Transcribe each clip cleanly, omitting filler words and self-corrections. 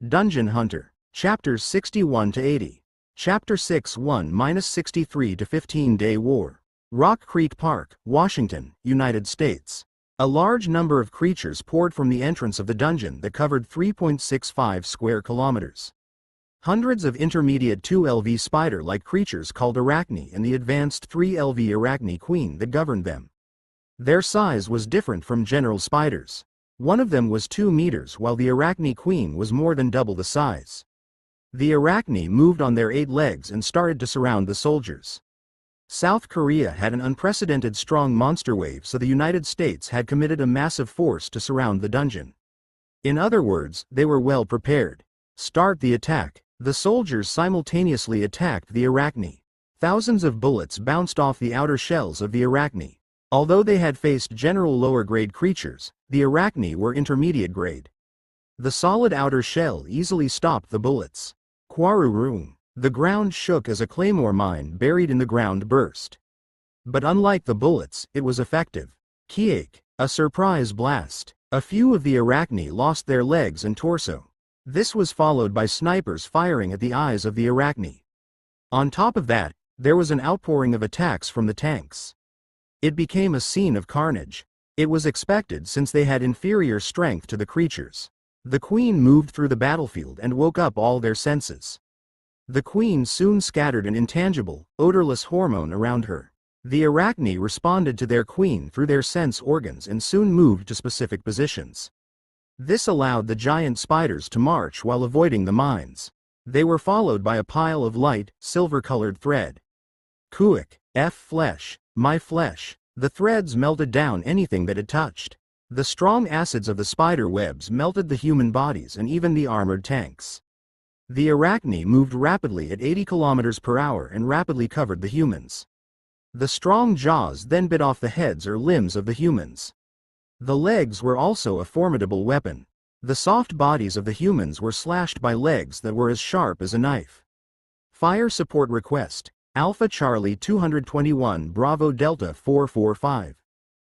Dungeon Hunter. Chapters 61 to 80. Chapter 6 1-63 to 15-Day War. Rock Creek Park, Washington, United States. A large number of creatures poured from the entrance of the dungeon that covered 3.65 square kilometers. Hundreds of intermediate 2LV spider-like creatures called Arachne and the advanced 3LV Arachne Queen that governed them. Their size was different from general spiders. One of them was 2 meters while the Arachne Queen was more than double the size. The Arachne moved on their 8 legs and started to surround the soldiers. South Korea had an unprecedented strong monster wave, so the United States had committed a massive force to surround the dungeon. In other words, they were well prepared. Start the attack. The soldiers simultaneously attacked the Arachne. Thousands of bullets bounced off the outer shells of the Arachne. Although they had faced general lower-grade creatures, the Arachne were intermediate-grade. The solid outer shell easily stopped the bullets. Quarurum. The ground shook as a claymore mine buried in the ground burst. But unlike the bullets, it was effective. Kiake. A surprise blast. A few of the Arachne lost their legs and torso. This was followed by snipers firing at the eyes of the Arachne. On top of that, there was an outpouring of attacks from the tanks. It became a scene of carnage. It was expected since they had inferior strength to the creatures. The Queen moved through the battlefield and woke up all their senses. The Queen soon scattered an intangible, odorless hormone around her. The Arachne responded to their Queen through their sense organs and soon moved to specific positions. This allowed the giant spiders to march while avoiding the mines. They were followed by a pile of light, silver-colored thread. Kuik. Flesh. My flesh. The threads melted down anything that it touched. The strong acids of the spider webs melted the human bodies and even the armored tanks. The Arachne moved rapidly at 80 kilometers per hour and rapidly covered the humans. The strong jaws then bit off the heads or limbs of the humans. The legs were also a formidable weapon. The soft bodies of the humans were slashed by legs that were as sharp as a knife. Fire support request. Alpha Charlie 221 Bravo Delta 445.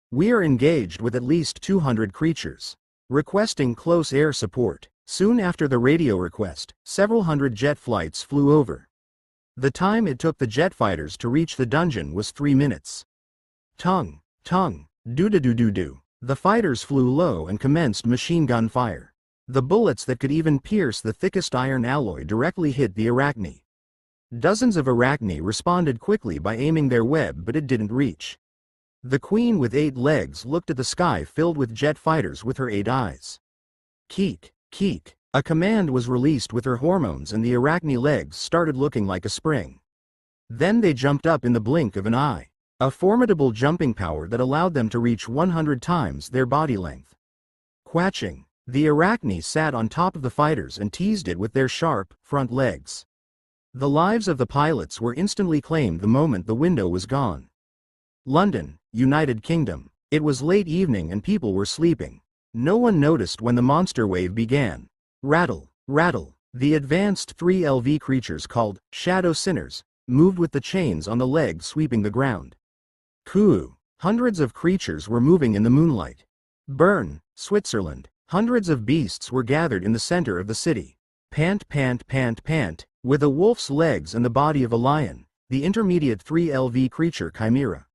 We are engaged with at least 200 creatures. Requesting close air support. Soon after the radio request, several hundred jet flights flew over. The time it took the jet fighters to reach the dungeon was 3 minutes. Tongue. Doo-doo-doo-doo-doo. The fighters flew low and commenced machine gun fire. The bullets that could even pierce the thickest iron alloy directly hit the Arachne. Dozens of Arachne responded quickly by aiming their web, but it didn't reach. The Queen with 8 legs looked at the sky filled with jet fighters with her 8 eyes. Keek. A command was released with her hormones and the Arachne legs started looking like a spring. Then they jumped up in the blink of an eye. A formidable jumping power that allowed them to reach 100 times their body length. Quatching. The Arachne sat on top of the fighters and teased it with their sharp, front legs. The lives of the pilots were instantly claimed the moment the window was gone. London, United Kingdom. It was late evening and people were sleeping. No one noticed when the monster wave began. Rattle. The advanced 3LV creatures called Shadow Sinners moved with the chains on the legs sweeping the ground. Kuu. Hundreds of creatures were moving in the moonlight. Bern, Switzerland. Hundreds of beasts were gathered in the center of the city. Pant. With a wolf's legs and the body of a lion, the intermediate 3LV creature Chimera.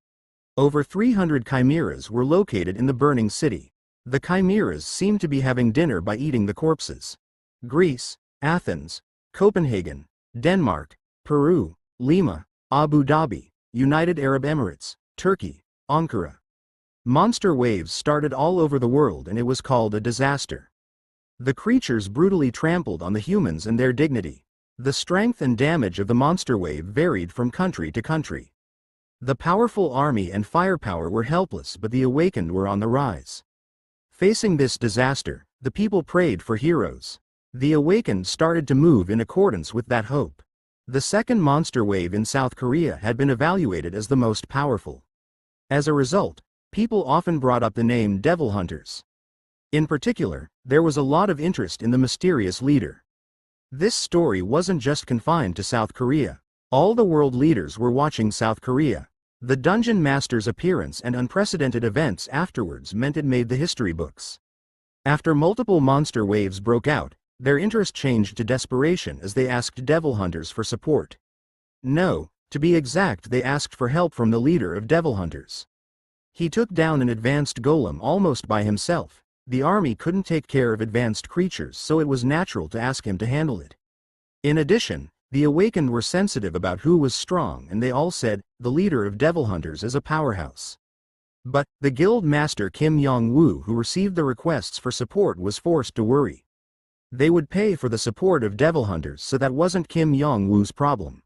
Over 300 chimeras were located in the burning city. The chimeras seemed to be having dinner by eating the corpses. Greece, Athens, Copenhagen, Denmark, Peru, Lima, Abu Dhabi, United Arab Emirates, Turkey, Ankara. Monster waves started all over the world and it was called a disaster. The creatures brutally trampled on the humans and their dignity. The strength and damage of the monster wave varied from country to country. The powerful army and firepower were helpless, but the awakened were on the rise. Facing this disaster, the people prayed for heroes. The awakened started to move in accordance with that hope. The second monster wave in South Korea had been evaluated as the most powerful. As a result, people often brought up the name Devil Hunters. In particular, there was a lot of interest in the mysterious leader. This story wasn't just confined to South Korea. All the world leaders were watching South Korea. The Dungeon Master's appearance and unprecedented events afterwards meant it made the history books. After multiple monster waves broke out, Their interest changed to desperation as they asked devil hunters for support. No, to be exact, they asked for help from the leader of devil hunters. He took down an advanced golem almost by himself. The army couldn't take care of advanced creatures, so it was natural to ask him to handle it. In addition, the awakened were sensitive about who was strong, and they all said, the leader of devil hunters is a powerhouse. But, the guild master Kim Yong-woo, who received the requests for support, was forced to worry. They would pay for the support of devil hunters, so that wasn't Kim Yong-woo's problem.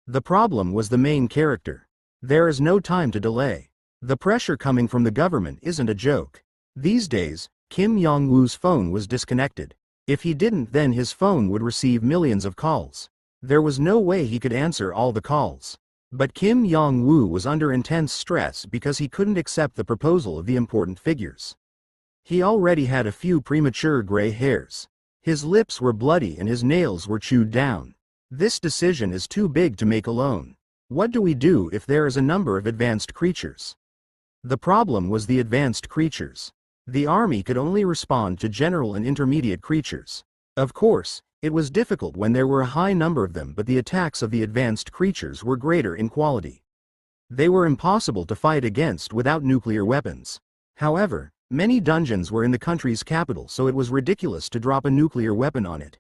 The problem was the main character. There is no time to delay. The pressure coming from the government isn't a joke. These days, Kim Yong-woo's phone was disconnected. If he didn't, then his phone would receive millions of calls. There was no way he could answer all the calls. But Kim Yong-woo was under intense stress because he couldn't accept the proposal of the important figures. He already had a few premature gray hairs. His lips were bloody and his nails were chewed down. This decision is too big to make alone. What do we do if there is a number of advanced creatures? The problem was the advanced creatures. The army could only respond to general and intermediate creatures. Of course, it was difficult when there were a high number of them, but the attacks of the advanced creatures were greater in quality. They were impossible to fight against without nuclear weapons. However, many dungeons were in the country's capital, so it was ridiculous to drop a nuclear weapon on it.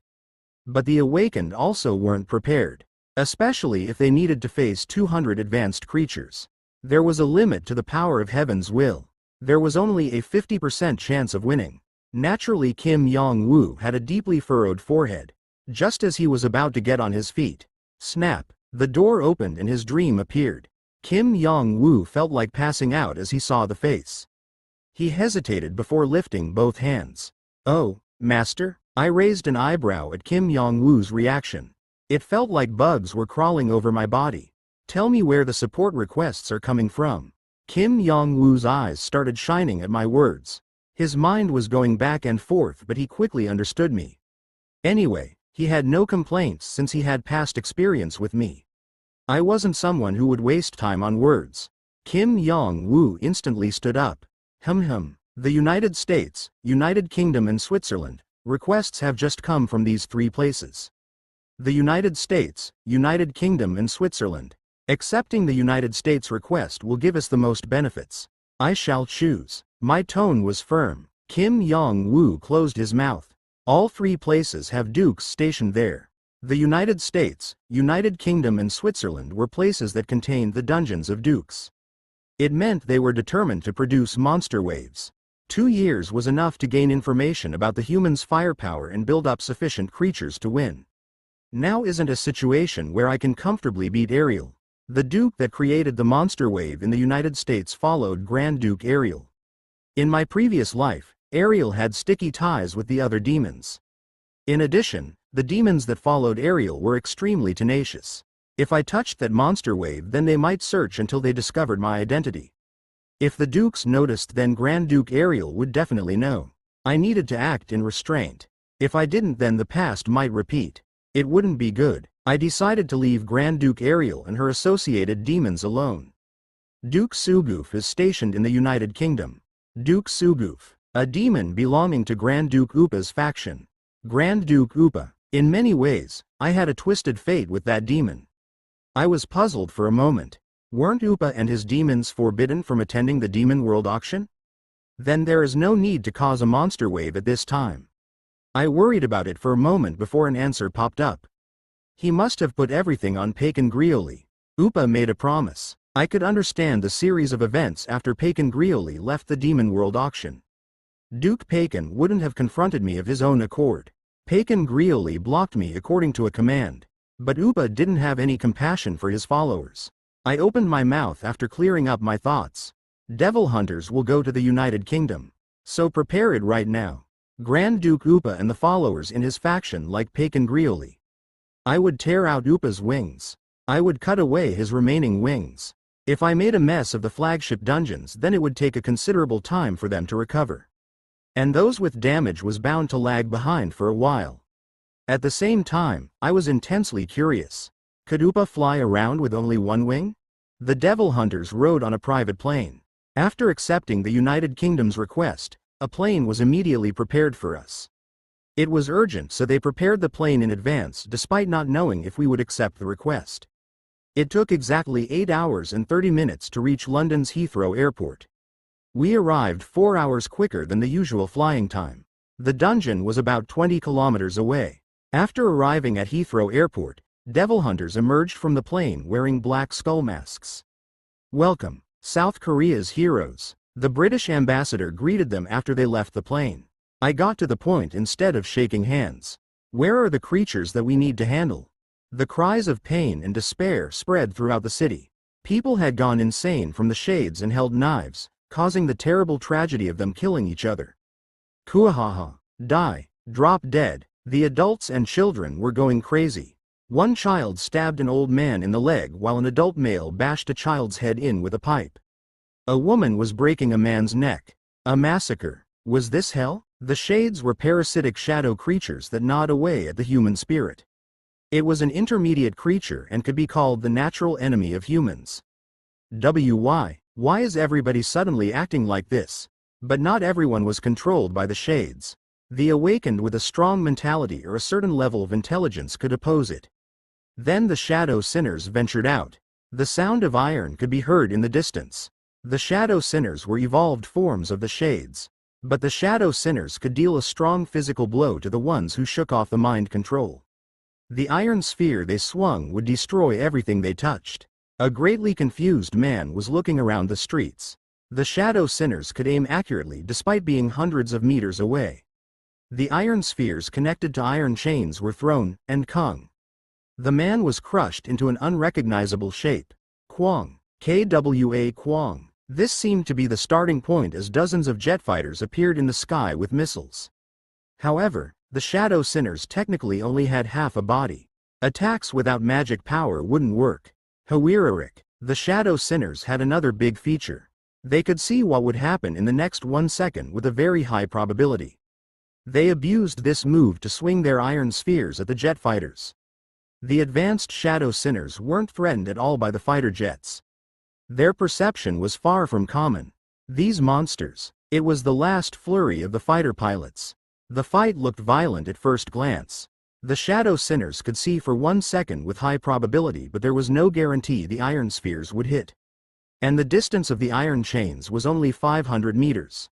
But the awakened also weren't prepared, especially if they needed to face 200 advanced creatures. There was a limit to the power of heaven's will. There was only a 50% chance of winning. Naturally, Kim Yong-woo had a deeply furrowed forehead. Just as he was about to get on his feet, snap, the door opened and his dream appeared. Kim Yong-woo felt like passing out as he saw the face. He hesitated before lifting both hands. "Oh, master?" I raised an eyebrow at Kim Yong-woo's reaction. It felt like bugs were crawling over my body. "Tell me where the support requests are coming from." Kim Yong-woo's eyes started shining at my words. His mind was going back and forth, but he quickly understood me. Anyway, he had no complaints since he had past experience with me. I wasn't someone who would waste time on words. Kim Yong-woo instantly stood up. The United States, United Kingdom and Switzerland. Requests have just come from these three places. The United States, United Kingdom and Switzerland. Accepting the United States request will give us the most benefits. I shall choose. My tone was firm. Kim Yong-woo closed his mouth. All three places have dukes stationed there. The United States, United Kingdom and Switzerland were places that contained the dungeons of dukes. It meant they were determined to produce monster waves. 2 years was enough to gain information about the humans' firepower and build up sufficient creatures to win. Now isn't a situation where I can comfortably beat Ariel. The Duke that created the monster wave in the United States followed Grand Duke Ariel. In my previous life, Ariel had sticky ties with the other demons. In addition, the demons that followed Ariel were extremely tenacious. If I touched that monster wave, then they might search until they discovered my identity. If the dukes noticed, then Grand Duke Ariel would definitely know. I needed to act in restraint. If I didn't, then the past might repeat. It wouldn't be good. I decided to leave Grand Duke Ariel and her associated demons alone. Duke Sugoof is stationed in the United Kingdom. Duke Sugoof, a demon belonging to Grand Duke Upa's faction. Grand Duke Upa. In many ways, I had a twisted fate with that demon. I was puzzled for a moment. Weren't Upa and his demons forbidden from attending the Demon World auction? Then there is no need to cause a monster wave at this time. I worried about it for a moment before an answer popped up. He must have put everything on Pagan Grioli. Upa made a promise. I could understand the series of events after Pagan Grioli left the Demon World auction. Duke Pagan wouldn't have confronted me of his own accord. Pagan Grioli blocked me according to a command. But Upa didn't have any compassion for his followers. I opened my mouth after clearing up my thoughts. Devil hunters will go to the United Kingdom. So prepare it right now. Grand Duke Upa and the followers in his faction like Pagan Grioli. I would tear out Upa's wings. I would cut away his remaining wings. If I made a mess of the flagship dungeons, then it would take a considerable time for them to recover. And those with damage was bound to lag behind for a while. At the same time, I was intensely curious. Could Upa fly around with only one wing? The devil hunters rode on a private plane. After accepting the United Kingdom's request, a plane was immediately prepared for us. It was urgent, so they prepared the plane in advance despite not knowing if we would accept the request. It took exactly 8 hours and 30 minutes to reach London's Heathrow Airport. We arrived 4 hours quicker than the usual flying time. The dungeon was about 20 kilometers away. After arriving at Heathrow Airport, devil hunters emerged from the plane wearing black skull masks. "Welcome, South Korea's heroes," the British ambassador greeted them after they left the plane. I got to the point instead of shaking hands. "Where are the creatures that we need to handle?" The cries of pain and despair spread throughout the city. People had gone insane from the shades and held knives, causing the terrible tragedy of them killing each other. Kuahaha, die, drop dead. The adults and children were going crazy. One child stabbed an old man in the leg while an adult male bashed a child's head in with a pipe. A woman was breaking a man's neck. A massacre. Was this hell? The shades were parasitic shadow creatures that gnawed away at the human spirit. It was an intermediate creature and could be called the natural enemy of humans. Why is everybody suddenly acting like this? But not everyone was controlled by the shades. The awakened with a strong mentality or a certain level of intelligence could oppose it. Then the shadow sinners ventured out. The sound of iron could be heard in the distance. The shadow sinners were evolved forms of the shades. But the shadow sinners could deal a strong physical blow to the ones who shook off the mind control. The iron sphere they swung would destroy everything they touched. A greatly confused man was looking around the streets. The shadow sinners could aim accurately despite being hundreds of meters away. The iron spheres connected to iron chains were thrown, and Kung. The man was crushed into an unrecognizable shape. Kwang. Kwa Kwang. This seemed to be the starting point as dozens of jet fighters appeared in the sky with missiles. However, the shadow sinners technically only had half a body. Attacks without magic power wouldn't work. Hawirarik. The shadow sinners had another big feature. They could see what would happen in the next 1 second with a very high probability. They abused this move to swing their iron spheres at the jet fighters. The advanced shadow sinners weren't threatened at all by the fighter jets. Their perception was far from common. These monsters. It was the last flurry of the fighter pilots. The fight looked violent at first glance. The shadow sinners could see for 1 second with high probability, but there was no guarantee the iron spheres would hit. And the distance of the iron chains was only 500 meters.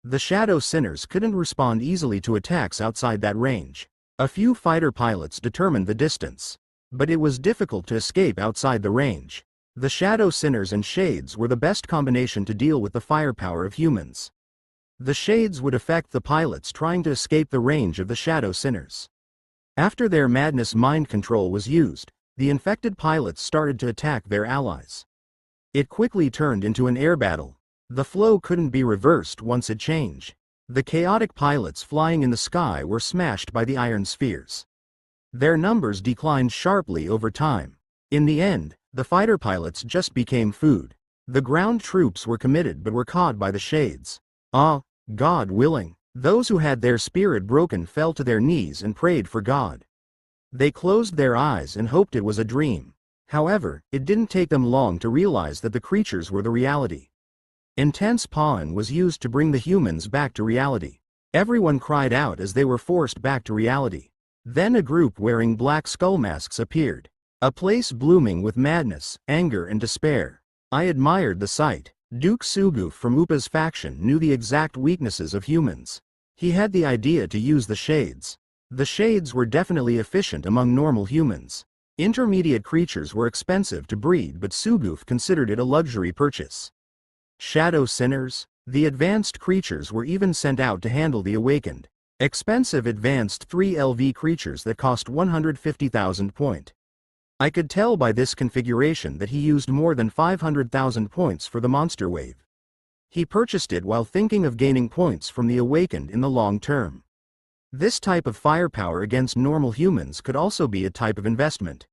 The shadow sinners couldn't respond easily to attacks outside that range. A few fighter pilots determined the distance. But it was difficult to escape outside the range. The shadow sinners and shades were the best combination to deal with the firepower of humans. The shades would affect the pilots trying to escape the range of the shadow sinners. After their madness mind control was used, the infected pilots started to attack their allies. It quickly turned into an air battle. The flow couldn't be reversed once it changed. The chaotic pilots flying in the sky were smashed by the iron spheres. Their numbers declined sharply over time. In the end, the fighter pilots just became food. The ground troops were committed but were caught by the shades. God willing. Those who had their spirit broken fell to their knees and prayed for God. They closed their eyes and hoped it was a dream. However, it didn't take them long to realize that the creatures were the reality. Intense pawn was used to bring the humans back to reality. Everyone cried out as they were forced back to reality. Then a group wearing black skull masks appeared. A place blooming with madness, anger and despair. I admired the sight. Duke Suguf from Upa's faction knew the exact weaknesses of humans. He had the idea to use the shades. The shades were definitely efficient among normal humans. Intermediate creatures were expensive to breed, but Suguf considered it a luxury purchase. Shadow sinners. The advanced creatures were even sent out to handle the awakened. Expensive advanced 3LV creatures that cost 150,000 point. I could tell by this configuration that he used more than 500,000 points for the monster wave. He purchased it while thinking of gaining points from the awakened in the long term. This type of firepower against normal humans could also be a type of investment.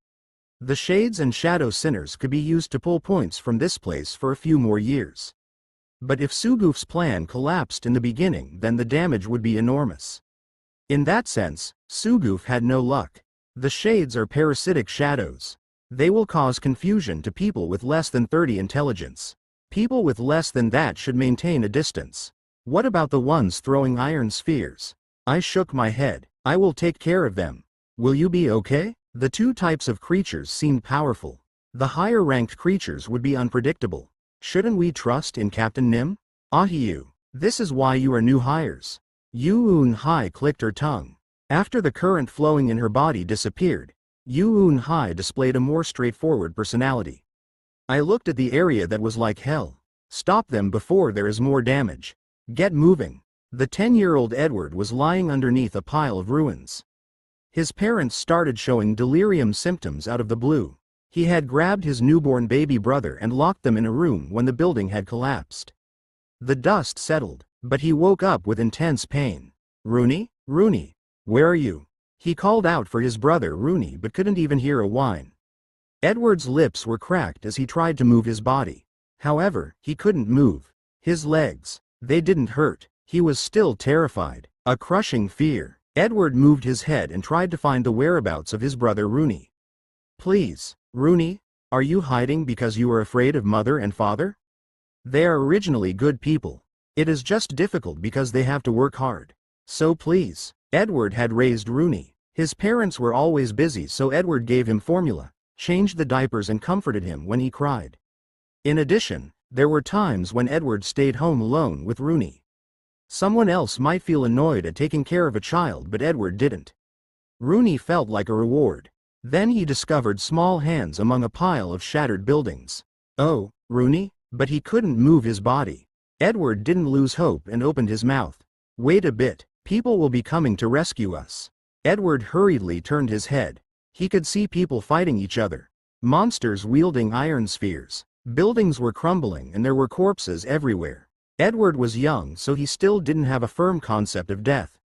The shades and shadow sinners could be used to pull points from this place for a few more years. But if Suguf's plan collapsed in the beginning, then the damage would be enormous. In that sense, Suguf had no luck. The shades are parasitic shadows. They will cause confusion to people with less than 30 intelligence. People with less than that should maintain a distance. What about the ones throwing iron spheres? I shook my head. I will take care of them. Will you be okay? The two types of creatures seemed powerful. The higher-ranked creatures would be unpredictable. Shouldn't we trust in Captain Nim? Ahiyu, this is why you are new hires. Yu-Un-Hai clicked her tongue. After the current flowing in her body disappeared, Yu-Un-Hai displayed a more straightforward personality. I looked at the area that was like hell. Stop them before there is more damage. Get moving. The 10-year-old Edward was lying underneath a pile of ruins. His parents started showing delirium symptoms out of the blue. He had grabbed his newborn baby brother and locked them in a room when the building had collapsed. The dust settled, but he woke up with intense pain. Rooney? Rooney? Where are you? He called out for his brother Rooney but couldn't even hear a whine. Edward's lips were cracked as he tried to move his body. However, he couldn't move. His legs, they didn't hurt. He was still terrified. A crushing fear. Edward moved his head and tried to find the whereabouts of his brother Rooney. Please, Rooney, are you hiding because you are afraid of mother and father? They are originally good people. It is just difficult because they have to work hard. So please. Edward had raised Rooney. His parents were always busy, so Edward gave him formula, changed the diapers and comforted him when he cried. In addition, there were times when Edward stayed home alone with Rooney. Someone else might feel annoyed at taking care of a child, but Edward didn't. Rooney felt like a reward. Then he discovered small hands among a pile of shattered buildings. Oh, Rooney? But he couldn't move his body. Edward didn't lose hope and opened his mouth. Wait a bit, people will be coming to rescue us. Edward hurriedly turned his head. He could see people fighting each other. Monsters wielding iron spheres. Buildings were crumbling and there were corpses everywhere. Edward was young, so he still didn't have a firm concept of death.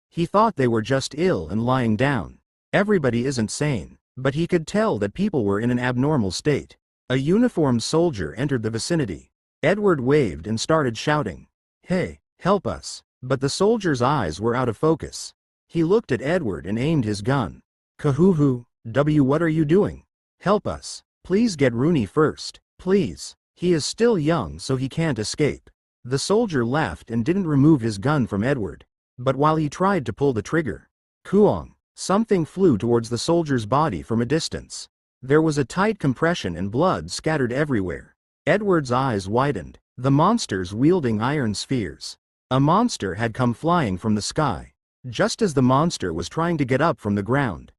He thought they were just ill and lying down. Everybody isn't sane, but he could tell that people were in an abnormal state. A uniformed soldier entered the vicinity. Edward waved and started shouting, "Hey, help us!" But the soldier's eyes were out of focus. He looked at Edward and aimed his gun. Kahoo-hoo, what are you doing? Help us. Please get Rooney first. Please. He is still young, so he can't escape. The soldier laughed and didn't remove his gun from Edward. But while he tried to pull the trigger, Kuong, something flew towards the soldier's body from a distance. There was a tight compression and blood scattered everywhere. Edward's eyes widened. The monsters wielding iron spheres. A monster had come flying from the sky, just as the monster was trying to get up from the ground.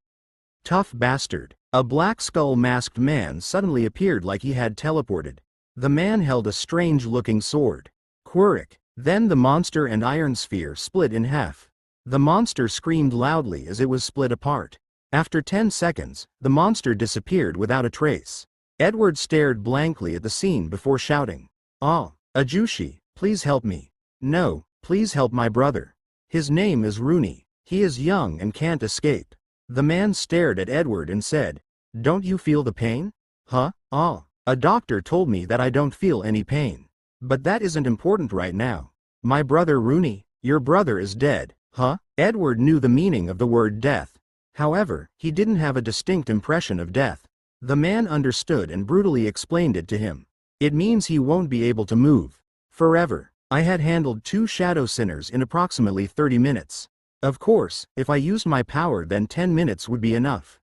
Tough bastard. A black skull-masked man suddenly appeared like he had teleported. The man held a strange-looking sword. Quirk. Then the monster and iron sphere split in half. The monster screamed loudly as it was split apart. After 10 seconds, the monster disappeared without a trace. Edward stared blankly at the scene before shouting, "Ah, Ajushi, please help me. No, please help my brother. His name is Rooney. He is young and can't escape." The man stared at Edward and said, "Don't you feel the pain?" "Huh? Ah, a doctor told me that I don't feel any pain. But that isn't important right now. My brother Rooney, your brother is dead." "Huh?" Edward knew the meaning of the word death. However, he didn't have a distinct impression of death. The man understood and brutally explained it to him. "It means he won't be able to move forever. I had handled 2 shadow sinners in approximately 30 minutes. Of course, if I used my power, then 10 minutes would be enough.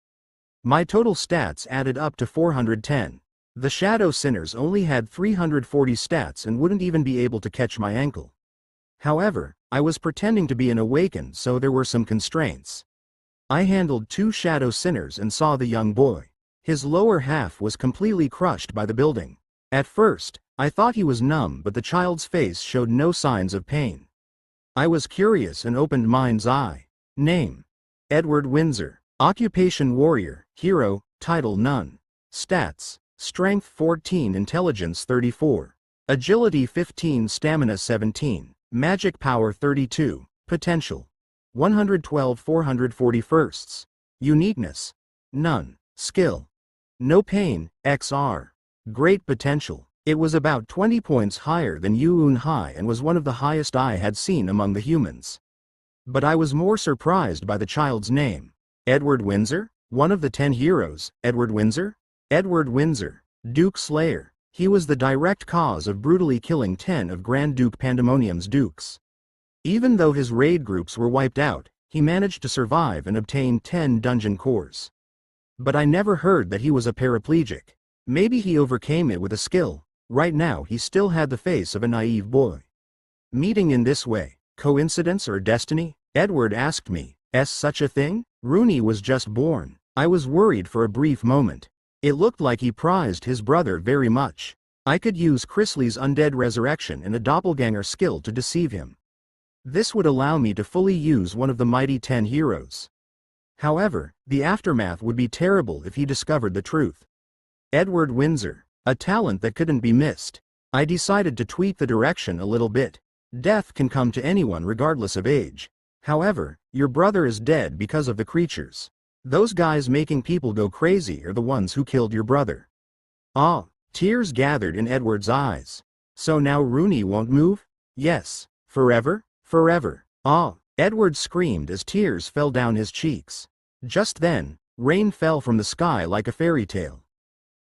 My total stats added up to 410. The shadow sinners only had 340 stats and wouldn't even be able to catch my ankle. However, I was pretending to be an awakened, so there were some constraints. I handled 2 shadow sinners and saw the young boy. His lower half was completely crushed by the building. At first, I thought he was numb, but the child's face showed no signs of pain. I was curious and opened mind's eye. Name: Edward Windsor. Occupation: warrior. Hero: title: none. Stats: strength 14, intelligence 34, agility 15, stamina 17, magic power 32, potential 112 441st, uniqueness none, skill no pain, XR, great potential. It was about 20 points higher than Yu-Un-Hai and was one of the highest I had seen among the humans. But I was more surprised by the child's name. Edward Windsor? One of the 10 heroes, Edward Windsor? Edward Windsor, Duke Slayer. He was the direct cause of brutally killing 10 of Grand Duke Pandemonium's dukes. Even though his raid groups were wiped out, he managed to survive and obtain 10 dungeon cores. But I never heard that he was a paraplegic. Maybe he overcame it with a skill. Right now he still had the face of a naive boy. Meeting in this way, coincidence or destiny? Edward asked me, "Is such a thing?" Rooney was just born. I was worried for a brief moment. It looked like he prized his brother very much. I could use Chrysley's undead resurrection and a doppelganger skill to deceive him. This would allow me to fully use one of the mighty 10 heroes. However, the aftermath would be terrible if he discovered the truth. Edward Windsor, a talent that couldn't be missed. I decided to tweak the direction a little bit. Death can come to anyone regardless of age. However, your brother is dead because of the creatures. Those guys making people go crazy are the ones who killed your brother. Ah, tears gathered in Edward's eyes. So now Rooney won't move? Yes. Forever? Forever. Ah, Edward screamed as tears fell down his cheeks. Just then, rain fell from the sky like a fairy tale.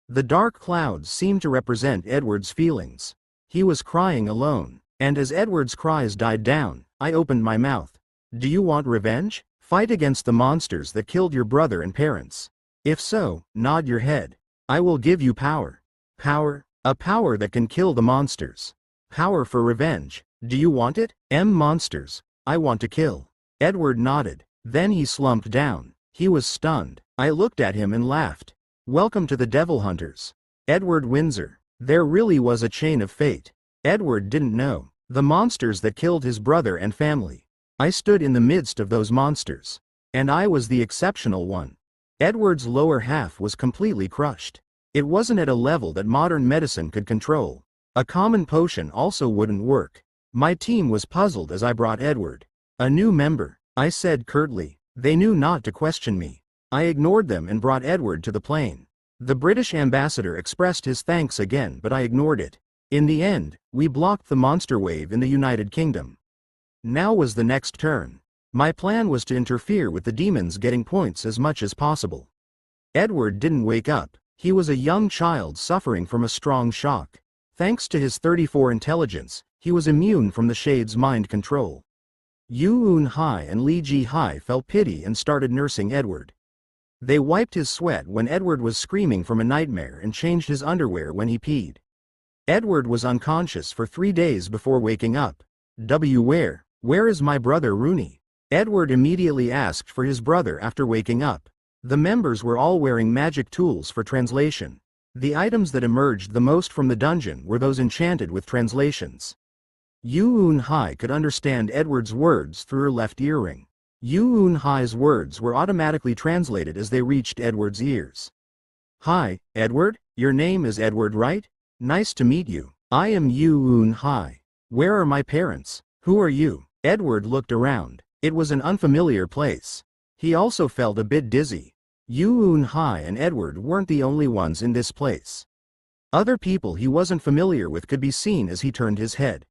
The dark clouds seemed to represent Edward's feelings. He was crying alone, and as Edward's cries died down, I opened my mouth. Do you want revenge? Fight against the monsters that killed your brother and parents. If so, nod your head. I will give you power. Power? A power that can kill the monsters. Power for revenge. Do you want it? Monsters. I want to kill. Edward nodded. Then he slumped down. He was stunned. I looked at him and laughed. Welcome to the Devil Hunters. Edward Windsor. There really was a chain of fate. Edward didn't know. The monsters that killed his brother and family. I stood in the midst of those monsters. And I was the exceptional one. Edward's lower half was completely crushed. It wasn't at a level that modern medicine could control. A common potion also wouldn't work. My team was puzzled as I brought Edward. A new member, I said curtly. They knew not to question me. I ignored them and brought Edward to the plane. The British ambassador expressed his thanks again, but I ignored it. In the end, we blocked the monster wave in the United Kingdom. Now was the next turn. My plan was to interfere with the demons getting points as much as possible. Edward didn't wake up. He was a young child suffering from a strong shock. Thanks to his 34 intelligence, he was immune from the Shade's mind control. Yu-Un Hai and Li Ji Hai felt pity and started nursing Edward. They wiped his sweat when Edward was screaming from a nightmare and changed his underwear when he peed. Edward was unconscious for 3 days before waking up. Where is my brother Rooney? Edward immediately asked for his brother after waking up. The members were all wearing magic tools for translation. The items that emerged the most from the dungeon were those enchanted with translations. Yu-Un Hai could understand Edward's words through her left earring. Yu-Un Hai's words were automatically translated as they reached Edward's ears. Hi, Edward, your name is Edward, right? Nice to meet you. I am Yu-Un Hai. Where are my parents? Who are you? Edward looked around. It was an unfamiliar place. He also felt a bit dizzy. Yu-Un Hai and Edward weren't the only ones in this place. Other people he wasn't familiar with could be seen as he turned his head.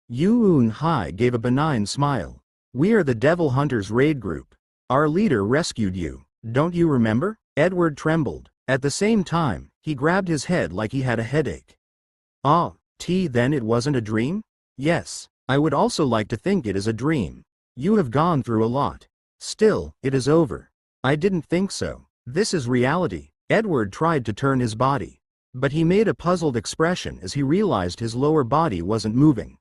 Yu-Un Hai gave a benign smile. We are the Devil Hunters raid group. Our leader rescued you. Don't you remember? Edward trembled. At the same time, he grabbed his head like he had a headache. Ah, then it wasn't a dream? Yes, I would also like to think it is a dream. You have gone through a lot. Still, it is over. I didn't think so. This is reality. Edward tried to turn his body. But he made a puzzled expression as he realized his lower body wasn't moving.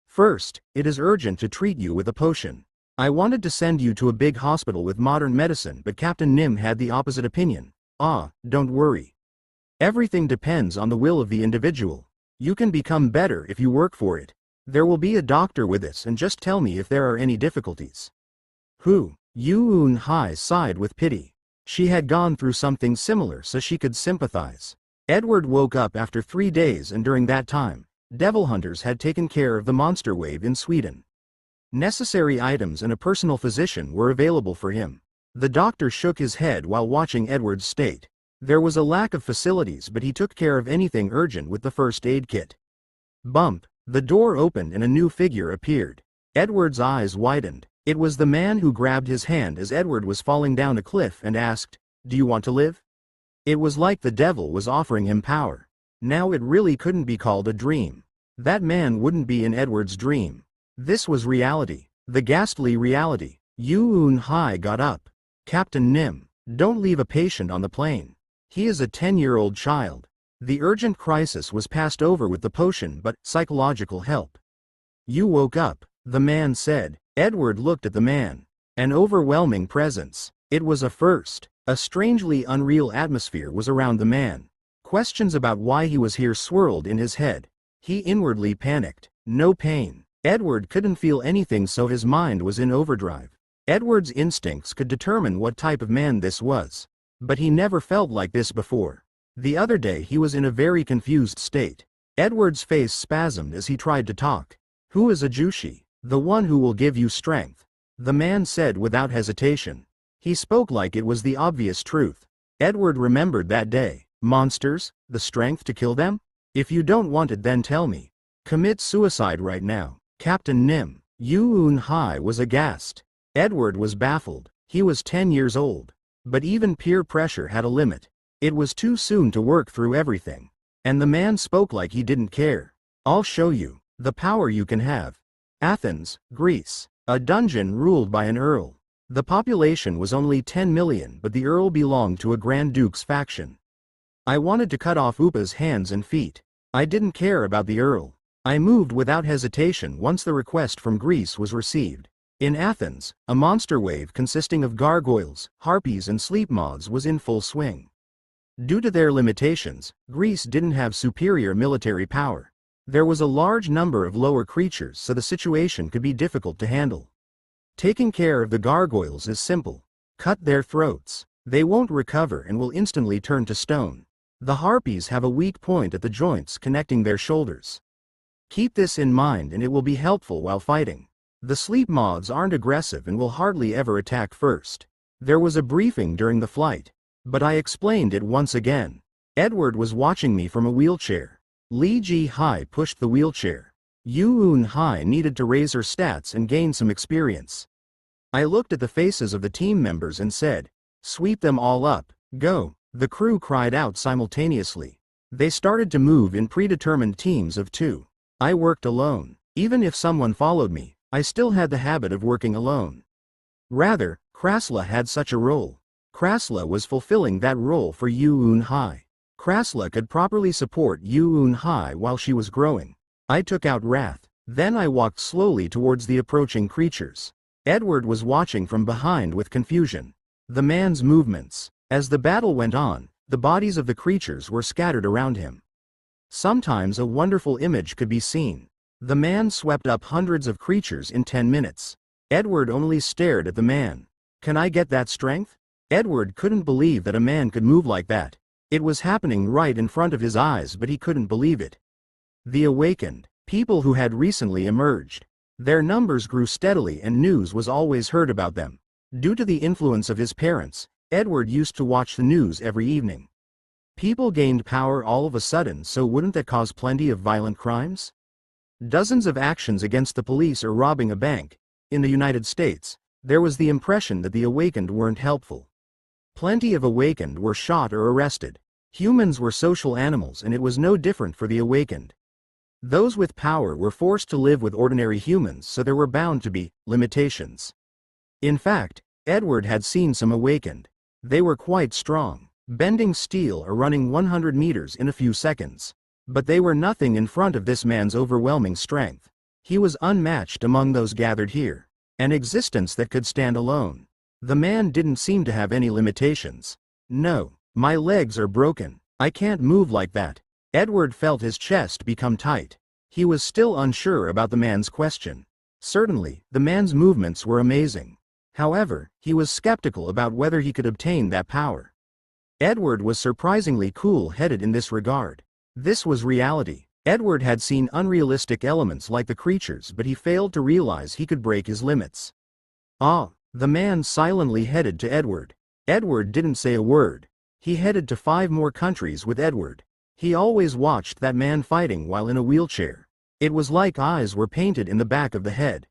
First, it is urgent to treat you with a potion. I wanted to send you to a big hospital with modern medicine, but Captain Nim had the opposite opinion. Ah, don't worry. Everything depends on the will of the individual. You can become better if you work for it. There will be a doctor with us, and just tell me if there are any difficulties. Who? Yu-Un Hai sighed with pity. She had gone through something similar, so she could sympathize. Edward woke up after 3 days, and during that time, Devil Hunters had taken care of the monster wave in Sweden. Necessary items and a personal physician were available for him. The doctor shook his head while watching Edward's state. There was a lack of facilities, but he took care of anything urgent with the first aid kit. Bump! The door opened and a new figure appeared. Edward's eyes widened. It was the man who grabbed his hand as Edward was falling down a cliff and asked, "Do you want to live?" It was like the devil was offering him power. Now it really couldn't be called a dream. That man wouldn't be in Edward's dream. This was reality. The ghastly reality. Yoon Hai got up. Captain Nim, don't leave a patient on the plane. He is a 10-year-old child. The urgent crisis was passed over with the potion but psychological help. You woke up, the man said. Edward looked at the man. An overwhelming presence. It was a first. A strangely unreal atmosphere was around the man. Questions about why he was here swirled in his head. He inwardly panicked. No pain. Edward couldn't feel anything, so his mind was in overdrive. Edward's instincts could determine what type of man this was. But he never felt like this before. The other day he was in a very confused state. Edward's face spasmed as he tried to talk. Who is a Jushi? The one who will give you strength. The man said without hesitation. He spoke like it was the obvious truth. Edward remembered that day. Monsters? The strength to kill them? If you don't want it, then tell me. Commit suicide right now. Captain Nim. Yoon Hai was aghast. Edward was baffled. He was 10 years old. But even peer pressure had a limit. It was too soon to work through everything. And the man spoke like he didn't care. I'll show you. The power you can have. Athens, Greece. A dungeon ruled by an earl. The population was only 10 million, but the earl belonged to a Grand Duke's faction. I wanted to cut off Upa's hands and feet. I didn't care about the earl. I moved without hesitation once the request from Greece was received. In Athens, a monster wave consisting of gargoyles, harpies and sleep moths was in full swing. Due to their limitations, Greece didn't have superior military power. There was a large number of lower creatures, so the situation could be difficult to handle. Taking care of the gargoyles is simple. Cut their throats. They won't recover and will instantly turn to stone. The harpies have a weak point at the joints connecting their shoulders. Keep this in mind and it will be helpful while fighting. The sleep moths aren't aggressive and will hardly ever attack first. There was a briefing during the flight, but I explained it once again. Edward was watching me from a wheelchair. Lee Ji Hai pushed the wheelchair. Yoon Hai needed to raise her stats and gain some experience. I looked at the faces of the team members and said, "Sweep them all up, go." The crew cried out simultaneously. They started to move in predetermined teams of 2. I worked alone. Even if someone followed me, I still had the habit of working alone. Rather, Krasla had such a role. Krasla was fulfilling that role for Yoon Hai. Krasla could properly support Yoon Hai while she was growing. I took out Wrath. Then I walked slowly towards the approaching creatures. Edward was watching from behind with confusion. The man's movements. As the battle went on, the bodies of the creatures were scattered around him. Sometimes a wonderful image could be seen. The man swept up hundreds of creatures in 10 minutes. Edward only stared at the man. Can I get that strength? Edward couldn't believe that a man could move like that. It was happening right in front of his eyes, but he couldn't believe it. The awakened, people who had recently emerged. Their numbers grew steadily and news was always heard about them. Due to the influence of his parents, Edward used to watch the news every evening. People gained power all of a sudden, so wouldn't that cause plenty of violent crimes? Dozens of actions against the police or robbing a bank. In the United States, there was the impression that the awakened weren't helpful. Plenty of awakened were shot or arrested. Humans were social animals and it was no different for the awakened. Those with power were forced to live with ordinary humans, so there were bound to be limitations. In fact, Edward had seen some awakened. They were quite strong, bending steel or running 100 meters in a few seconds. But they were nothing in front of this man's overwhelming strength. He was unmatched among those gathered here. An existence that could stand alone. The man didn't seem to have any limitations. No, my legs are broken. I can't move like that. Edward felt his chest become tight. He was still unsure about the man's question. Certainly, the man's movements were amazing. However, he was skeptical about whether he could obtain that power. Edward was surprisingly cool-headed in this regard. This was reality. Edward had seen unrealistic elements like the creatures, but he failed to realize he could break his limits. Ah, the man silently headed to Edward. Edward didn't say a word. He headed to 5 more countries with Edward. He always watched that man fighting while in a wheelchair. It was like eyes were painted in the back of the head.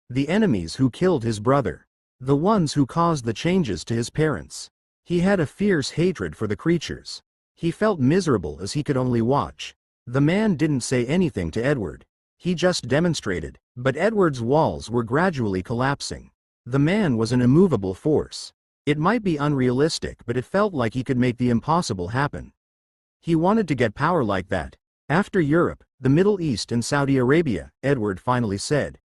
The enemies who killed his brother. The ones who caused the changes to his parents. He had a fierce hatred for the creatures. He felt miserable as he could only watch. The man didn't say anything to Edward. He just demonstrated, but Edward's walls were gradually collapsing. The man was an immovable force. It might be unrealistic, but it felt like he could make the impossible happen. He wanted to get power like that. After Europe, the Middle East and Saudi Arabia, Edward finally said.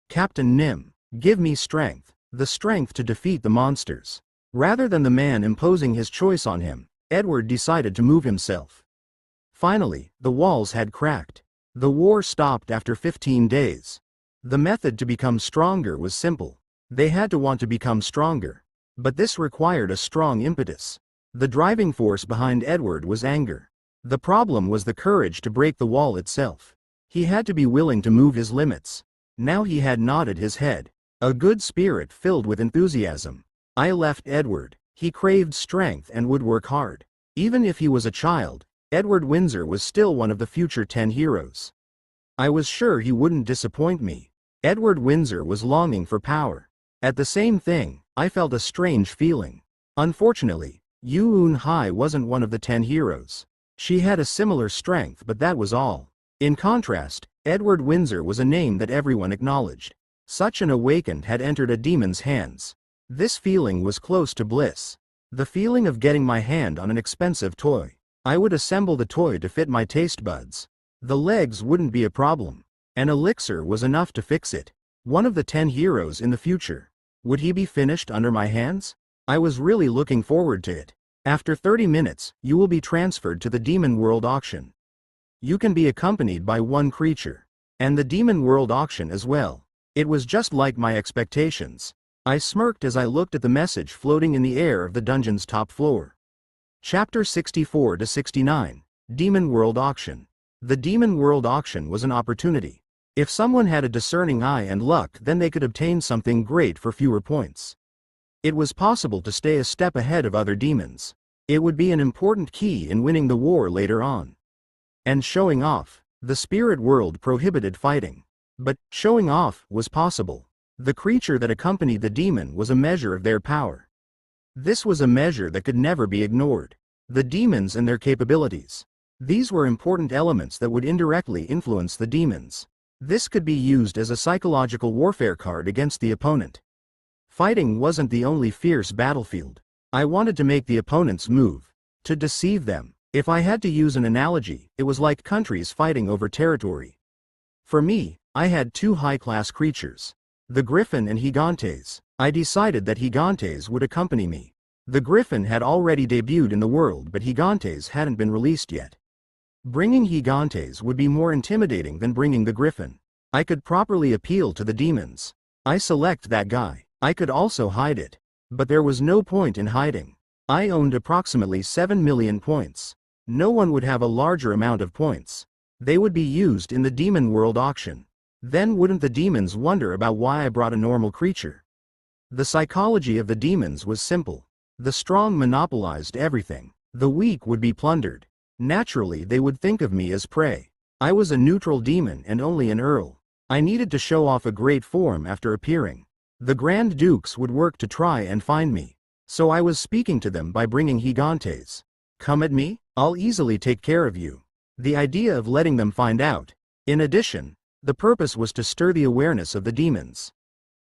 Captain Nim, give me strength, the strength to defeat the monsters. Rather than the man imposing his choice on him, Edward decided to move himself. Finally, the walls had cracked. The war stopped after 15 days. The method to become stronger was simple. They had to want to become stronger. But this required a strong impetus. The driving force behind Edward was anger. The problem was the courage to break the wall itself. He had to be willing to move his limits. Now he had nodded his head. A good spirit filled with enthusiasm. I left Edward. He craved strength and would work hard. Even if he was a child, Edward Windsor was still one of the future 10 heroes. I was sure he wouldn't disappoint me. Edward Windsor was longing for power. At the same thing, I felt a strange feeling. Unfortunately, Yu Un-hai wasn't one of the 10 heroes. She had a similar strength, but that was all. In contrast, Edward Windsor was a name that everyone acknowledged. Such an awakened had entered a demon's hands. This feeling was close to bliss. The feeling of getting my hand on an expensive toy. I would assemble the toy to fit my taste buds. The legs wouldn't be a problem. An elixir was enough to fix it. One of the 10 heroes in the future. Would he be finished under my hands? I was really looking forward to it. After 30 minutes, you will be transferred to the Demon World Auction. You can be accompanied by one creature. And the Demon World Auction as well. It was just like my expectations. I smirked as I looked at the message floating in the air of the dungeon's top floor. Chapter 64 to 69, Demon World Auction. The Demon World Auction was an opportunity. If someone had a discerning eye and luck, then they could obtain something great for fewer points. It was possible to stay a step ahead of other demons. It would be an important key in winning the war later on. And showing off. The spirit world prohibited fighting. But showing off was possible. The creature that accompanied the demon was a measure of their power. This was a measure that could never be ignored. The demons and their capabilities. These were important elements that would indirectly influence the demons. This could be used as a psychological warfare card against the opponent. Fighting wasn't the only fierce battlefield. I wanted to make the opponents move. To deceive them. If I had to use an analogy, it was like countries fighting over territory. For me, I had two high-class creatures. The Griffin and Gigantes. I decided that Gigantes would accompany me. The Griffin had already debuted in the world, but Gigantes hadn't been released yet. Bringing Gigantes would be more intimidating than bringing the Griffin. I could properly appeal to the demons. I select that guy. I could also hide it. But there was no point in hiding. I owned approximately 7 million points. No one would have a larger amount of points. They would be used in the Demon World Auction. Then wouldn't the demons wonder about why I brought a normal creature? The psychology of the demons was simple. The strong monopolized everything. The weak would be plundered. Naturally, they would think of me as prey. I was a neutral demon and only an earl. I needed to show off a great form after appearing. The Grand Dukes would work to try and find me. So I was speaking to them by bringing Gigantes. Come at me, I'll easily take care of you. The idea of letting them find out. In addition, the purpose was to stir the awareness of the demons.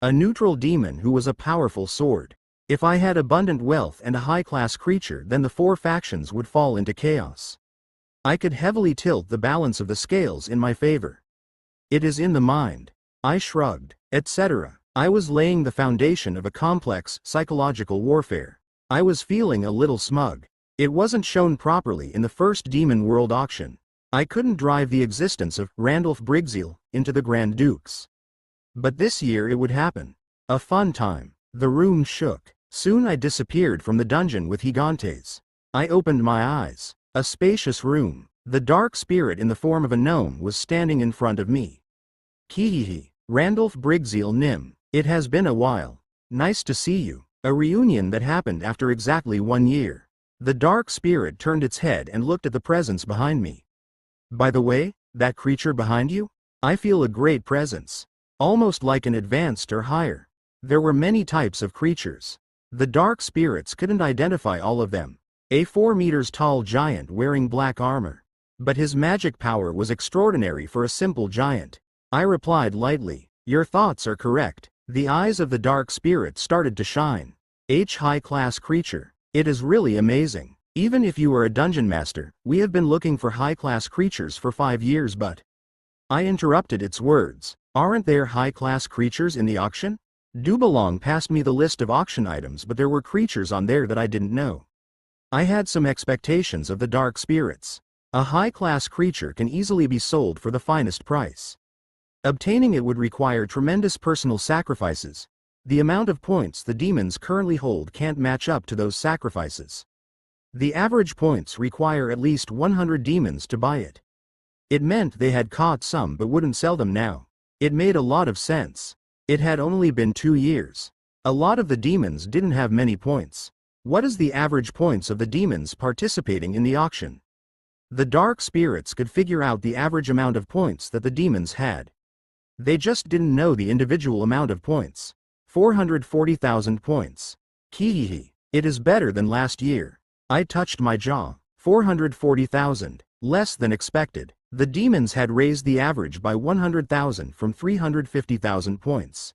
A neutral demon who was a powerful sword. If I had abundant wealth and a high-class creature, then the 4 factions would fall into chaos. I could heavily tilt the balance of the scales in my favor. It is in the mind. I shrugged, etc. I was laying the foundation of a complex psychological warfare. I was feeling a little smug. It wasn't shown properly in the first Demon World Auction. I couldn't drive the existence of Randolph Briggseel into the Grand Dukes. But this year it would happen. A fun time. The room shook. Soon I disappeared from the dungeon with Gigantes. I opened my eyes. A spacious room. The dark spirit in the form of a gnome was standing in front of me. Kihihi. Randolph Briggseel Nim. It has been a while. Nice to see you. A reunion that happened after exactly 1 year. The dark spirit turned its head and looked at the presence behind me. By the way, that creature behind you? I feel a great presence. Almost like an advanced or higher. There were many types of creatures. The dark spirits couldn't identify all of them. A 4 meters tall giant wearing black armor. But his magic power was extraordinary for a simple giant. I replied lightly, "Your thoughts are correct." The eyes of the dark spirit started to shine. High-class creature. It is really amazing. Even if you are a dungeon master, we have been looking for high-class creatures for 5 years but... I interrupted its words. Aren't there high-class creatures in the auction? Dubalong passed me the list of auction items but there were creatures on there that I didn't know. I had some expectations of the dark spirits. A high-class creature can easily be sold for the finest price. Obtaining it would require tremendous personal sacrifices. The amount of points the demons currently hold can't match up to those sacrifices. The average points require at least 100 demons to buy it. It meant they had caught some but wouldn't sell them now. It made a lot of sense. It had only been 2 years. A lot of the demons didn't have many points. What is the average points of the demons participating in the auction? The dark spirits could figure out the average amount of points that the demons had. They just didn't know the individual amount of points. 440,000 points. Kihihi. It is better than last year. I touched my jaw. 440,000. Less than expected. The demons had raised the average by 100,000 from 350,000 points.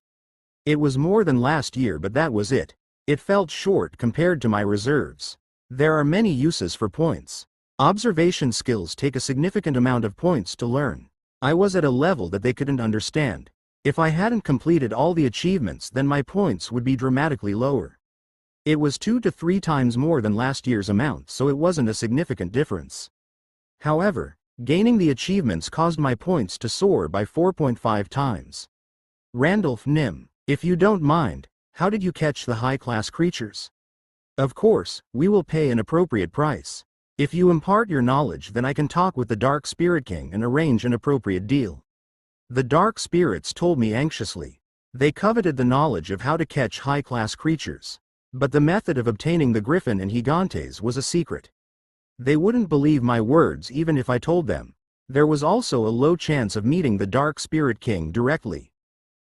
It was more than last year but that was it. It felt short compared to my reserves. There are many uses for points. Observation skills take a significant amount of points to learn. I was at a level that they couldn't understand. If I hadn't completed all the achievements then my points would be dramatically lower. It was 2 to 3 times more than last year's amount so it wasn't a significant difference. However, gaining the achievements caused my points to soar by 4.5 times. Randolph Nim, if you don't mind, how did you catch the high-class creatures? Of course, we will pay an appropriate price. If you impart your knowledge then I can talk with the Dark Spirit King and arrange an appropriate deal. The Dark Spirits told me anxiously. They coveted the knowledge of how to catch high-class creatures. But the method of obtaining the griffin and gigantes was a secret. They wouldn't believe my words even if I told them. There was also a low chance of meeting the Dark Spirit King directly.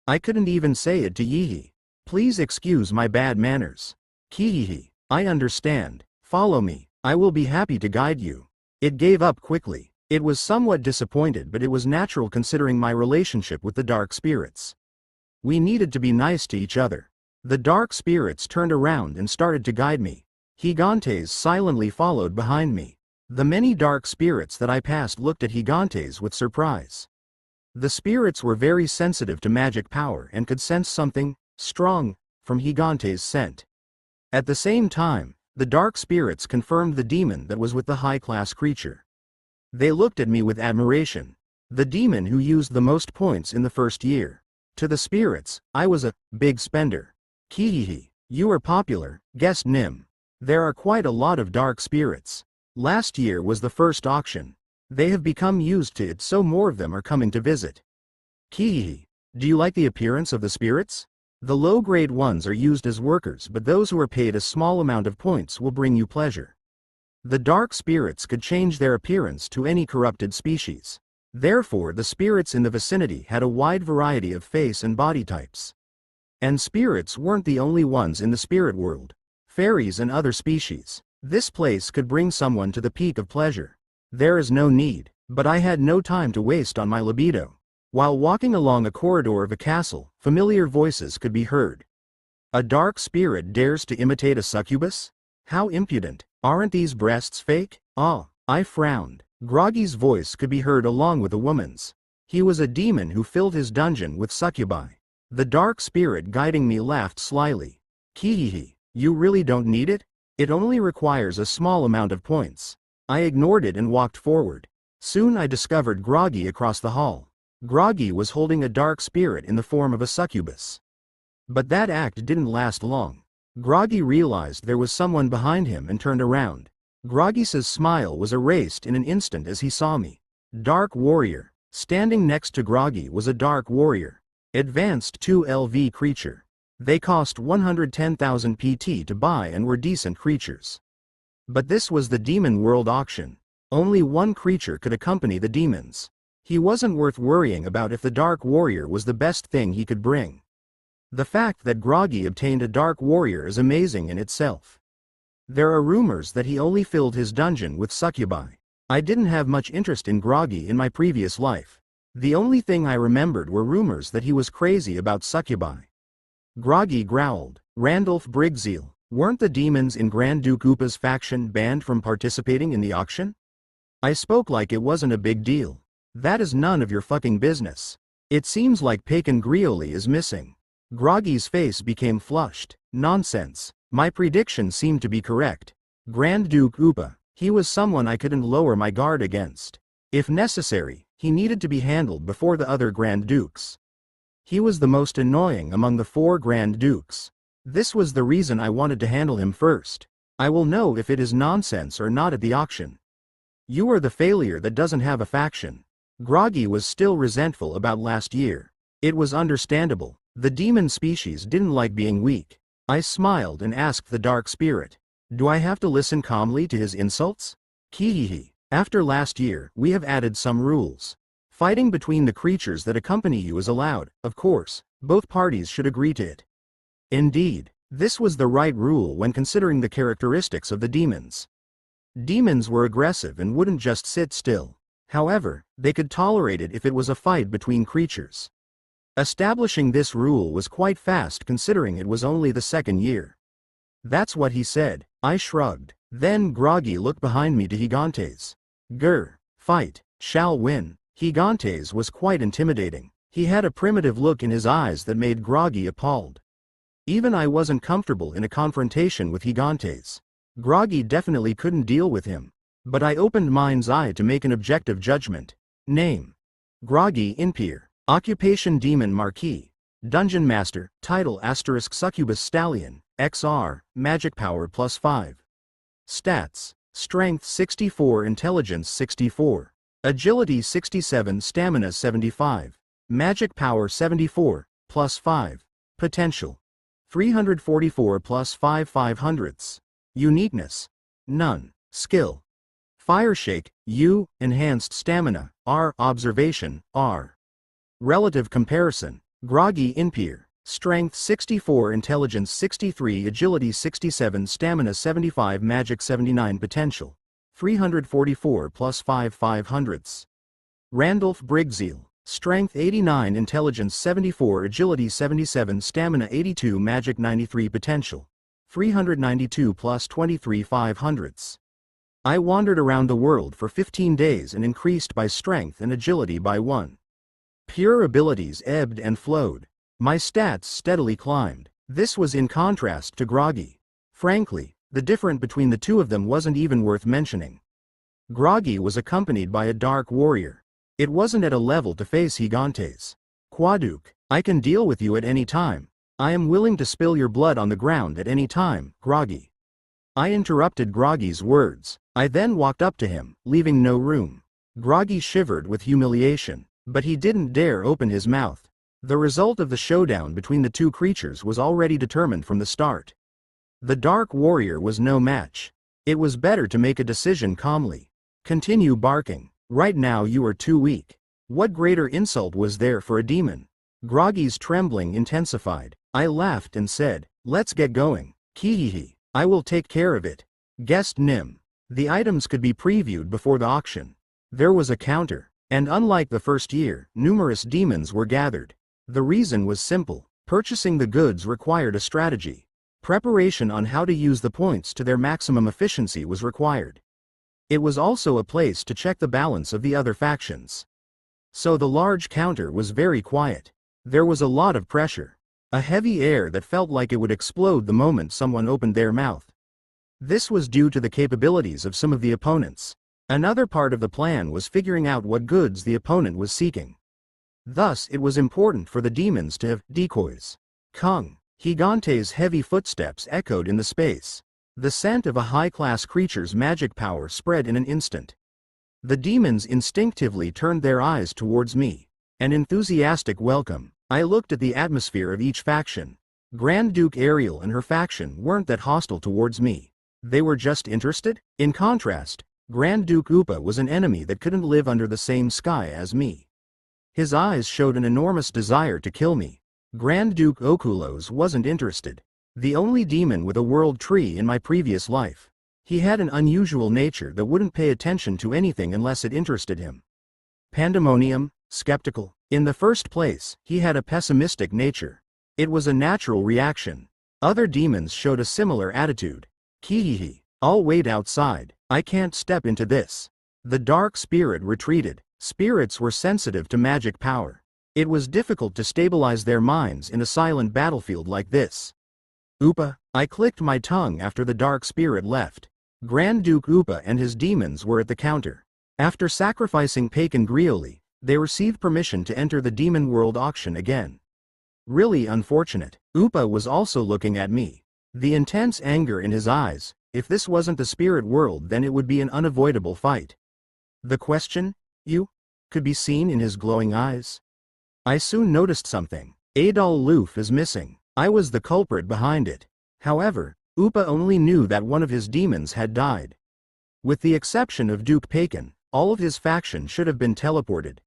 I couldn't even say it to Yihi. Please excuse my bad manners. Kihihi. I understand. Follow me. I will be happy to guide you. It gave up quickly. It was somewhat disappointed but it was natural considering my relationship with the dark spirits. We needed to be nice to each other. The dark spirits turned around and started to guide me. Gigantes silently followed behind me. The many dark spirits that I passed looked at Gigantes with surprise. The spirits were very sensitive to magic power and could sense something strong from Gigantes' scent. At the same time, the dark spirits confirmed the demon that was with the high-class creature. They looked at me with admiration. The demon who used the most points in the first year. To the spirits, I was a big spender. Kihihi. You are popular, guessed Nim. There are quite a lot of dark spirits. Last year was the first auction. They have become used to it so more of them are coming to visit. Kihihi. Do you like the appearance of the spirits? The low-grade ones are used as workers but those who are paid a small amount of points will bring you pleasure. The dark spirits could change their appearance to any corrupted species. Therefore the spirits in the vicinity had a wide variety of face and body types. And spirits weren't the only ones in the spirit world. Fairies and other species. This place could bring someone to the peak of pleasure. There is no need, but I had no time to waste on my libido. While walking along a corridor of a castle, familiar voices could be heard. A dark spirit dares to imitate a succubus? How impudent. Aren't these breasts fake? Ah, I frowned. Groggy's voice could be heard along with a woman's. He was a demon who filled his dungeon with succubi. The dark spirit guiding me laughed slyly. Kihihi. You really don't need it? It only requires a small amount of points. I ignored it and walked forward. Soon I discovered Groggy across the hall. Groggy was holding a dark spirit in the form of a succubus. But that act didn't last long. Groggy realized there was someone behind him and turned around. Groggy's smile was erased in an instant as he saw me. Dark Warrior. Standing next to Groggy was a Dark Warrior. Advanced 2LV creature. They cost 110,000 PT to buy and were decent creatures. But this was the Demon World auction. Only one creature could accompany the demons. He wasn't worth worrying about if the Dark Warrior was the best thing he could bring. The fact that Groggy obtained a Dark Warrior is amazing in itself. There are rumors that he only filled his dungeon with succubi. I didn't have much interest in Groggy in my previous life. The only thing I remembered were rumors that he was crazy about succubi. Groggy growled. Randolph Briggseel, weren't the demons in Grand Duke Upa's faction banned from participating in the auction? I spoke like it wasn't a big deal. That is none of your fucking business. It seems like Pacan Grioli is missing. Groggy's face became flushed. Nonsense. My prediction seemed to be correct. Grand Duke Upa, he was someone I couldn't lower my guard against. If necessary, he needed to be handled before the other Grand Dukes. He was the most annoying among the 4 Grand Dukes. This was the reason I wanted to handle him first. I will know if it is nonsense or not at the auction. You are the failure that doesn't have a faction. Groggy was still resentful about last year. It was understandable. The demon species didn't like being weak. I smiled and asked the dark spirit. Do I have to listen calmly to his insults? Kihihi. After last year, we have added some rules. Fighting between the creatures that accompany you is allowed, of course. Both parties should agree to it. Indeed, this was the right rule when considering the characteristics of the demons. Demons were aggressive and wouldn't just sit still. However, they could tolerate it if it was a fight between creatures. Establishing this rule was quite fast considering it was only the 2nd year. That's what he said. I shrugged. Then Groggy looked behind me to Gigantes. Grr. Fight. Shall win. Gigantes was quite intimidating. He had a primitive look in his eyes that made Groggy appalled. Even I wasn't comfortable in a confrontation with Gigantes. Groggy definitely couldn't deal with him. But I opened mind's eye to make an objective judgment. Name. Groggy Inpier. Occupation Demon Marquis. Dungeon Master. Title * Succubus Stallion. XR. Magic Power +5. Stats. Strength 64, Intelligence 64. Agility 67, Stamina 75. Magic Power 74, +5. Potential. 344 +5 500ths. Uniqueness. None. Skill. Fire Shake, U. Enhanced Stamina, R. Observation, R. Relative Comparison. Groggy Inpier. Strength 64, Intelligence 63, Agility 67, Stamina 75, Magic 79, Potential 344 +5 500ths. Randolph Briggseel. Strength 89, Intelligence 74, Agility 77, Stamina 82, Magic 93, Potential 392 +23 500ths. I wandered around the world for 15 days and increased by strength and agility by 1. Pure abilities ebbed and flowed. My stats steadily climbed. This was in contrast to Groggy. Frankly, the difference between the two of them wasn't even worth mentioning. Groggy was accompanied by a dark warrior. It wasn't at a level to face Gigantes. Quaduke, I can deal with you at any time. I am willing to spill your blood on the ground at any time, Groggy. I interrupted Groggy's words. I then walked up to him, leaving no room. Groggy shivered with humiliation, but he didn't dare open his mouth. The result of the showdown between the two creatures was already determined from the start. The Dark Warrior was no match. It was better to make a decision calmly. Continue barking. Right now you are too weak. What greater insult was there for a demon? Groggy's trembling intensified. I laughed and said, let's get going. Kihihi. I will take care of it. Guessed Nim. The items could be previewed before the auction. There was a counter, and unlike the first year, numerous demons were gathered. The reason was simple. Purchasing the goods required a strategy. Preparation on how to use the points to their maximum efficiency was required. It was also a place to check the balance of the other factions. So the large counter was very quiet. There was a lot of pressure. A heavy air that felt like it would explode the moment someone opened their mouth. This was due to the capabilities of some of the opponents. Another part of the plan was figuring out what goods the opponent was seeking. Thus it was important for the demons to have decoys. Kung. Gigante's heavy footsteps echoed in the space. The scent of a high-class creature's magic power spread in an instant. The demons instinctively turned their eyes towards me. An enthusiastic welcome. I looked at the atmosphere of each faction. Grand Duke Ariel and her faction weren't that hostile towards me. They were just interested. In contrast, Grand Duke Upa was an enemy that couldn't live under the same sky as me. His eyes showed an enormous desire to kill me. Grand Duke Okulos wasn't interested. The only demon with a world tree in my previous life. He had an unusual nature that wouldn't pay attention to anything unless it interested him. Pandemonium, skeptical. In the first place, he had a pessimistic nature. It was a natural reaction. Other demons showed a similar attitude. Kihihi. I'll wait outside. I can't step into this. The dark spirit retreated. Spirits were sensitive to magic power. It was difficult to stabilize their minds in a silent battlefield like this. Upa. I clicked my tongue after the dark spirit left. Grand Duke Upa and his demons were at the counter. After sacrificing Pakan Grioli, they received permission to enter the demon world auction again. Really unfortunate. Upa was also looking at me. The intense anger in his eyes. If this wasn't the spirit world, then it would be an unavoidable fight. The question, you, could be seen in his glowing eyes. I soon noticed something. Adol Loof is missing. I was the culprit behind it. However, Upa only knew that one of his demons had died. With the exception of Duke Pakan, all of his faction should have been teleported.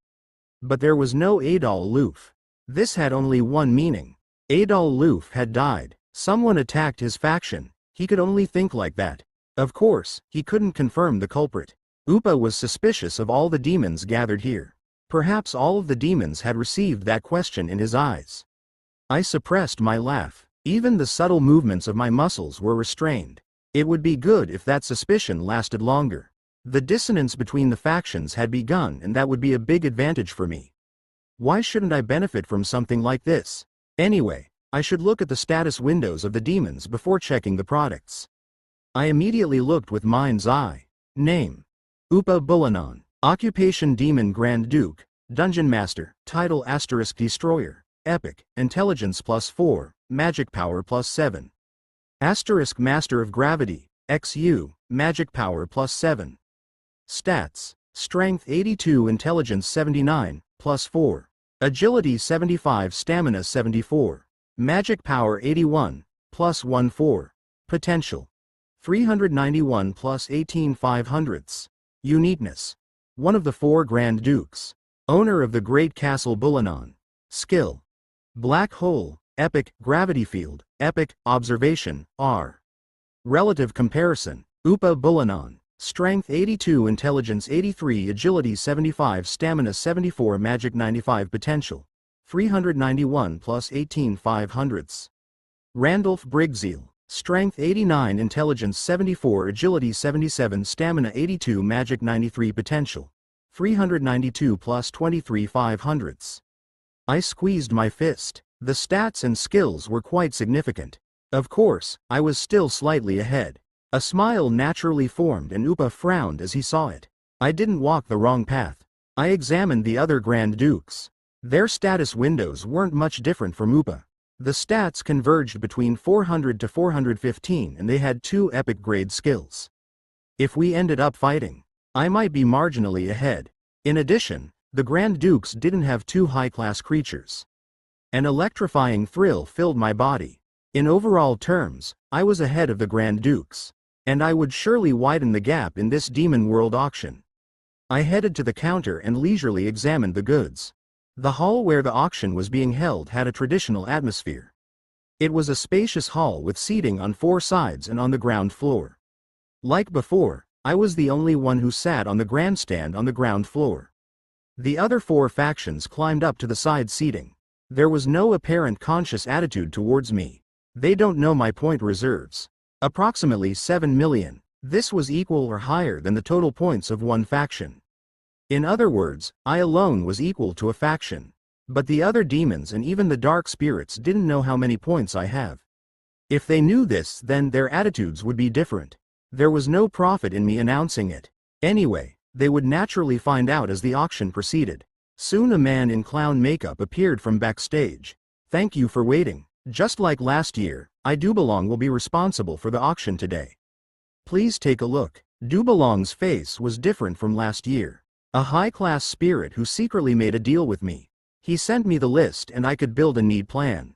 But there was no Adol Loof. This had only one meaning. Adol Loof had died. Someone attacked his faction. He could only think like that. Of course, he couldn't confirm the culprit. Upa was suspicious of all the demons gathered here. Perhaps all of the demons had received that question in his eyes. I suppressed my laugh. Even the subtle movements of my muscles were restrained. It would be good if that suspicion lasted longer. The dissonance between the factions had begun, and that would be a big advantage for me. Why shouldn't I benefit from something like this? Anyway, I should look at the status windows of the demons before checking the products. I immediately looked with mind's eye. Name: Upa Bulanon. Occupation: Demon Grand Duke. Dungeon Master. Title: * Destroyer. Epic: Intelligence +4, Magic Power +7. * Master of Gravity. XU, Magic Power +7. Stats: Strength 82, Intelligence 79, +4. Agility 75, Stamina 74. Magic Power 81, +1/4. Potential: 391 + 18/500ths. Uniqueness: one of the 4 Grand Dukes. Owner of the Great Castle Bulanon. Skill: Black Hole, Epic, Gravity Field, Epic, Observation, R. Relative comparison: Upa Bulanon. Strength 82, Intelligence 83, Agility 75, Stamina 74, Magic 95. Potential: 391 + 18/500ths. Randolph Brigzeal. Strength 89, Intelligence 74, Agility 77, Stamina 82, Magic 93. Potential: 392 + 23/500ths. I squeezed my fist. The stats and skills were quite significant. Of course, I was still slightly ahead. A smile naturally formed, and Upa frowned as he saw it. I didn't walk the wrong path. I examined the other Grand Dukes. Their status windows weren't much different from Upa. The stats converged between 400 to 415, and they had 2 epic grade skills. If we ended up fighting, I might be marginally ahead. In addition, the Grand Dukes didn't have 2 high-class creatures. An electrifying thrill filled my body. In overall terms, I was ahead of the Grand Dukes. And I would surely widen the gap in this Demon World auction. I headed to the counter and leisurely examined the goods. The hall where the auction was being held had a traditional atmosphere. It was a spacious hall with seating on 4 sides and on the ground floor. Like before, I was the only one who sat on the grandstand on the ground floor. The other 4 factions climbed up to the side seating. There was no apparent conscious attitude towards me. They don't know my point reserves. Approximately 7 million. This was equal or higher than the total points of one faction. In other words, I alone was equal to a faction. But the other demons and even the dark spirits didn't know how many points I have. If they knew this, then their attitudes would be different. There was no profit in me announcing it. Anyway, they would naturally find out as the auction proceeded. Soon a man in clown makeup appeared from backstage. Thank you for waiting. Just like last year, I Dubelong will be responsible for the auction today. Please take a look. Dubelong's face was different from last year. A high-class spirit who secretly made a deal with me. He sent me the list and I could build a neat plan.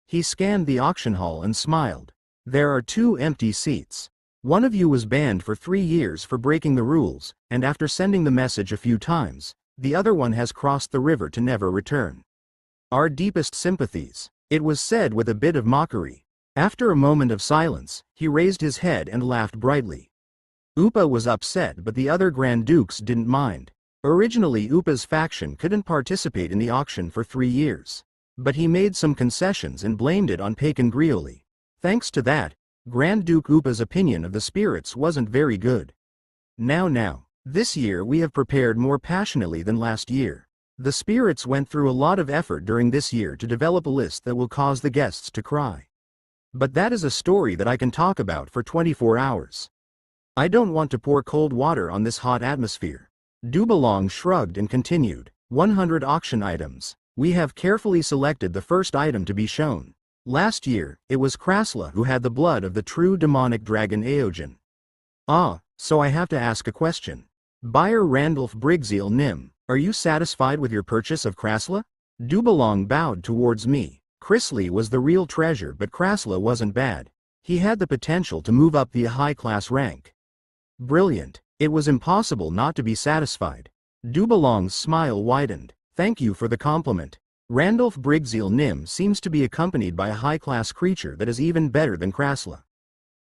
He scanned the auction hall and smiled. There are 2 empty seats. One of you was banned for 3 years for breaking the rules, and after sending the message a few times, the other one has crossed the river to never return. Our deepest sympathies. It was said with a bit of mockery. After a moment of silence, he raised his head and laughed brightly. Upa was upset, but the other Grand Dukes didn't mind. Originally Upa's faction couldn't participate in the auction for 3 years. But he made some concessions and blamed it on Pagan Grioli. Thanks to that, Grand Duke Upa's opinion of the spirits wasn't very good. Now, this year we have prepared more passionately than last year. The spirits went through a lot of effort during this year to develop a list that will cause the guests to cry. But that is a story that I can talk about for 24 hours. I don't want to pour cold water on this hot atmosphere. Dubalong shrugged and continued. 100 auction items. We have carefully selected the first item to be shown. Last year, it was Krasla who had the blood of the true demonic dragon Aogen. So I have to ask a question. Buyer Randolph Briggseel Nim, are you satisfied with your purchase of Krasla? Dubalong bowed towards me. Chrisley was the real treasure, but Krasla wasn't bad. He had the potential to move up the high-class rank. Brilliant. It was impossible not to be satisfied. Dubalong's smile widened. Thank you for the compliment. Randolph Briggseel Nim seems to be accompanied by a high-class creature that is even better than Krasla.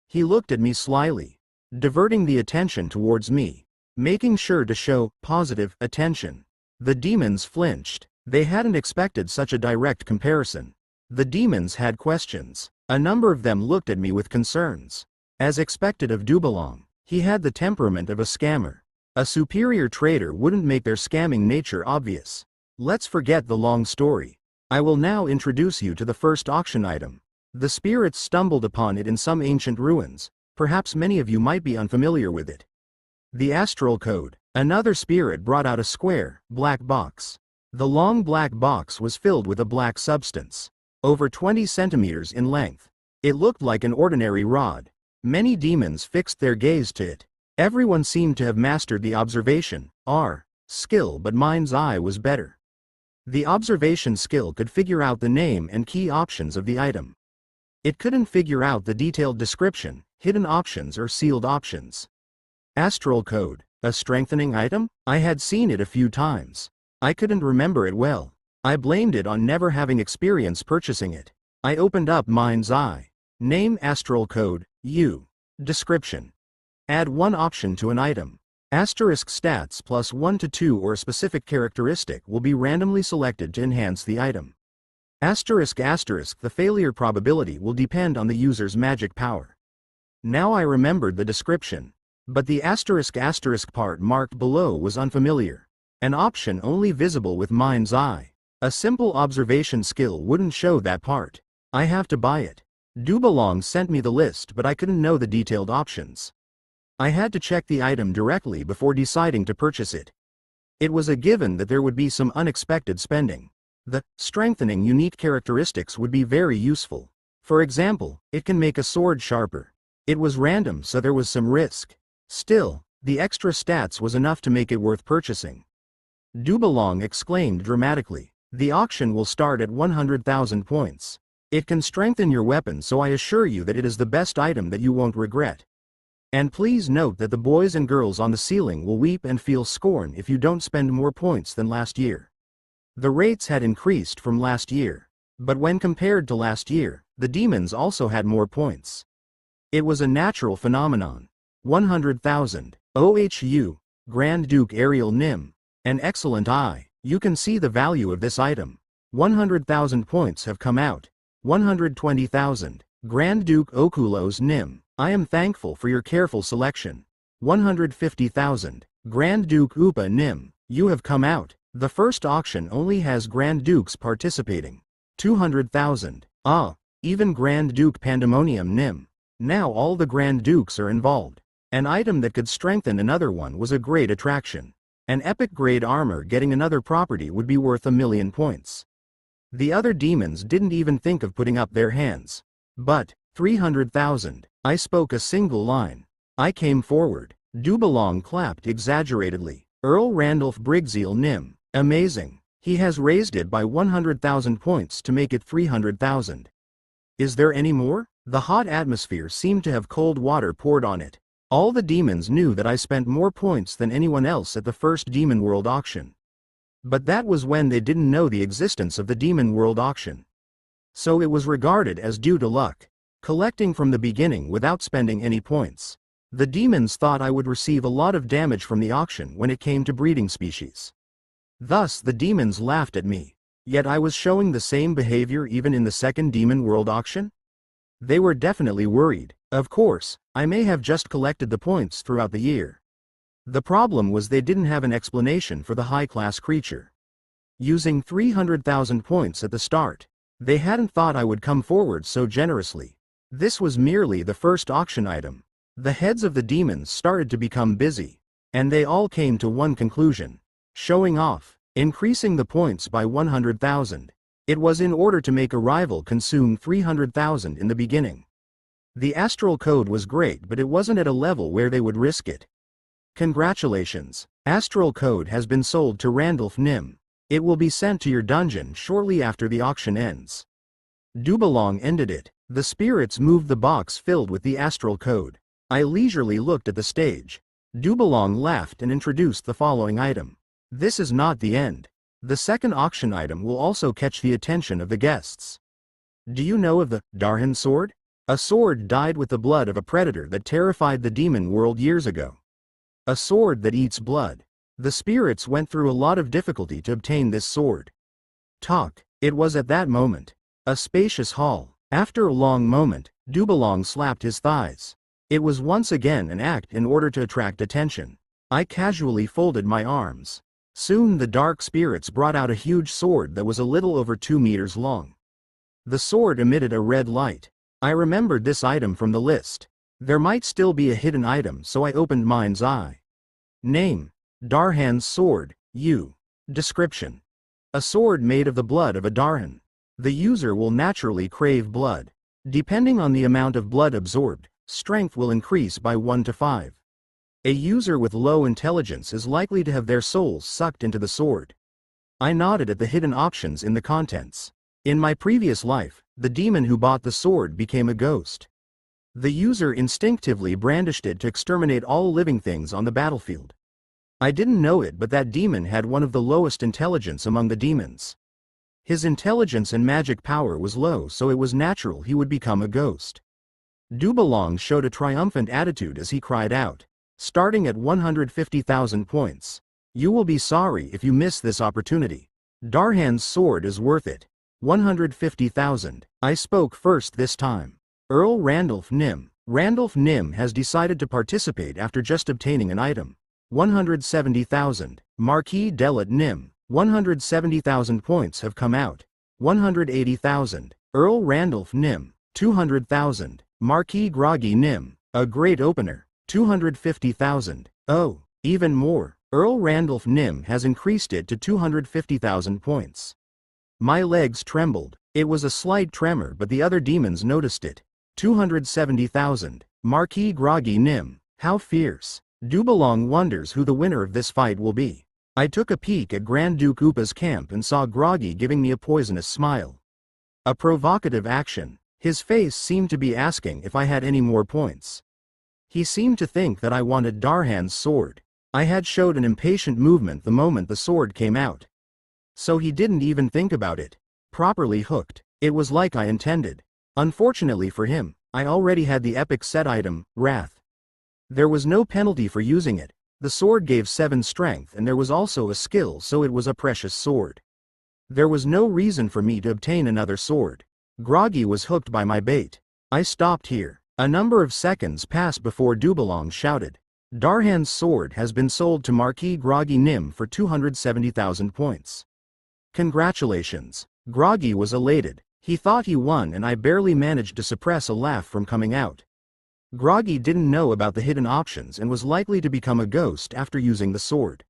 He looked at me slyly, diverting the attention towards me, making sure to show positive attention. The demons flinched. They hadn't expected such a direct comparison. The demons had questions. A number of them looked at me with concerns. As expected of Dubalong, he had the temperament of a scammer. A superior trader wouldn't make their scamming nature obvious. Let's forget the long story. I will now introduce you to the first auction item. The spirits stumbled upon it in some ancient ruins. Perhaps many of you might be unfamiliar with it. The Astral Code. Another spirit brought out a square, black box. The long black box was filled with a black substance, over 20 centimeters in length. It looked like an ordinary rod. Many demons fixed their gaze to it. Everyone seemed to have mastered the observation skill, but mine's eye was better. The observation skill could figure out the name and key options of the item. It couldn't figure out the detailed description, hidden options or sealed options. Astral Code. A strengthening item? I had seen it a few times. I couldn't remember it well. I blamed it on never having experience purchasing it. I opened up Mind's Eye. Name Astral Code, U. Description. Add one option to an item. Asterisk stats plus 1 to 2 or a specific characteristic will be randomly selected to enhance the item. Asterisk the failure probability will depend on the user's magic power. Now I remembered the description. But the asterisk part marked below was unfamiliar. An option only visible with Mind's Eye. A simple observation skill wouldn't show that part. I have to buy it. Dubalong sent me the list, but I couldn't know the detailed options. I had to check the item directly before deciding to purchase it. It was a given that there would be some unexpected spending. The strengthening unique characteristics would be very useful. For example, it can make a sword sharper. It was random, so there was some risk. Still, the extra stats was enough to make it worth purchasing. Dubalong exclaimed dramatically. The auction will start at 100,000 points. It can strengthen your weapon, so I assure you that it is the best item that you won't regret. And please note that the boys and girls on the ceiling will weep and feel scorn if you don't spend more points than last year. The rates had increased from last year. But when compared to last year, the demons also had more points. It was a natural phenomenon. 100,000. OHU. Grand Duke Ariel Nim. An excellent eye. You can see the value of this item. 100,000 points have come out. 120,000. Grand Duke Okulos Nim. I am thankful for your careful selection. 150,000. Grand Duke Upa Nim. You have come out. The first auction only has Grand Dukes participating. 200,000. Even Grand Duke Pandemonium Nim. Now all the Grand Dukes are involved. An item that could strengthen another one was a great attraction. An epic grade armor getting another property would be worth 1,000,000 points. The other demons didn't even think of putting up their hands. But 300,000. I spoke a single line. I came forward. Dubalong clapped exaggeratedly. Earl Randolph Briggseel Nim. Amazing. He has raised it by 100,000 points to make it 300,000. Is there any more? The hot atmosphere seemed to have cold water poured on it. All the demons knew that I spent more points than anyone else at the first Demon World auction. But that was when they didn't know the existence of the Demon World auction. So it was regarded as due to luck. Collecting from the beginning without spending any points. The demons thought I would receive a lot of damage from the auction when it came to breeding species. Thus the demons laughed at me. Yet I was showing the same behavior even in the second Demon World auction? They were definitely worried. Of course, I may have just collected the points throughout the year. The problem was they didn't have an explanation for the high-class creature. Using 300,000 points at the start, they hadn't thought I would come forward so generously. This was merely the first auction item. The heads of the demons started to become busy, and they all came to one conclusion: showing off, increasing the points by 100,000. It was in order to make a rival consume 300,000 in the beginning. The astral code was great, but it wasn't at a level where they would risk it. Congratulations, astral code has been sold to Randolph Nim. It will be sent to your dungeon shortly after the auction ends. Dubalong ended it. The spirits moved the box filled with the astral code. I leisurely looked at the stage. Dubalong laughed and introduced the following item. This is not the end. The second auction item will also catch the attention of the guests. Do you know of the Darhan sword? A sword dyed with the blood of a predator that terrified the demon world years ago. A sword that eats blood. The spirits went through a lot of difficulty to obtain this sword. Talk. It was at that moment. A spacious hall. After a long moment, Dubalong slapped his thighs. It was once again an act in order to attract attention. I casually folded my arms. Soon the dark spirits brought out a huge sword that was a little over 2 meters long. The sword emitted a red light. I remembered this item from the list. There might still be a hidden item, so I opened Mind's Eye. Name: Darhan's sword. Description: a sword made of the blood of a Darhan. The user will naturally crave blood. Depending on the amount of blood absorbed, strength will increase by 1 to 5. A user with low intelligence is likely to have their souls sucked into the sword. I nodded at the hidden options in the contents. In my previous life, the demon who bought the sword became a ghost. The user instinctively brandished it to exterminate all living things on the battlefield. I didn't know it, but that demon had one of the lowest intelligence among the demons. His intelligence and magic power was low, so it was natural he would become a ghost. Dubalong showed a triumphant attitude as he cried out, starting at 150,000 points. You will be sorry if you miss this opportunity. Darhan's sword is worth it. 150,000. I spoke first this time. Earl Randolph Nim. Randolph Nim has decided to participate after just obtaining an item. 170,000. Marquis Delat Nim. 170,000 points have come out. 180,000. Earl Randolph Nim. 200,000. Marquis Groggy Nim. A great opener. 250,000. Oh, even more. Earl Randolph Nim has increased it to 250,000 points. My legs trembled. It was a slight tremor, but the other demons noticed it. 270,000. Marquis Groggy Nim. How fierce. Dubalong wonders who the winner of this fight will be. I took a peek at Grand Duke Upa's camp and saw Groggy giving me a poisonous smile. A provocative action. His face seemed to be asking if I had any more points. He seemed to think that I wanted Darhan's sword. I had showed an impatient movement the moment the sword came out. So he didn't even think about it. Properly hooked. It was like I intended. Unfortunately for him, I already had the epic set item, Wrath. There was no penalty for using it. The sword gave 7 strength and there was also a skill, so it was a precious sword. There was no reason for me to obtain another sword. Groggy was hooked by my bait. I stopped here. A number of seconds passed before Dubalong shouted, Darhan's sword has been sold to Marquis Groggy Nim for 270,000 points. Congratulations. Groggy was elated. He thought he won, and I barely managed to suppress a laugh from coming out. Groggy didn't know about the hidden options and was likely to become a ghost after using the sword.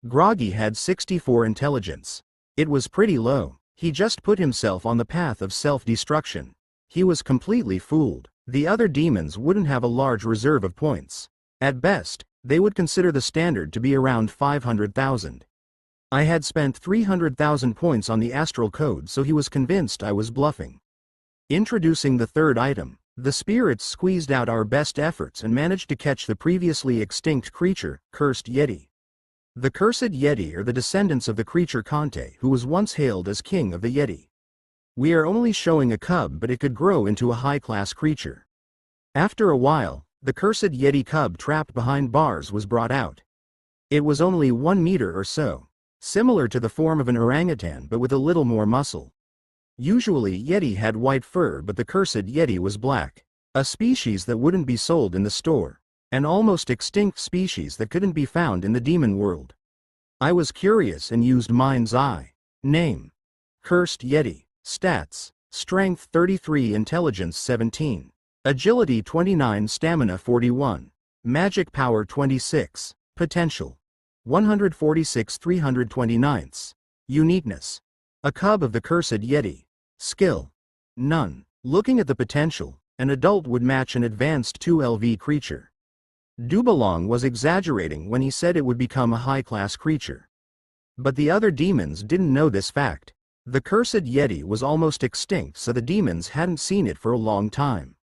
Groggy had 64 intelligence. It was pretty low. He just put himself on the path of self-destruction. He was completely fooled. The other demons wouldn't have a large reserve of points. At best, they would consider the standard to be around 500,000. I had spent 300,000 points on the astral code, so he was convinced I was bluffing. Introducing the third item, the spirits squeezed out our best efforts and managed to catch the previously extinct creature, Cursed Yeti. The Cursed Yeti are the descendants of the creature Kante, who was once hailed as king of the Yeti. We are only showing a cub, but it could grow into a high-class creature. After a while, The cursed Yeti cub trapped behind bars was brought out. It was only 1 meter or so, similar to the form of an orangutan but with a little more muscle. Usually Yeti had white fur, but the cursed Yeti was black. A species that wouldn't be sold in the store. An almost extinct species that couldn't be found in the demon world. I was curious and used mind's eye. Name: Cursed Yeti. Stats: Strength 33, Intelligence 17. Agility 29, Stamina 41. Magic Power 26. Potential: 146 329. Uniqueness: a cub of the cursed Yeti. Skill: none. Looking at the potential, an adult would match an advanced 2LV creature. Dubalong was exaggerating when he said it would become a high-class creature. But the other demons didn't know this fact. The cursed Yeti was almost extinct, so the demons hadn't seen it for a long time.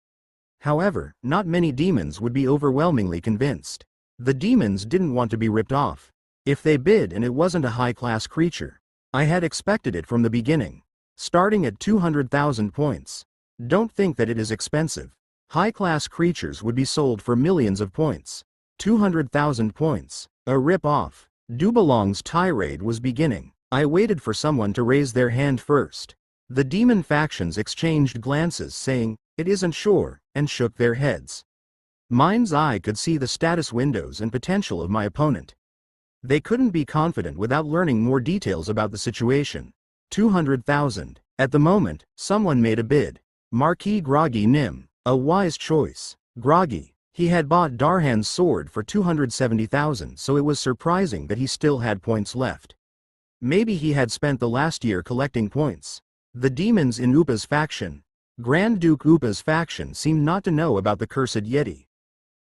However, not many demons would be overwhelmingly convinced. The demons didn't want to be ripped off. If they bid and it wasn't a high-class creature, I had expected it from the beginning. Starting at 200,000 points. Don't think that it is expensive. High-class creatures would be sold for millions of points. 200,000 points. A rip-off. Dubalong's tirade was beginning. I waited for someone to raise their hand first. The demon factions exchanged glances saying, "It isn't sure," and shook their heads. Mind's eye could see the status windows and potential of my opponent. They couldn't be confident without learning more details about the situation. 200,000. At the moment, someone made a bid. Marquis Groggy Nim. A wise choice. Groggy. He had bought Darhan's sword for 270,000, so it was surprising that he still had points left. Maybe he had spent the last year collecting points. The demons in Upa's faction. Grand Duke Upa's faction seemed not to know about the cursed Yeti.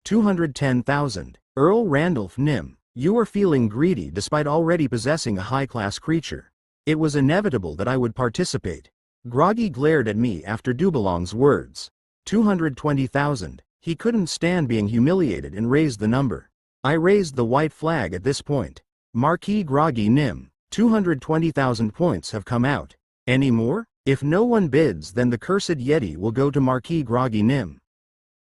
210,000. Earl Randolph Nim. You are feeling greedy despite already possessing a high-class creature. It was inevitable that I would participate. Groggy glared at me after Dubalong's words. 220,000. He couldn't stand being humiliated and raised the number. I raised the white flag at this point. Marquis Groggy Nim. 220,000 points have come out. Any more? If no one bids, then the cursed Yeti will go to Marquis Groggy Nim.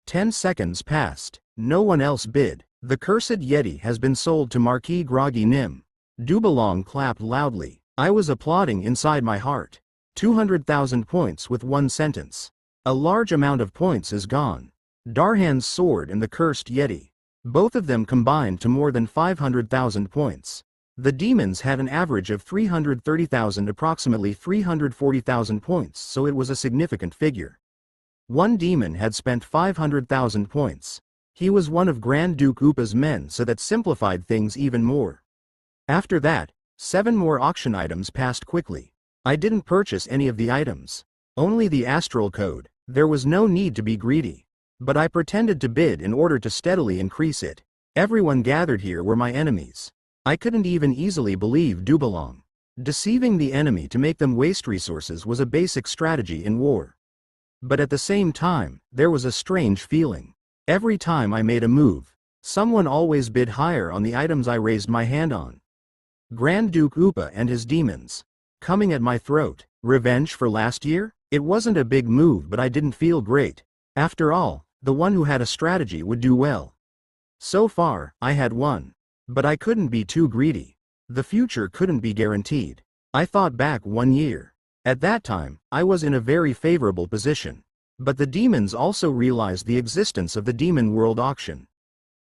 10 seconds passed. No one else bid. The cursed Yeti has been sold to Marquis Groggy Nim. Dubalong clapped loudly. I was applauding inside my heart. 200,000 points with one sentence. A large amount of points is gone. Darhan's sword and the cursed Yeti. Both of them combined to more than 500,000 points. The demons had an average of 330,000, approximately 340,000 points, so it was a significant figure. One demon had spent 500,000 points. He was one of Grand Duke Upa's men, so that simplified things even more. After that, 7 more auction items passed quickly. I didn't purchase any of the items. Only the astral code. There was no need to be greedy. But I pretended to bid in order to steadily increase it. Everyone gathered here were my enemies. I couldn't even easily believe Dubalong. Deceiving the enemy to make them waste resources was a basic strategy in war. But at the same time, there was a strange feeling. Every time I made a move, someone always bid higher on the items I raised my hand on. Grand Duke Upa and his demons. Coming at my throat. Revenge for last year? It wasn't a big move, but I didn't feel great. After all, the one who had a strategy would do well. So far, I had won. But I couldn't be too greedy. The future couldn't be guaranteed. I thought back 1 year. At that time, I was in a very favorable position. But the demons also realized the existence of the Demon World auction.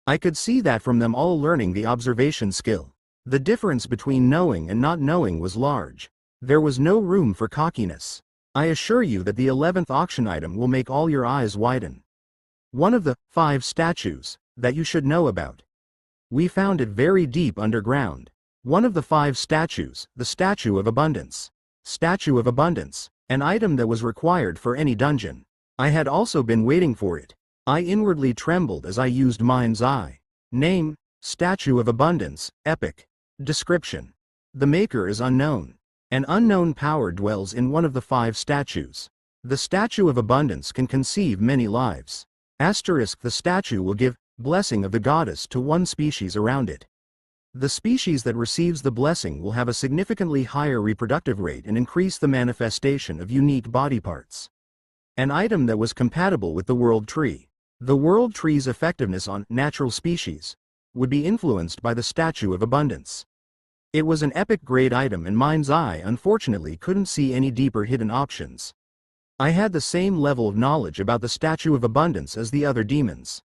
I could see that from them all learning the observation skill. The difference between knowing and not knowing was large. There was no room for cockiness. I assure you that the 11th auction item will make all your eyes widen. One of the 5 statues that you should know about. We found it very deep underground. One of the 5 statues, the Statue of Abundance. Statue of Abundance, an item that was required for any dungeon. I had also been waiting for it. I inwardly trembled as I used mind's eye. Name: Statue of Abundance, Epic. Description: the maker is unknown. An unknown power dwells in one of the 5 statues. The Statue of Abundance can conceive many lives. Asterisk: the statue will give blessing of the goddess to one species around it. The species that receives the blessing will have a significantly higher reproductive rate and increase the manifestation of unique body parts. An item that was compatible with the world tree. The world tree's effectiveness on natural species would be influenced by the Statue of Abundance. It was an epic grade item and Mind's Eye unfortunately couldn't see any deeper hidden options. I had the same level of knowledge about the Statue of Abundance as the other demons.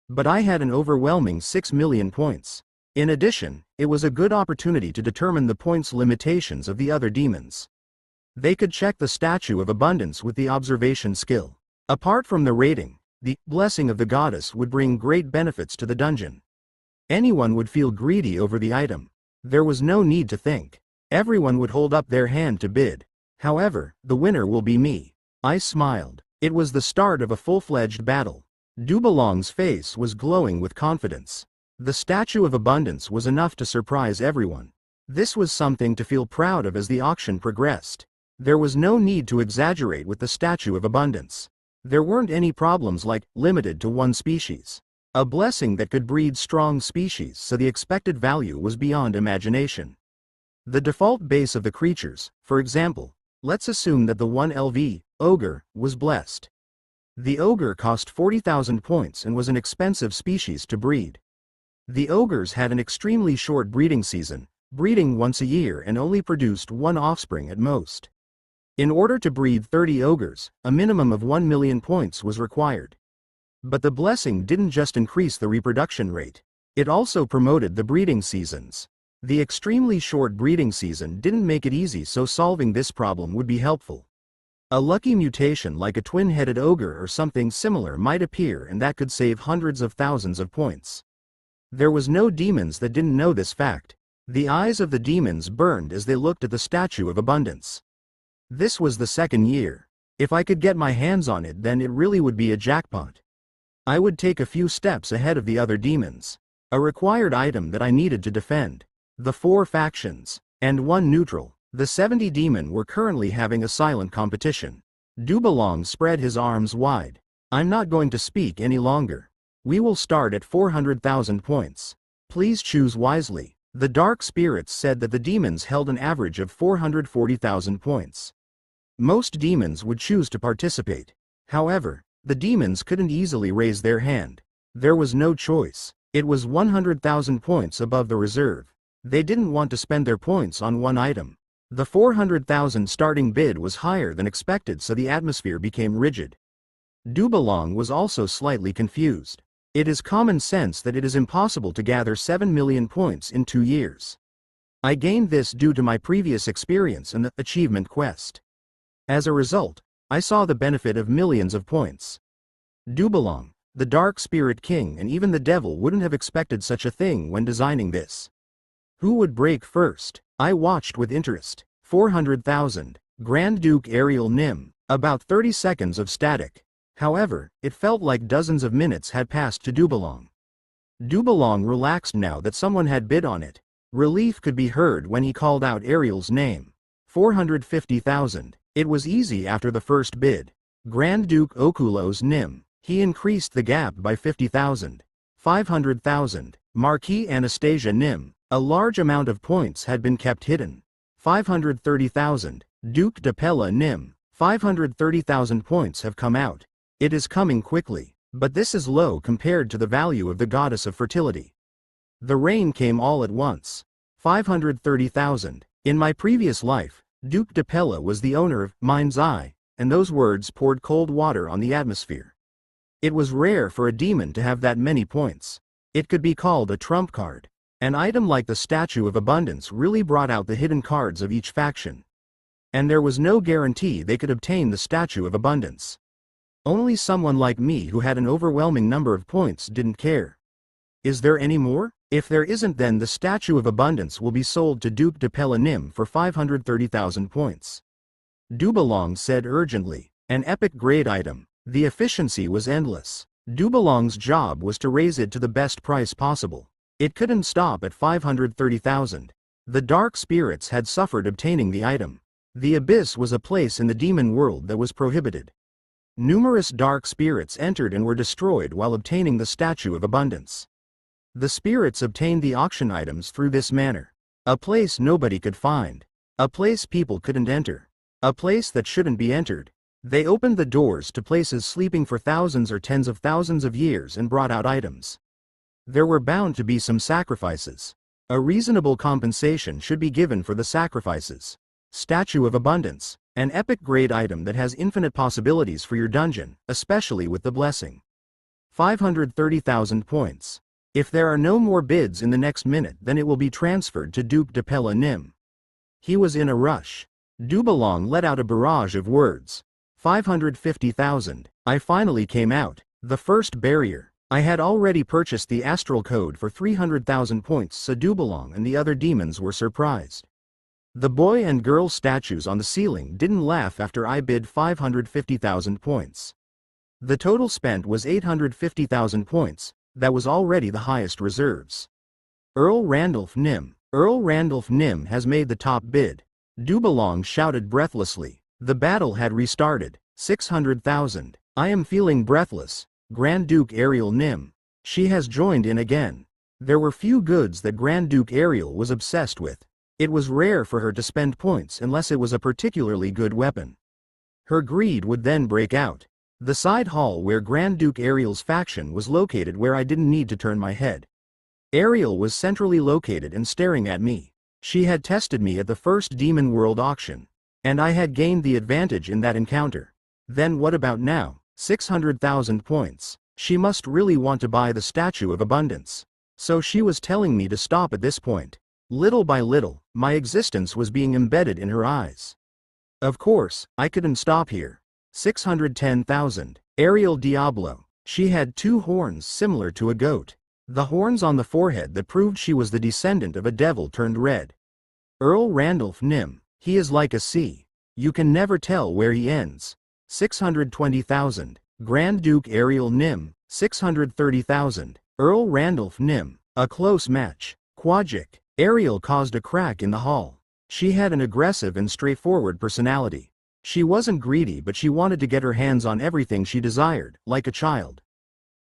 But I had an overwhelming 6 million points. In addition, it was a good opportunity to determine the points limitations of the other demons. They could check the Statue of Abundance with the observation skill. Apart from the rating, the blessing of the goddess would bring great benefits to the dungeon. Anyone would feel greedy over the item. There was no need to think. Everyone would hold up their hand to bid. However, the winner will be me. I smiled. It was the start of a full-fledged battle. Dubelong's face was glowing with confidence. The Statue of Abundance was enough to surprise everyone. This was something to feel proud of as the auction progressed. There was no need to exaggerate with the Statue of Abundance. There weren't any problems like limited to one species. A blessing that could breed strong species, so the expected value was beyond imagination. The default base of the creatures, for example, let's assume that the 1LV, ogre, was blessed. The ogre cost 40,000 points and was an expensive species to breed. The ogres had an extremely short breeding season, breeding once a year and only produced one offspring at most. In order to breed 30 ogres, a minimum of 1 million points was required. But the blessing didn't just increase the reproduction rate, it also promoted the breeding seasons. The extremely short breeding season didn't make it easy, so solving this problem would be helpful. A lucky mutation like a twin-headed ogre or something similar might appear, and that could save hundreds of thousands of points. There was no demons that didn't know this fact. The eyes of the demons burned as they looked at the Statue of Abundance. This was the second year. If I could get my hands on it, then it really would be a jackpot. I would take a few steps ahead of the other demons. A required item that I needed to defend. The 4 factions, and 1 neutral. The 70 demon were currently having a silent competition. Dubelong spread his arms wide. I'm not going to speak any longer. We will start at 400,000 points. Please choose wisely. The dark spirits said that the demons held an average of 440,000 points. Most demons would choose to participate. However, the demons couldn't easily raise their hand. There was no choice. It was 100,000 points above the reserve. They didn't want to spend their points on one item. The 400,000 starting bid was higher than expected, so the atmosphere became rigid. Dubelong was also slightly confused. It is common sense that it is impossible to gather 7 million points in 2 years. I gained this due to my previous experience in the achievement quest. As a result, I saw the benefit of millions of points. Dubelong, the Dark Spirit King, and even the Devil wouldn't have expected such a thing when designing this. Who would break first? I watched with interest. 400,000. Grand Duke Ariel Nim. About 30 seconds of static. However, it felt like dozens of minutes had passed to Dubelong. Dubelong relaxed now that someone had bid on it. Relief could be heard when he called out Ariel's name. 450,000. It was easy after the first bid. Grand Duke Okulo's Nim. He increased the gap by 50,000. 500,000. Marquis Anastasia Nim. A large amount of points had been kept hidden. 530,000. Duke Depella Nim. 530,000 points have come out. It is coming quickly, but this is low compared to the value of the goddess of fertility. The rain came all at once. 530,000. In my previous life, Duke Depella was the owner of Mind's Eye, and those words poured cold water on the atmosphere. It was rare for a demon to have that many points. It could be called a trump card. An item like the Statue of Abundance really brought out the hidden cards of each faction. And there was no guarantee they could obtain the Statue of Abundance. Only someone like me who had an overwhelming number of points didn't care. Is there any more? If there isn't, then the Statue of Abundance will be sold to Duke Depella Nim for 530,000 points. Dubelong said urgently. An epic grade item. The efficiency was endless. Dubelong's job was to raise it to the best price possible. It couldn't stop at 530,000. The dark spirits had suffered obtaining the item. The abyss was a place in the demon world that was prohibited. Numerous dark spirits entered and were destroyed while obtaining the Statue of Abundance. The spirits obtained the auction items through this manner. A place nobody could find. A place people couldn't enter. A place that shouldn't be entered. They opened the doors to places sleeping for thousands or tens of thousands of years and brought out items. There were bound to be some sacrifices. A reasonable compensation should be given for the sacrifices. Statue of Abundance, an epic grade item that has infinite possibilities for your dungeon, especially with the blessing. 530,000 points. If there are no more bids in the next minute, then it will be transferred to Duke de Pella Nim. He was in a rush. Dubalong let out a barrage of words. 550,000. I finally came out. The first barrier. I had already purchased the astral code for 300,000 points, so Dubalong and the other demons were surprised. The boy and girl statues on the ceiling didn't laugh after I bid 550,000 points. The total spent was 850,000 points, that was already the highest reserves. Earl Randolph Nim. Earl Randolph Nim has made the top bid. Dubalong shouted breathlessly. The battle had restarted. 600,000. I am feeling breathless. Grand Duke Ariel Nim. She has joined in again. There were few goods that Grand Duke Ariel was obsessed with. It was rare for her to spend points unless it was a particularly good weapon. Her greed would then break out. The side hall where Grand Duke Ariel's faction was located, where I didn't need to turn my head. Ariel was centrally located and staring at me. She had tested me at the first Demon World auction, and I had gained the advantage in that encounter. Then what about now? 600,000 points. She must really want to buy the Statue of Abundance. So she was telling me to stop at this point. Little by little, my existence was being embedded in her eyes. Of course, I couldn't stop here. 610,000. Ariel Diablo. She had two horns similar to a goat. The horns on the forehead that proved she was the descendant of a devil turned red. Earl Randolph Nim. He is like a sea. You can never tell where he ends. 620,000. Grand Duke Ariel Nim. 630,000. Earl Randolph Nim. A close match. Quadjik. Ariel caused a crack in the hall. She had an aggressive and straightforward personality. She wasn't greedy, but she wanted to get her hands on everything she desired, like a child.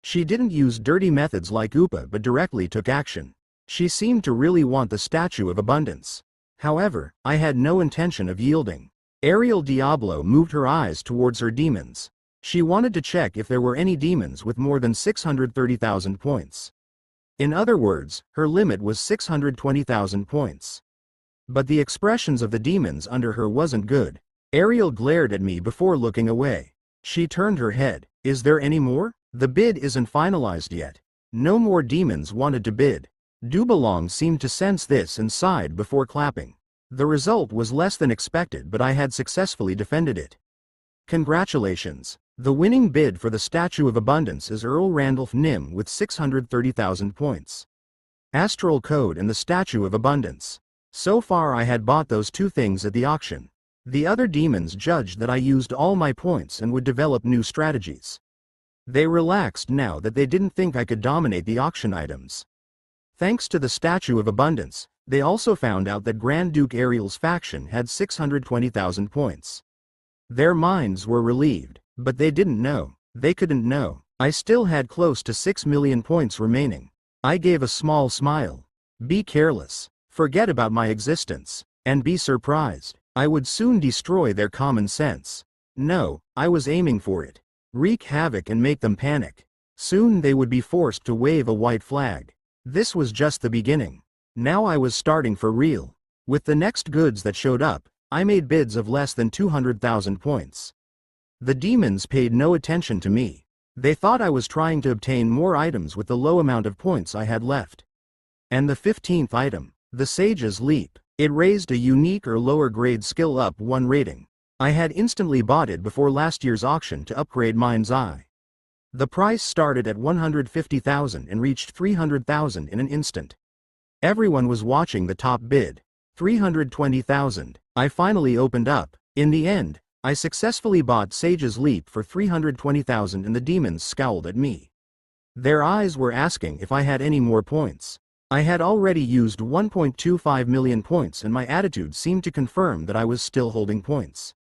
She didn't use dirty methods like Upa, but directly took action. She seemed to really want the Statue of Abundance. However, I had no intention of yielding. Ariel Diablo moved her eyes towards her demons. She wanted to check if there were any demons with more than 630,000 points. In other words, her limit was 620,000 points. But the expressions of the demons under her wasn't good. Ariel glared at me before looking away. She turned her head. Is there any more? The bid isn't finalized yet. No more demons wanted to bid. Dubalong seemed to sense this and sighed before clapping. The result was less than expected, but I had successfully defended it. Congratulations. The winning bid for the Statue of Abundance is Earl Randolph Nim with 630,000 points. Astral Code and the Statue of Abundance. So far I had bought those two things at the auction. The other demons judged that I used all my points and would develop new strategies. They relaxed now that they didn't think I could dominate the auction items. Thanks to the Statue of Abundance, they also found out that Grand Duke Ariel's faction had 620,000 points. Their minds were relieved, but they didn't know. They couldn't know. I still had close to 6 million points remaining. I gave a small smile. Be careless. Forget about my existence. And be surprised. I would soon destroy their common sense. No, I was aiming for it. Wreak havoc and make them panic. Soon they would be forced to wave a white flag. This was just the beginning. Now I was starting for real. With the next goods that showed up, I made bids of less than 200,000 points. The demons paid no attention to me. They thought I was trying to obtain more items with the low amount of points I had left. And the 15th item, the Sage's Leap. It raised a unique or lower grade skill up 1 rating. I had instantly bought it before last year's auction to upgrade Mind's Eye. The price started at 150,000 and reached 300,000 in an instant. Everyone was watching the top bid. 320,000. I finally opened up. In the end, I successfully bought Sage's Leap for 320,000 and the demons scowled at me. Their eyes were asking if I had any more points. I had already used 1.25 million points and my attitude seemed to confirm that I was still holding points.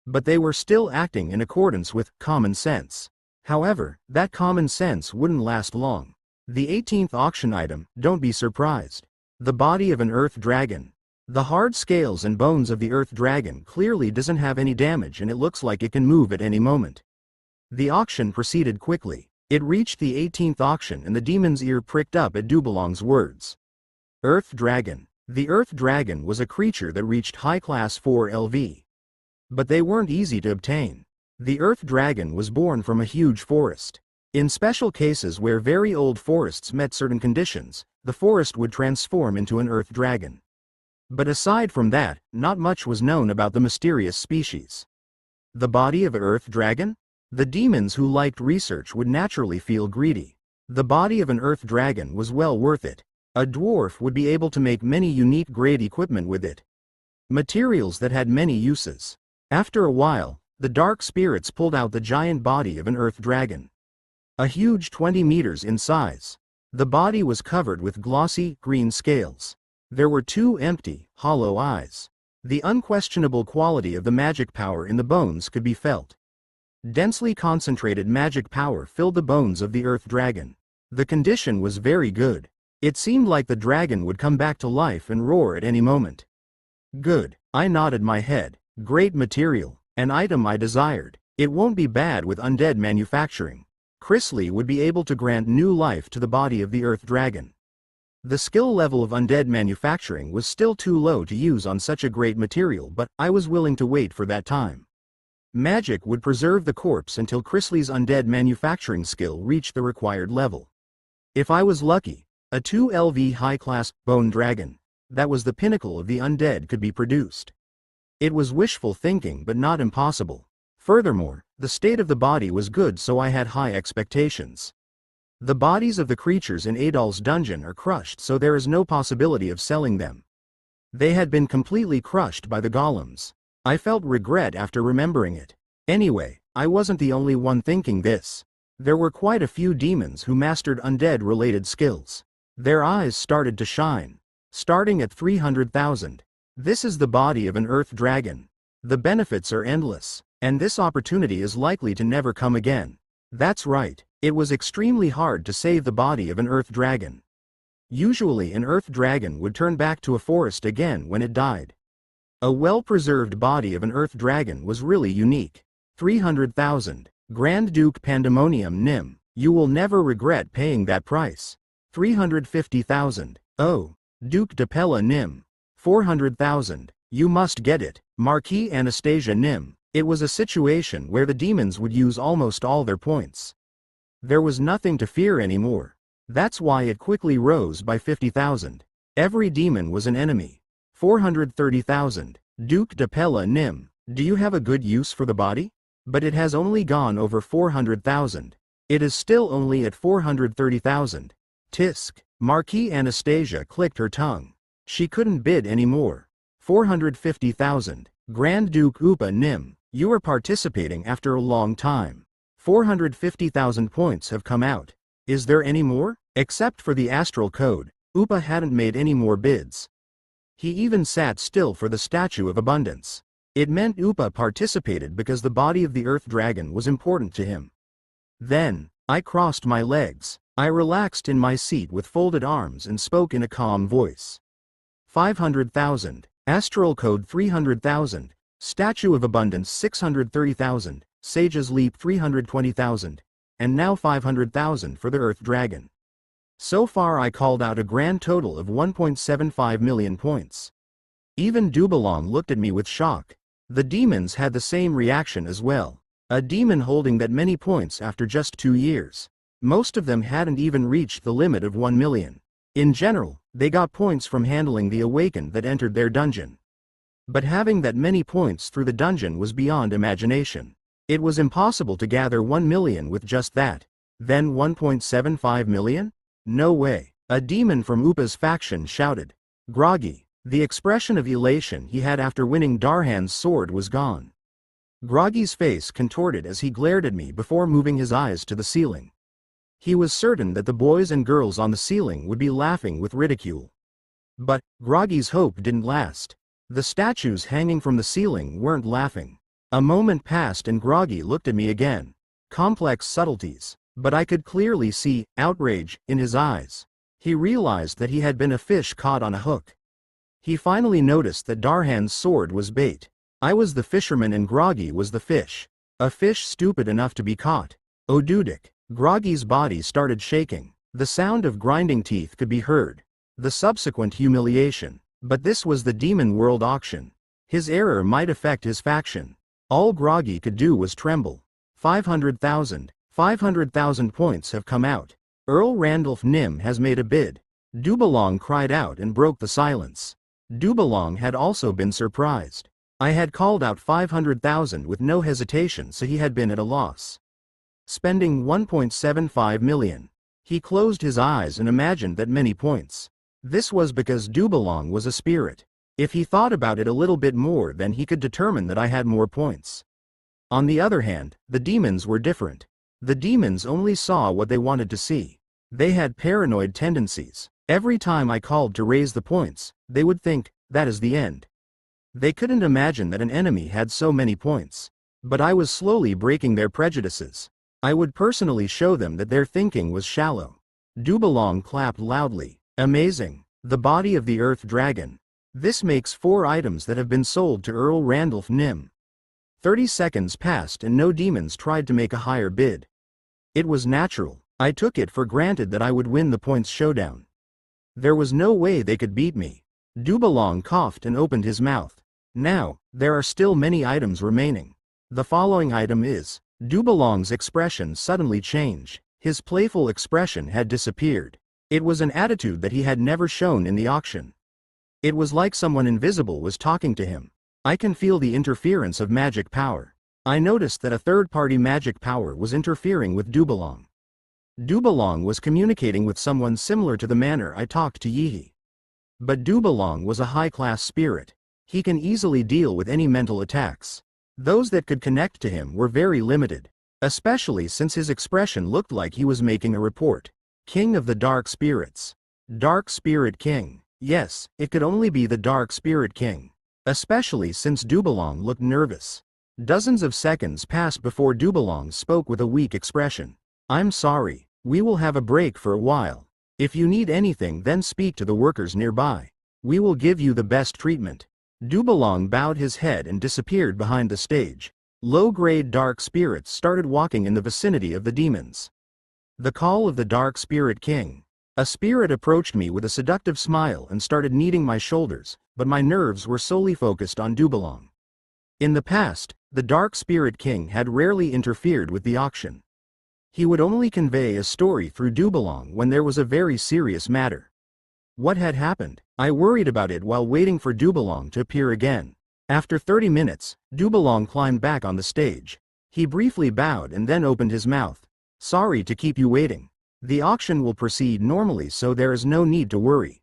But they were still acting in accordance with common sense. However, that common sense wouldn't last long. The 18th auction item, don't be surprised. The body of an earth dragon. The hard scales and bones of the earth dragon clearly doesn't have any damage and it looks like it can move at any moment. The auction proceeded quickly. It reached the 18th auction and the demon's ear pricked up at Dubelong's words. Earth Dragon. The Earth Dragon was a creature that reached high class 4 LV. But they weren't easy to obtain. The Earth Dragon was born from a huge forest. In special cases where very old forests met certain conditions, the forest would transform into an Earth Dragon. But aside from that, not much was known about the mysterious species. The body of an Earth Dragon? The demons who liked research would naturally feel greedy. The body of an Earth Dragon was well worth it. A dwarf would be able to make many unique grade equipment with it. Materials that had many uses. After a while, the dark spirits pulled out the giant body of an Earth Dragon. A huge 20 meters in size. The body was covered with glossy, green scales. There were 2 empty, hollow eyes. The unquestionable quality of the magic power in the bones could be felt. Densely concentrated magic power filled the bones of the Earth Dragon. The condition was very good. It seemed like the dragon would come back to life and roar at any moment. Good. I nodded my head. Great material. An item I desired. It won't be bad with undead manufacturing. Chrisley would be able to grant new life to the body of the Earth Dragon. The skill level of undead manufacturing was still too low to use on such a great material, but I was willing to wait for that time. Magic would preserve the corpse until Chrisley's undead manufacturing skill reached the required level. If I was lucky, a 2 LV high-class bone dragon, that was the pinnacle of the undead, could be produced. It was wishful thinking but not impossible. Furthermore, the state of the body was good, so I had high expectations. The bodies of the creatures in Adol's dungeon are crushed, so there is no possibility of selling them. They had been completely crushed by the golems. I felt regret after remembering it. Anyway, I wasn't the only one thinking this. There were quite a few demons who mastered undead-related skills. Their eyes started to shine. Starting at 300,000. This is the body of an Earth Dragon. The benefits are endless, and this opportunity is likely to never come again. That's right. It was extremely hard to save the body of an Earth Dragon. Usually an Earth Dragon would turn back to a forest again when it died. A well-preserved body of an Earth Dragon was really unique. 300,000. Grand Duke Pandemonium Nim. You will never regret paying that price. 350,000. Oh. Duke de Pella Nim. 400,000. You must get it. Marquis Anastasia Nim. It was a situation where the demons would use almost all their points. There was nothing to fear anymore. That's why it quickly rose by 50,000. Every demon was an enemy. 430,000. Duke de Pella Nim. Do you have a good use for the body? But it has only gone over 400,000. It is still only at 430,000. Tisk. Marquis Anastasia clicked her tongue. She couldn't bid any more. 450,000. Grand Duke Upa Nim. You are participating after a long time. 450,000 points have come out. Is there any more? Except for the astral code, Upa hadn't made any more bids. He even sat still for the Statue of Abundance. It meant Upa participated because the body of the Earth Dragon was important to him. Then, I crossed my legs. I relaxed in my seat with folded arms and spoke in a calm voice. 500,000. Astral code 300,000. Statue of Abundance 630,000. Sage's Leap 320,000. And now 500,000 for the Earth Dragon. So far I called out a grand total of 1.75 million points. Even Dubelong looked at me with shock. The demons had the same reaction as well. A demon holding that many points after just 2 years. Most of them hadn't even reached the limit of 1 million. In general, they got points from handling the awakened that entered their dungeon. But having that many points through the dungeon was beyond imagination. It was impossible to gather 1 million with just that. Then 1.75 million? No way. A demon from Upa's faction shouted. Groggy. The expression of elation he had after winning Darhan's sword was gone. Groggy's face contorted as he glared at me before moving his eyes to the ceiling. He was certain that the boys and girls on the ceiling would be laughing with ridicule. But, Groggy's hope didn't last. The statues hanging from the ceiling weren't laughing. A moment passed and Groggy looked at me again. Complex subtleties, but I could clearly see outrage in his eyes. He realized that he had been a fish caught on a hook. He finally noticed that Darhan's sword was bait. I was the fisherman and Groggy was the fish. A fish stupid enough to be caught. Odudic. Groggy's body started shaking. The sound of grinding teeth could be heard. The subsequent humiliation. But this was the Demon World auction. His error might affect his faction. All Groggy could do was tremble. 500,000 points have come out. Earl Randolph Nym has made a bid. Dubalong cried out and broke the silence. Dubalong had also been surprised. I had called out 500,000 with no hesitation, so he had been at a loss. Spending 1.75 million. He closed his eyes and imagined that many points. This was because Dubalong was a spirit. If he thought about it a little bit more, then he could determine that I had more points. On the other hand, the demons were different. The demons only saw what they wanted to see. They had paranoid tendencies. Every time I called to raise the points, they would think, that is the end. They couldn't imagine that an enemy had so many points. But I was slowly breaking their prejudices. I would personally show them that their thinking was shallow. Dubalong clapped loudly. Amazing. The body of the Earth Dragon. This makes 4 items that have been sold to Earl Randolph Nym. 30 seconds passed and no demons tried to make a higher bid. It was natural. I took it for granted that I would win the points showdown. There was no way they could beat me. Dubalong coughed and opened his mouth. Now, there are still many items remaining. The following item is. Dubalong's expression suddenly changed. His playful expression had disappeared. It was an attitude that he had never shown in the auction. It was like someone invisible was talking to him. I can feel the interference of magic power. I noticed that a third-party magic power was interfering with Dubalong. Dubalong was communicating with someone similar to the manner I talked to Yihi. But Dubalong was a high-class spirit. He can easily deal with any mental attacks. Those that could connect to him were very limited, especially since his expression looked like he was making a report. King of the Dark Spirits. Dark Spirit King. Yes, it could only be the Dark Spirit King. Especially since Dubalong looked nervous. Dozens of seconds passed before Dubalong spoke with a weak expression. I'm sorry, we will have a break for a while. If you need anything, then speak to the workers nearby. We will give you the best treatment. Dubalong bowed his head and disappeared behind the stage. Low-grade dark spirits started walking in the vicinity of the demons. The call of the Dark Spirit King. A spirit approached me with a seductive smile and started kneading my shoulders, but my nerves were solely focused on Dubalong. In the past, the Dark Spirit King had rarely interfered with the auction. He would only convey a story through Dubalong when there was a very serious matter. What had happened? I worried about it while waiting for Dubalong to appear again. After 30 minutes, Dubalong climbed back on the stage. He briefly bowed and then opened his mouth. Sorry to keep you waiting. The auction will proceed normally, so there is no need to worry.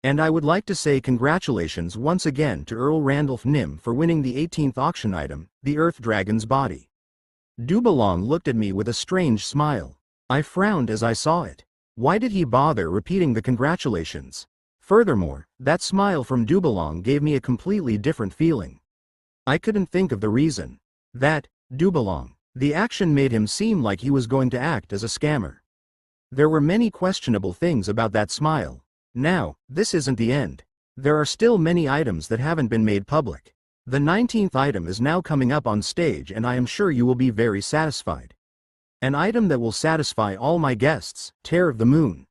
And I would like to say congratulations once again to Earl Randolph Nym for winning the 18th auction item, the Earth Dragon's body. Dubalong looked at me with a strange smile. I frowned as I saw it. Why did he bother repeating the congratulations? Furthermore, that smile from Dubalong gave me a completely different feeling. I couldn't think of the reason. That, Dubalong. The action made him seem like he was going to act as a scammer. There were many questionable things about that smile. Now, this isn't the end. There are still many items that haven't been made public. The 19th item is now coming up on stage and I am sure you will be very satisfied. An item that will satisfy all my guests, Tear of the Moon.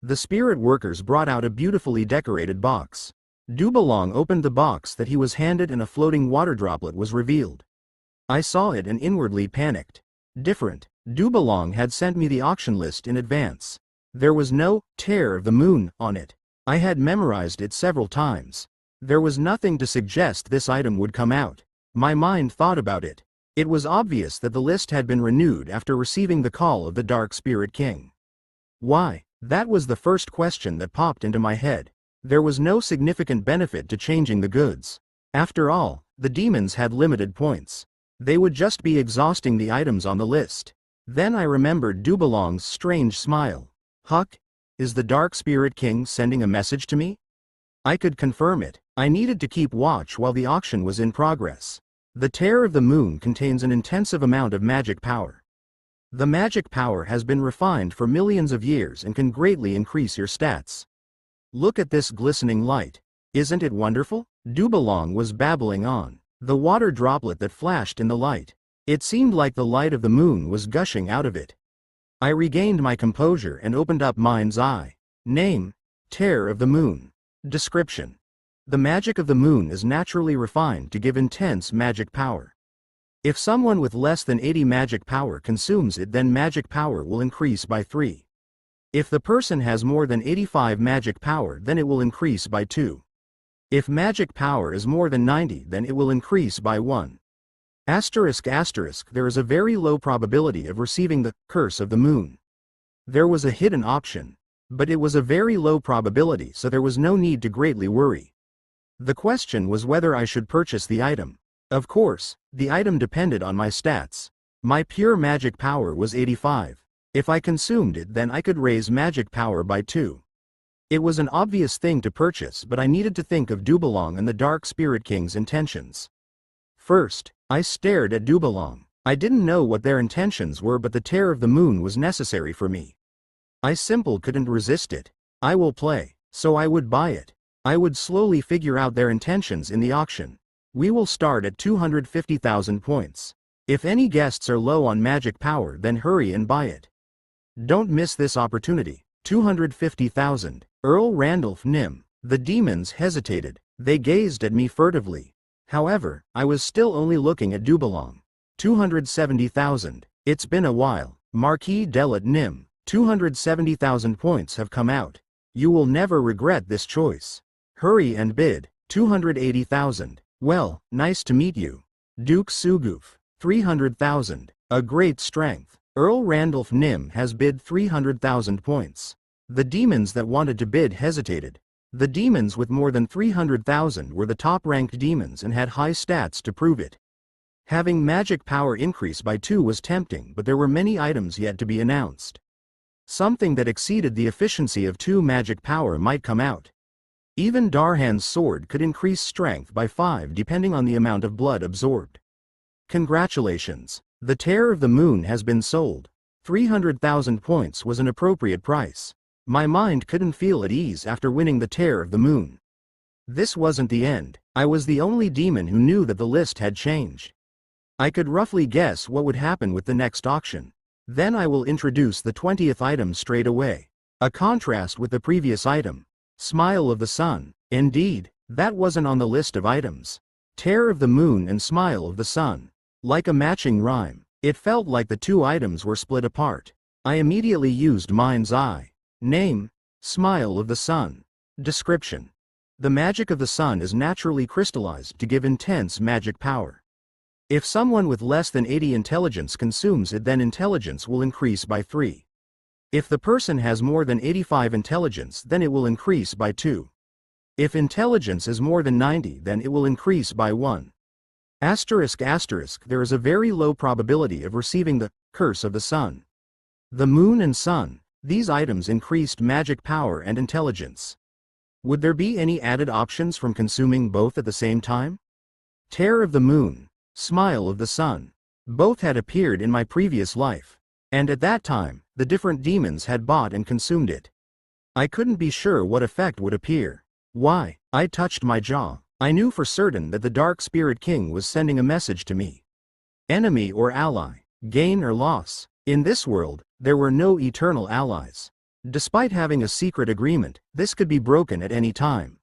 The spirit workers brought out a beautifully decorated box. Dubalong opened the box that he was handed and a floating water droplet was revealed. I saw it and inwardly panicked. Different. Dubalong had sent me the auction list in advance. There was no Tear of the Moon on it. I had memorized it several times. There was nothing to suggest this item would come out. My mind thought about it. It was obvious that the list had been renewed after receiving the call of the Dark Spirit King. Why? That was the first question that popped into my head. There was no significant benefit to changing the goods. After all, the demons had limited points. They would just be exhausting the items on the list. Then I remembered Dubalong's strange smile. Huck, is the Dark Spirit King sending a message to me? I could confirm it. I needed to keep watch while the auction was in progress. The Tear of the Moon contains an intensive amount of magic power. The magic power has been refined for millions of years and can greatly increase your stats. Look at this glistening light. Isn't it wonderful? Dubalong was babbling on. The water droplet that flashed in the light. It seemed like the light of the moon was gushing out of it. I regained my composure and opened up Mind's Eye. Name: Terror of the Moon. Description: the magic of the moon is naturally refined to give intense magic power. If someone with less than 80 magic power consumes it, then magic power will increase by 3. If the person has more than 85 magic power, then it will increase by 2. If magic power is more than 90, then it will increase by 1. Asterisk asterisk, there is a very low probability of receiving the curse of the moon. There was a hidden option, but it was a very low probability, so there was no need to greatly worry. The question was whether I should purchase the item. Of course, the item depended on my stats. My pure magic power was 85. If I consumed it, then I could raise magic power by 2. It was an obvious thing to purchase, but I needed to think of Dubalong and the Dark Spirit King's intentions. First, I stared at Dubalong. I didn't know what their intentions were, but the Terror of the Moon was necessary for me. I simply couldn't resist it. I will play, so I would buy it. I would slowly figure out their intentions in the auction. We will start at 250,000 points. If any guests are low on magic power, then hurry and buy it. Don't miss this opportunity. 250,000. Earl Randolph Nim. The demons hesitated. They gazed at me furtively. However, I was still only looking at Dubalong. 270,000. It's been a while. Marquis Delat Nim. 270,000 points have come out. You will never regret this choice. Hurry and bid. 280,000. Well, nice to meet you. Duke Suguf. 300,000. A great strength. Earl Randolph Nim has bid 300,000 points. The demons that wanted to bid hesitated. The demons with more than 300,000 were the top-ranked demons and had high stats to prove it. Having magic power increase by 2 was tempting, but there were many items yet to be announced. Something that exceeded the efficiency of 2 magic power might come out. Even Darhan's sword could increase strength by 5 depending on the amount of blood absorbed. Congratulations! The Terror of the Moon has been sold. 300,000 points was an appropriate price. My mind couldn't feel at ease after winning the Terror of the Moon. This wasn't the end. I was the only demon who knew that the list had changed. I could roughly guess what would happen with the next auction. Then I will introduce the 20th item straight away. A contrast with the previous item. Smile of the Sun. Indeed, that wasn't on the list of items. Terror of the Moon and Smile of the Sun. Like a matching rhyme. It felt like the 2 items were split apart. I immediately used Mind's Eye. Name: Smile of the Sun. Description: the magic of the sun is naturally crystallized to give intense magic power. If someone with less than 80 intelligence consumes it, then intelligence will increase by 3. If the person has more than 85 intelligence, then it will increase by 2. If intelligence is more than 90, then it will increase by 1. Asterisk asterisk, there is a very low probability of receiving the curse of the sun. The moon and sun, these items increased magic power and intelligence. Would there be any added options from consuming both at the same time? Terror of the Moon, Smile of the Sun. Both had appeared in my previous life. And at that time, the different demons had bought and consumed it. I couldn't be sure what effect would appear. Why? I touched my jaw. I knew for certain that the Dark Spirit King was sending a message to me. Enemy or ally, gain or loss. In this world, there were no eternal allies. Despite having a secret agreement, this could be broken at any time.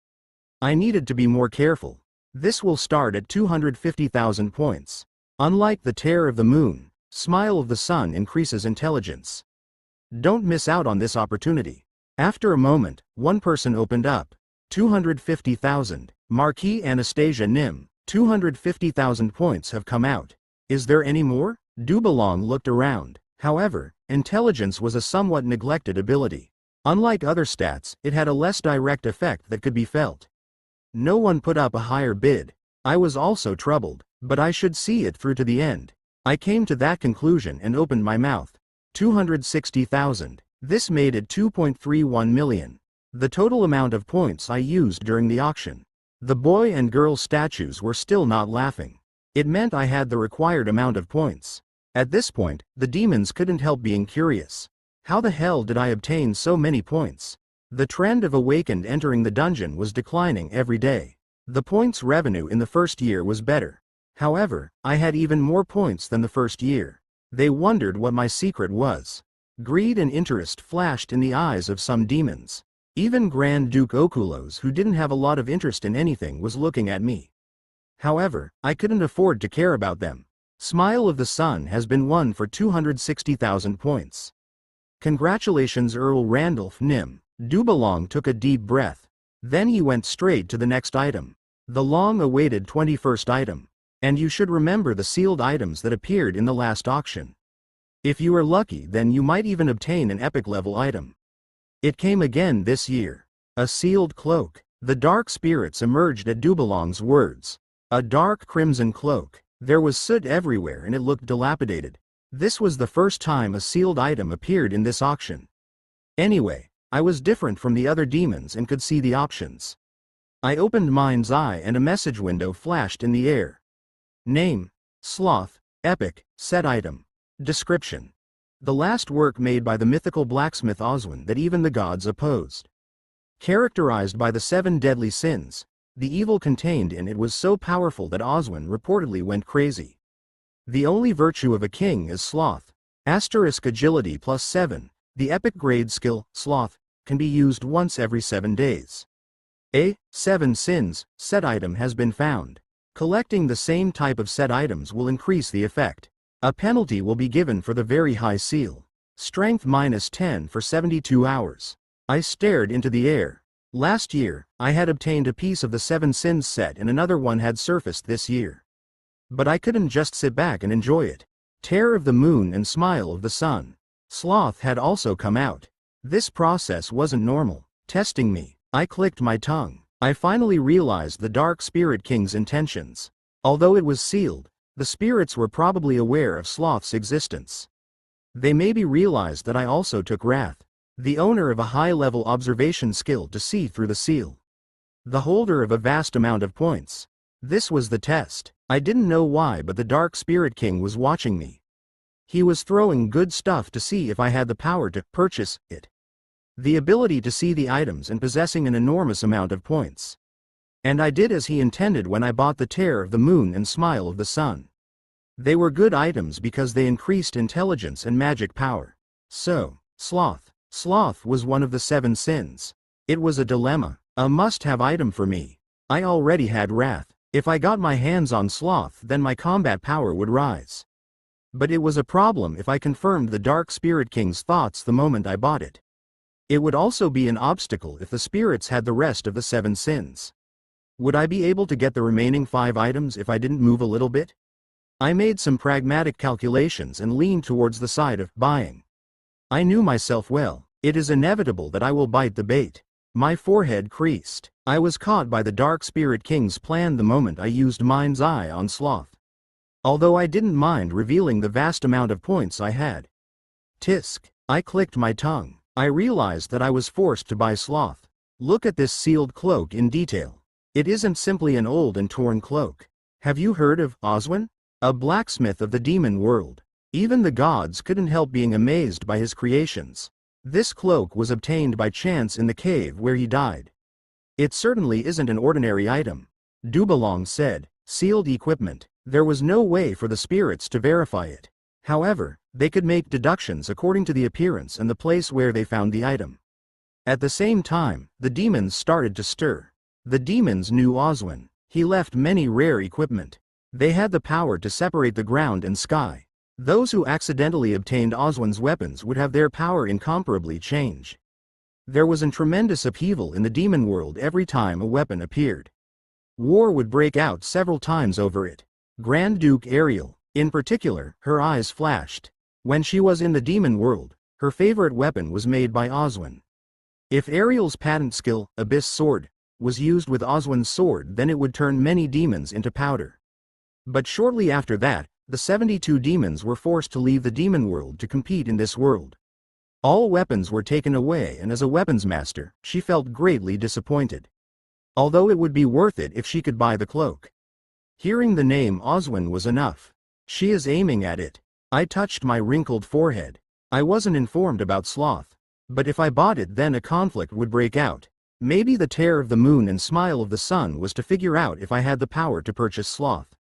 I needed to be more careful. This will start at 250,000 points. Unlike the Terror of the Moon, Smile of the Sun increases intelligence. Don't miss out on this opportunity. After a moment, one person opened up. 250,000. Marquis Anastasia Nim. 250,000 points have come out. Is there any more? Dubalong looked around. However, intelligence was a somewhat neglected ability. Unlike other stats, it had a less direct effect that could be felt. No one put up a higher bid. I was also troubled, but I should see it through to the end. I came to that conclusion and opened my mouth. 260,000. This made it 2.31 million. The total amount of points I used during the auction. The boy and girl statues were still not laughing. It meant I had the required amount of points. At this point, the demons couldn't help being curious. How the hell did I obtain so many points? The trend of awakened entering the dungeon was declining every day. The points revenue in the first year was better. However, I had even more points than the first year. They wondered what my secret was. Greed and interest flashed in the eyes of some demons. Even Grand Duke Okulos, who didn't have a lot of interest in anything, was looking at me. However, I couldn't afford to care about them. Smile of the Sun has been won for 260,000 points. Congratulations Earl Randolph Nim. Dubalong took a deep breath. Then he went straight to the next item. The long-awaited 21st item. And you should remember the sealed items that appeared in the last auction. If you are lucky, then you might even obtain an epic level item. It came again this year. A sealed cloak. The dark spirits emerged at Dubalong's words. A dark crimson cloak. There was soot everywhere and it looked dilapidated. This was the first time a sealed item appeared in this auction. Anyway, I was different from the other demons and could see the options. I opened Mind's Eye and a message window flashed in the air. Name: Sloth, Epic, Set Item. Description: the last work made by the mythical blacksmith Oswin that even the gods opposed. Characterized by the 7 deadly sins, the evil contained in it was so powerful that Oswin reportedly went crazy. The only virtue of a king is sloth. Asterisk agility +7. The epic grade skill, Sloth, can be used once every 7 days. A 7 sins set item has been found. Collecting the same type of set items will increase the effect. A penalty will be given for the very high seal. Strength -10 for 72 hours. I stared into the air. Last year, I had obtained a piece of the 7 sins set and another one had surfaced this year. But I couldn't just sit back and enjoy it. Terror of the Moon and Smile of the Sun. Sloth had also come out. This process wasn't normal. Testing me. I clicked my tongue. I finally realized the Dark Spirit King's intentions. Although it was sealed, the spirits were probably aware of Sloth's existence. They maybe realized that I also took Wrath, the owner of a high-level observation skill to see through the seal. The holder of a vast amount of points. This was the test. I didn't know why, but the Dark Spirit King was watching me. He was throwing good stuff to see if I had the power to purchase it. The ability to see the items and possessing an enormous amount of points. And I did as he intended when I bought the Terror of the Moon and Smile of the Sun. They were good items because they increased intelligence and magic power. So, Sloth. Sloth was one of the 7 sins. It was a dilemma, a must-have item for me. I already had Wrath. If I got my hands on Sloth, then my combat power would rise. But it was a problem if I confirmed the Dark Spirit King's thoughts the moment I bought it. It would also be an obstacle if the spirits had the rest of the 7 sins. Would I be able to get the remaining 5 items if I didn't move a little bit? I made some pragmatic calculations and leaned towards the side of buying. I knew myself well. It is inevitable that I will bite the bait. My forehead creased. I was caught by the Dark Spirit King's plan the moment I used Mind's Eye on Sloth. Although I didn't mind revealing the vast amount of points I had. Tisk. I clicked my tongue. I realized that I was forced to buy Sloth. Look at this sealed cloak in detail. It isn't simply an old and torn cloak. Have you heard of Oswin? A blacksmith of the demon world. Even the gods couldn't help being amazed by his creations. This cloak was obtained by chance in the cave where he died. It certainly isn't an ordinary item. Dubalong said, sealed equipment. There was no way for the spirits to verify it. However, they could make deductions according to the appearance and the place where they found the item. At the same time, the demons started to stir. The demons knew Oswin. He left many rare equipment. They had the power to separate the ground and sky. Those who accidentally obtained Oswin's weapons would have their power incomparably change. There was a tremendous upheaval in the demon world every time a weapon appeared. War would break out several times over it. Grand Duke Ariel, in particular, her eyes flashed. When she was in the demon world, her favorite weapon was made by Oswin. If Ariel's patent skill, Abyss Sword, was used with Oswin's sword, then it would turn many demons into powder. But shortly after that, the 72 demons were forced to leave the demon world to compete in this world. All weapons were taken away, and as a weapons master, she felt greatly disappointed. Although it would be worth it if she could buy the cloak. Hearing the name Oswin was enough. She is aiming at it. I touched my wrinkled forehead. I wasn't informed about Sloth. But if I bought it, then a conflict would break out. Maybe the tear of the moon and smile of the sun was to figure out if I had the power to purchase sloth.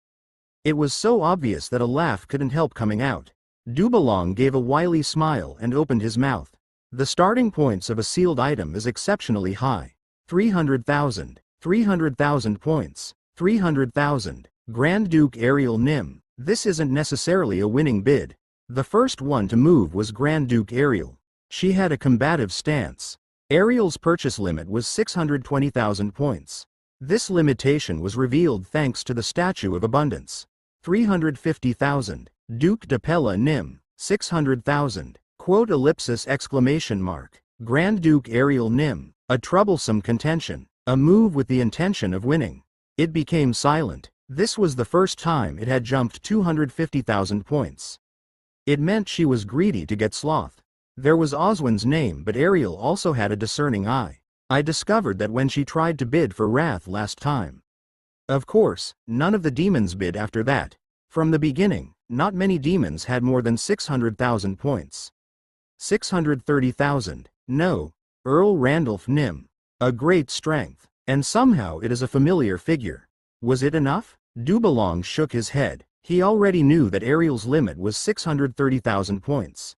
It was so obvious that a laugh couldn't help coming out. Dubalong gave a wily smile and opened his mouth. The starting points of a sealed item is exceptionally high. 300,000. 300,000 points. 300,000. Grand Duke Ariel Nim. This isn't necessarily a winning bid. The first one to move was Grand Duke Ariel. She had a combative stance. Ariel's purchase limit was 620,000 points. This limitation was revealed thanks to the Statue of Abundance. 350,000. Duke de Pella Nim. 600,000. Quote ellipsis exclamation mark. Grand Duke Ariel Nim. A troublesome contention. A move with the intention of winning. It became silent. This was the first time it had jumped 250,000 points. It meant she was greedy to get sloth. There was Oswin's name, but Ariel also had a discerning eye. I discovered that when she tried to bid for Wrath last time. Of course, none of the demons bid after that. From the beginning, not many demons had more than 600,000 points. 630,000. No. Earl Randolph Nim. A great strength. And somehow it is a familiar figure. Was it enough? Dubalong shook his head. He already knew that Ariel's limit was 630,000 points.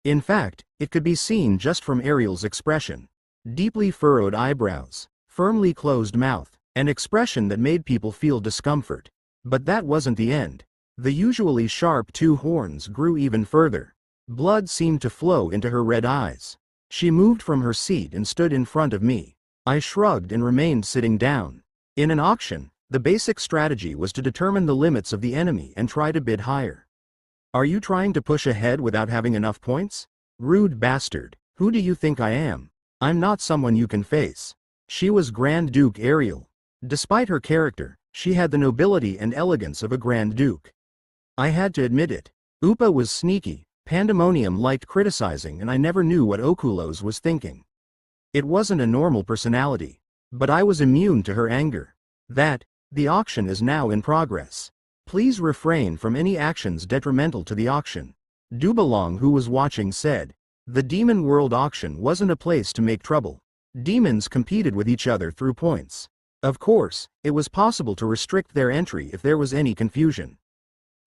In fact, it could be seen just from Ariel's expression. Deeply furrowed eyebrows, firmly closed mouth, an expression that made people feel discomfort. But that wasn't the end. The usually sharp two horns grew even further. Blood seemed to flow into her red eyes. She moved from her seat and stood in front of me. I shrugged and remained sitting down. In an auction, the basic strategy was to determine the limits of the enemy and try to bid higher. Are you trying to push ahead without having enough points? Rude bastard. Who do you think I am? I'm not someone you can face. She was Grand Duke Ariel. Despite her character, she had the nobility and elegance of a Grand Duke. I had to admit it. Upa was sneaky. Pandemonium liked criticizing, and I never knew what Okulos was thinking. It wasn't a normal personality. But I was immune to her anger. The auction is now in progress. Please refrain from any actions detrimental to the auction. Dubalong, who was watching, said. The Demon World auction wasn't a place to make trouble. Demons competed with each other through points. Of course, it was possible to restrict their entry if there was any confusion.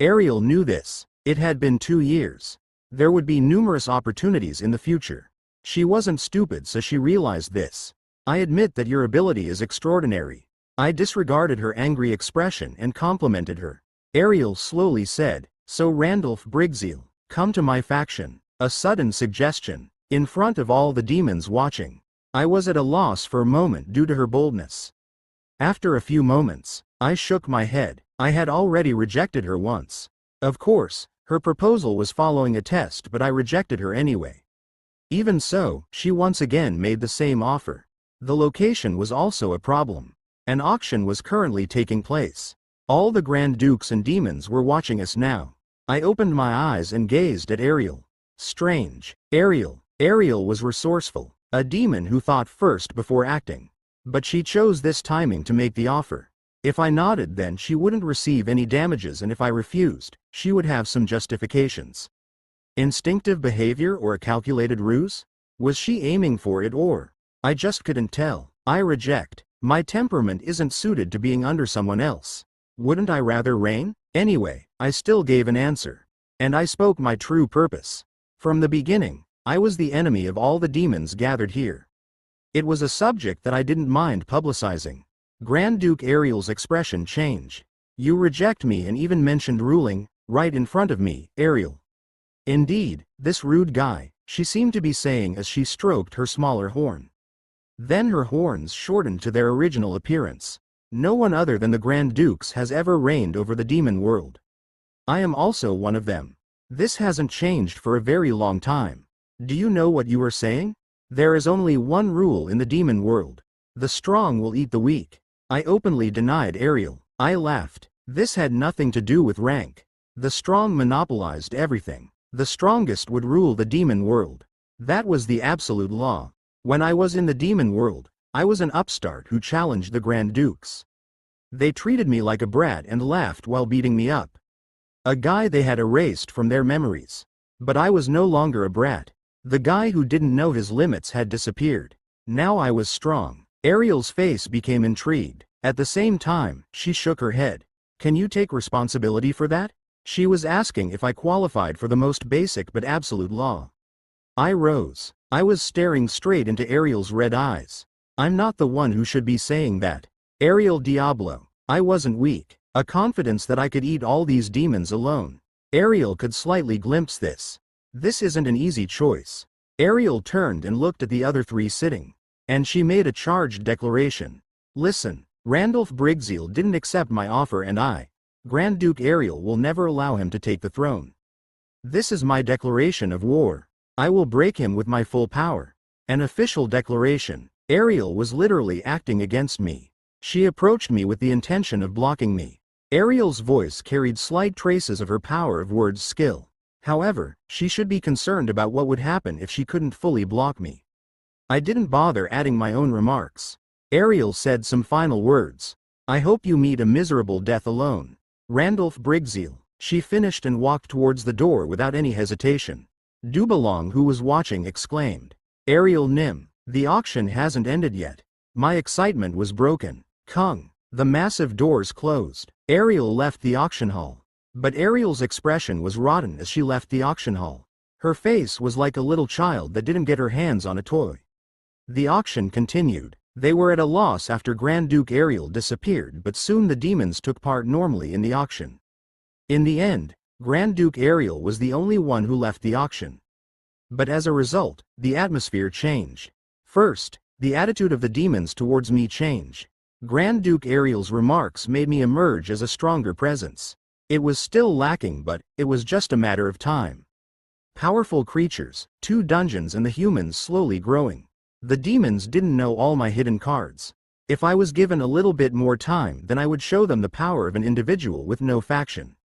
Ariel knew this. It had been 2 years. There would be numerous opportunities in the future. She wasn't stupid, so she realized this. I admit that your ability is extraordinary. I disregarded her angry expression and complimented her. Ariel slowly said, so Randolph Briggseel, come to my faction. A sudden suggestion. In front of all the demons watching. I was at a loss for a moment due to her boldness. After a few moments, I shook my head. I had already rejected her once. Of course, her proposal was following a test, but I rejected her anyway. Even so, she once again made the same offer. The location was also a problem. An auction was currently taking place. All the Grand Dukes and demons were watching us now. I opened my eyes and gazed at Ariel. Strange. Ariel was resourceful, a demon who thought first before acting. But she chose this timing to make the offer. If I nodded, then she wouldn't receive any damages, and if I refused, she would have some justifications. Instinctive behavior or a calculated ruse? Was she aiming for it, or? I just couldn't tell. I reject. My temperament isn't suited to being under someone else. Wouldn't I rather reign? Anyway, I still gave an answer. And I spoke my true purpose. From the beginning, I was the enemy of all the demons gathered here. It was a subject that I didn't mind publicizing. Grand Duke Ariel's expression changed. You reject me and even mentioned ruling, right in front of me, Ariel. Indeed, this rude guy, she seemed to be saying as she stroked her smaller horn. Then her horns shortened to their original appearance. No one other than the Grand Dukes has ever reigned over the demon world. I am also one of them. This hasn't changed for a very long time. Do you know what you are saying? There is only one rule in the demon world. The strong will eat the weak. I openly denied Ariel. I laughed. This had nothing to do with rank. The strong monopolized everything. The strongest would rule the demon world. That was the absolute law. When I was in the demon world, I was an upstart who challenged the Grand Dukes. They treated me like a brat and laughed while beating me up. A guy they had erased from their memories. But I was no longer a brat. The guy who didn't know his limits had disappeared. Now I was strong. Ariel's face became intrigued. At the same time, she shook her head. Can you take responsibility for that? She was asking if I qualified for the most basic but absolute law. I rose. I was staring straight into Ariel's red eyes. I'm not the one who should be saying that. Ariel Diablo. I wasn't weak. A confidence that I could eat all these demons alone. Ariel could slightly glimpse this. This isn't an easy choice. Ariel turned and looked at the other three sitting. And she made a charged declaration. Listen, Randolph Brigzeal didn't accept my offer and I, Grand Duke Ariel, will never allow him to take the throne. This is my declaration of war. I will break him with my full power. An official declaration. Ariel was literally acting against me. She approached me with the intention of blocking me. Ariel's voice carried slight traces of her power of words skill. However, she should be concerned about what would happen if she couldn't fully block me. I didn't bother adding my own remarks. Ariel said some final words. I hope you meet a miserable death alone. Randolph Brigzeal. She finished and walked towards the door without any hesitation. Dubalong, who was watching, exclaimed. Ariel Nim. The auction hasn't ended yet. My excitement was broken. Kung. The massive doors closed. Ariel left the auction hall. But Ariel's expression was rotten as she left the auction hall. Her face was like a little child that didn't get her hands on a toy. The auction continued. They were at a loss after Grand Duke Ariel disappeared, but soon the demons took part normally in the auction. In the end, Grand Duke Ariel was the only one who left the auction. But as a result, the atmosphere changed. First, the attitude of the demons towards me changed. Grand Duke Ariel's remarks made me emerge as a stronger presence. It was still lacking, but it was just a matter of time. Powerful creatures, 2 dungeons, and the humans slowly growing. The demons didn't know all my hidden cards. If I was given a little bit more time, then I would show them the power of an individual with no faction.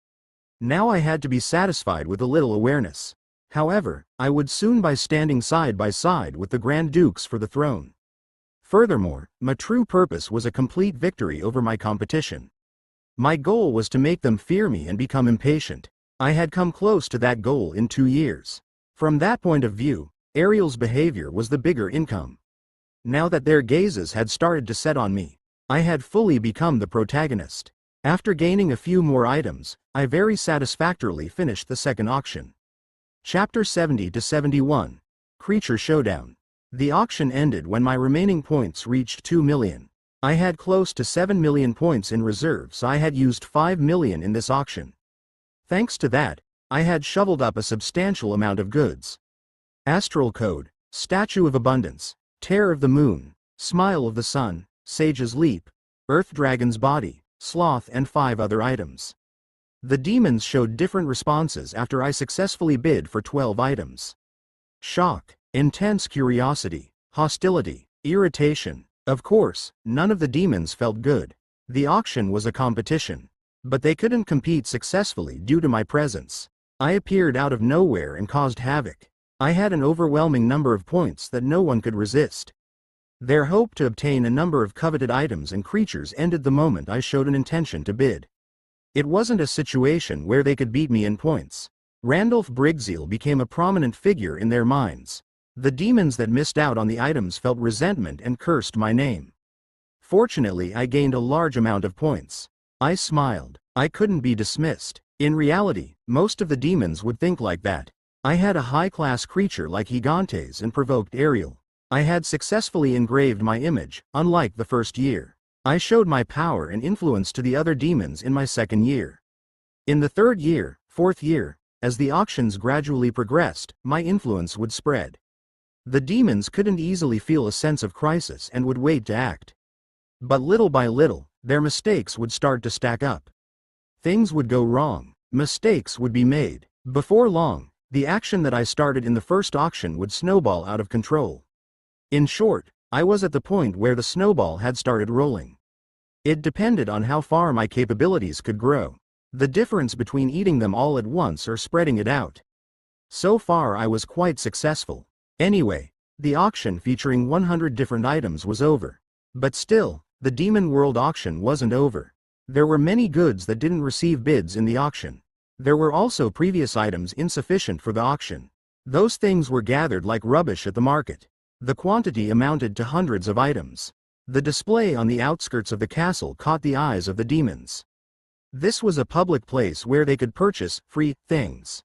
Now I had to be satisfied with a little awareness. However, I would soon be standing side by side with the Grand Dukes for the throne. Furthermore, my true purpose was a complete victory over my competition. My goal was to make them fear me and become impatient. I had come close to that goal in 2 years. From that point of view, Ariel's behavior was the bigger income. Now that their gazes had started to set on me, I had fully become the protagonist. After gaining a few more items, I very satisfactorily finished the second auction. Chapter 70 to 71. Creature Showdown. The auction ended when my remaining points reached 2 million. I had close to 7 million points in reserve, so I had used 5 million in this auction. Thanks to that, I had shoveled up a substantial amount of goods. Astral Code, Statue of Abundance, Tear of the Moon, Smile of the Sun, Sage's Leap, Earth Dragon's Body, Sloth, and 5 other items. The demons showed different responses after I successfully bid for 12 items. Shock, intense curiosity, hostility, irritation. Of course, none of the demons felt good. The auction was a competition. But they couldn't compete successfully due to my presence. I appeared out of nowhere and caused havoc. I had an overwhelming number of points that no one could resist. Their hope to obtain a number of coveted items and creatures ended the moment I showed an intention to bid. It wasn't a situation where they could beat me in points. Randolph Brigzeal became a prominent figure in their minds. The demons that missed out on the items felt resentment and cursed my name. Fortunately, I gained a large amount of points. I smiled. I couldn't be dismissed. In reality, most of the demons would think like that. I had a high-class creature like Gigantes and provoked Ariel. I had successfully engraved my image, unlike the first year. I showed my power and influence to the other demons in my second year. In the third year, fourth year, as the auctions gradually progressed, my influence would spread. The demons couldn't easily feel a sense of crisis and would wait to act. But little by little, their mistakes would start to stack up. Things would go wrong. Mistakes would be made. Before long, the action that I started in the first auction would snowball out of control. In short, I was at the point where the snowball had started rolling. It depended on how far my capabilities could grow. The difference between eating them all at once or spreading it out. So far I was quite successful. Anyway, the auction featuring 100 different items was over. But still, the Demon World auction wasn't over. There were many goods that didn't receive bids in the auction. There were also previous items insufficient for the auction. Those things were gathered like rubbish at the market. The quantity amounted to hundreds of items. The display on the outskirts of the castle caught the eyes of the demons. This was a public place where they could purchase free things.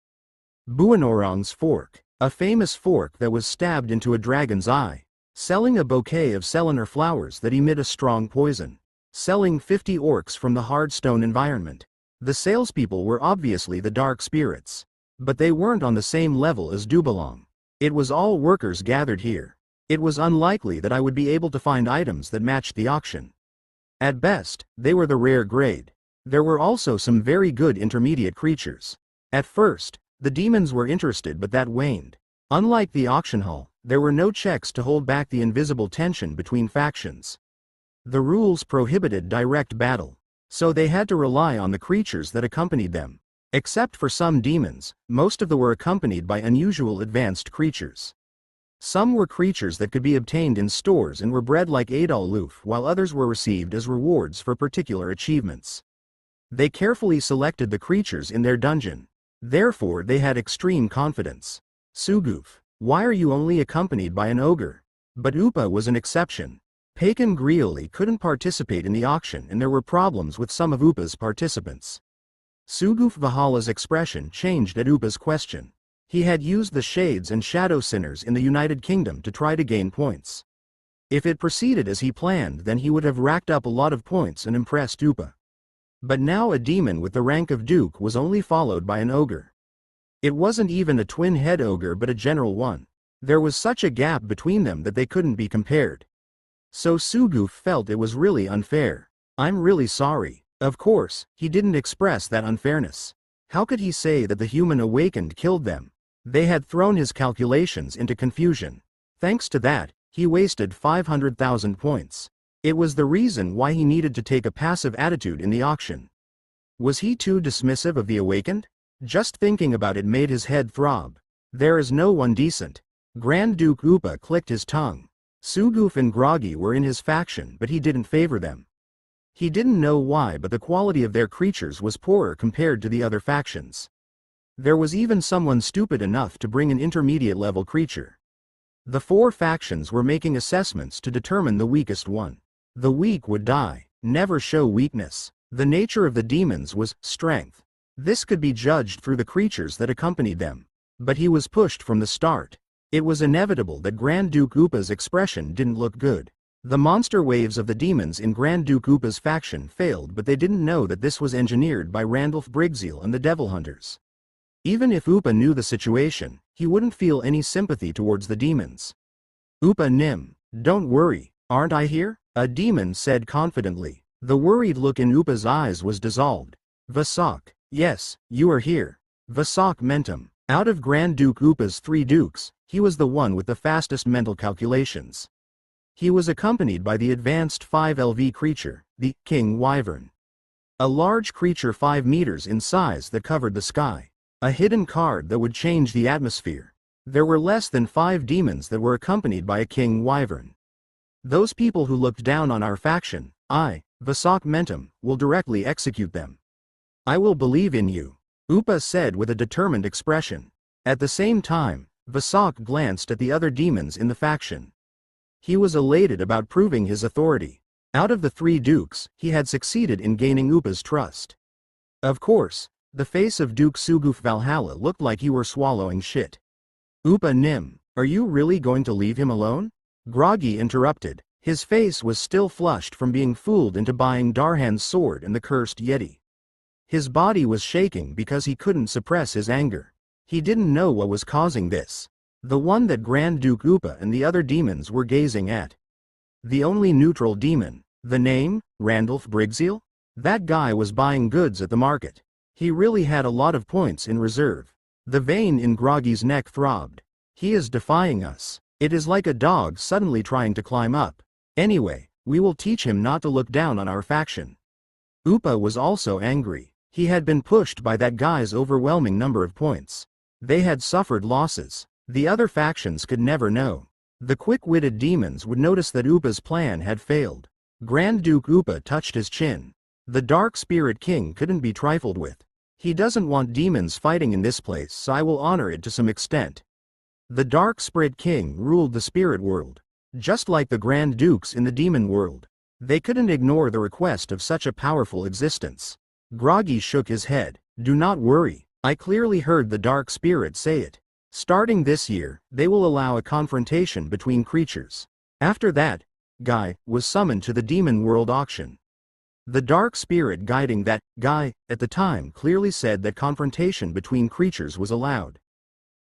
Buanorong's fork, a famous fork that was stabbed into a dragon's eye. Selling a bouquet of Selenar flowers that emit a strong poison. Selling 50 orcs from the hard stone environment. The salespeople were obviously the dark spirits. But they weren't on the same level as Dubalong. It was all workers gathered here. It was unlikely that I would be able to find items that matched the auction. At best, they were the rare grade. There were also some very good intermediate creatures. At first, the demons were interested, but that waned. Unlike the auction hall, there were no checks to hold back the invisible tension between factions. The rules prohibited direct battle, so they had to rely on the creatures that accompanied them. Except for some demons, most of them were accompanied by unusual advanced creatures. Some were creatures that could be obtained in stores and were bred like Adolf, while others were received as rewards for particular achievements. They carefully selected the creatures in their dungeon. Therefore they had extreme confidence. Suguf, why are you only accompanied by an ogre? But Upa was an exception. Pagan Greely couldn't participate in the auction and there were problems with some of Upa's participants. Suguf Valhalla's expression changed at Upa's question. He had used the Shades and Shadow Sinners in the United Kingdom to try to gain points. If it proceeded as he planned, then he would have racked up a lot of points and impressed Upa. But now a demon with the rank of Duke was only followed by an ogre. It wasn't even a twin-head ogre but a general one. There was such a gap between them that they couldn't be compared. So Suguf felt it was really unfair. I'm really sorry. Of course, he didn't express that unfairness. How could he say that the human awakened killed them? They had thrown his calculations into confusion. Thanks to that, he wasted 500,000 points. It was the reason why he needed to take a passive attitude in the auction. Was he too dismissive of the awakened? Just thinking about it made his head throb. There is no one decent. Grand Duke Upa clicked his tongue. Suguf and Groggy were in his faction, but he didn't favor them. He didn't know why, but the quality of their creatures was poorer compared to the other factions. There was even someone stupid enough to bring an intermediate level creature. The four factions were making assessments to determine the weakest one. The weak would die, never show weakness. The nature of the demons was strength. This could be judged through the creatures that accompanied them. But he was pushed from the start. It was inevitable that Grand Duke Upa's expression didn't look good. The monster waves of the demons in Grand Duke Upa's faction failed, but they didn't know that this was engineered by Randolph Brigzeal and the Devil Hunters. Even if Upa knew the situation, he wouldn't feel any sympathy towards the demons. Upa Nim, don't worry, aren't I here? A demon said confidently. The worried look in Upa's eyes was dissolved. Vasak, yes, you are here. Vasak Mentum. Out of Grand Duke Upa's 3 dukes, he was the one with the fastest mental calculations. He was accompanied by the advanced 5LV creature, the King Wyvern. A large creature 5 meters in size that covered the sky. A hidden card that would change the atmosphere. There were less than 5 demons that were accompanied by a King Wyvern. Those people who looked down on our faction, Vasak Mentum, will directly execute them. I will believe in you, Upa said with a determined expression. At the same time, Vasak glanced at the other demons in the faction. He was elated about proving his authority. Out of the 3 dukes, he had succeeded in gaining Upa's trust. Of course, the face of Duke Suguf Valhalla looked like he were swallowing shit. Upa Nim, are you really going to leave him alone? Groggy interrupted. His face was still flushed from being fooled into buying Darhan's sword and the cursed Yeti. His body was shaking because he couldn't suppress his anger. He didn't know what was causing this. The one that Grand Duke Upa and the other demons were gazing at. The only neutral demon. The name, Randolph Brigzeal? That guy was buying goods at the market. He really had a lot of points in reserve. The vein in Groggy's neck throbbed. He is defying us. It is like a dog suddenly trying to climb up. Anyway, we will teach him not to look down on our faction. Upa was also angry. He had been pushed by that guy's overwhelming number of points. They had suffered losses. The other factions could never know. The quick-witted demons would notice that Upa's plan had failed. Grand Duke Upa touched his chin. The Dark Spirit King couldn't be trifled with. He doesn't want demons fighting in this place, so I will honor it to some extent. The Dark Spirit King ruled the spirit world. Just like the Grand Dukes in the demon world. They couldn't ignore the request of such a powerful existence. Groggy shook his head. Do not worry, I clearly heard the Dark Spirit say it. Starting this year, they will allow a confrontation between creatures. After that, Guy was summoned to the demon world auction. The Dark Spirit guiding that Guy at the time clearly said that confrontation between creatures was allowed.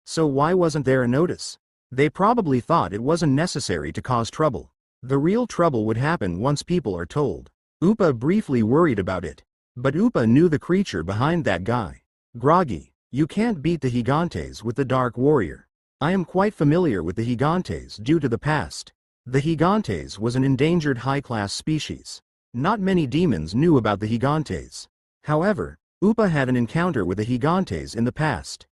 So why wasn't there a notice? They probably thought it wasn't necessary to cause trouble. The real trouble would happen once people are told. Upa briefly worried about it. But Upa knew the creature behind that guy. Groggy, you can't beat the Gigantes with the Dark Warrior. I am quite familiar with the Gigantes due to the past. The Gigantes was an endangered high-class species. Not many demons knew about the Gigantes. However, Upa had an encounter with the Gigantes in the past.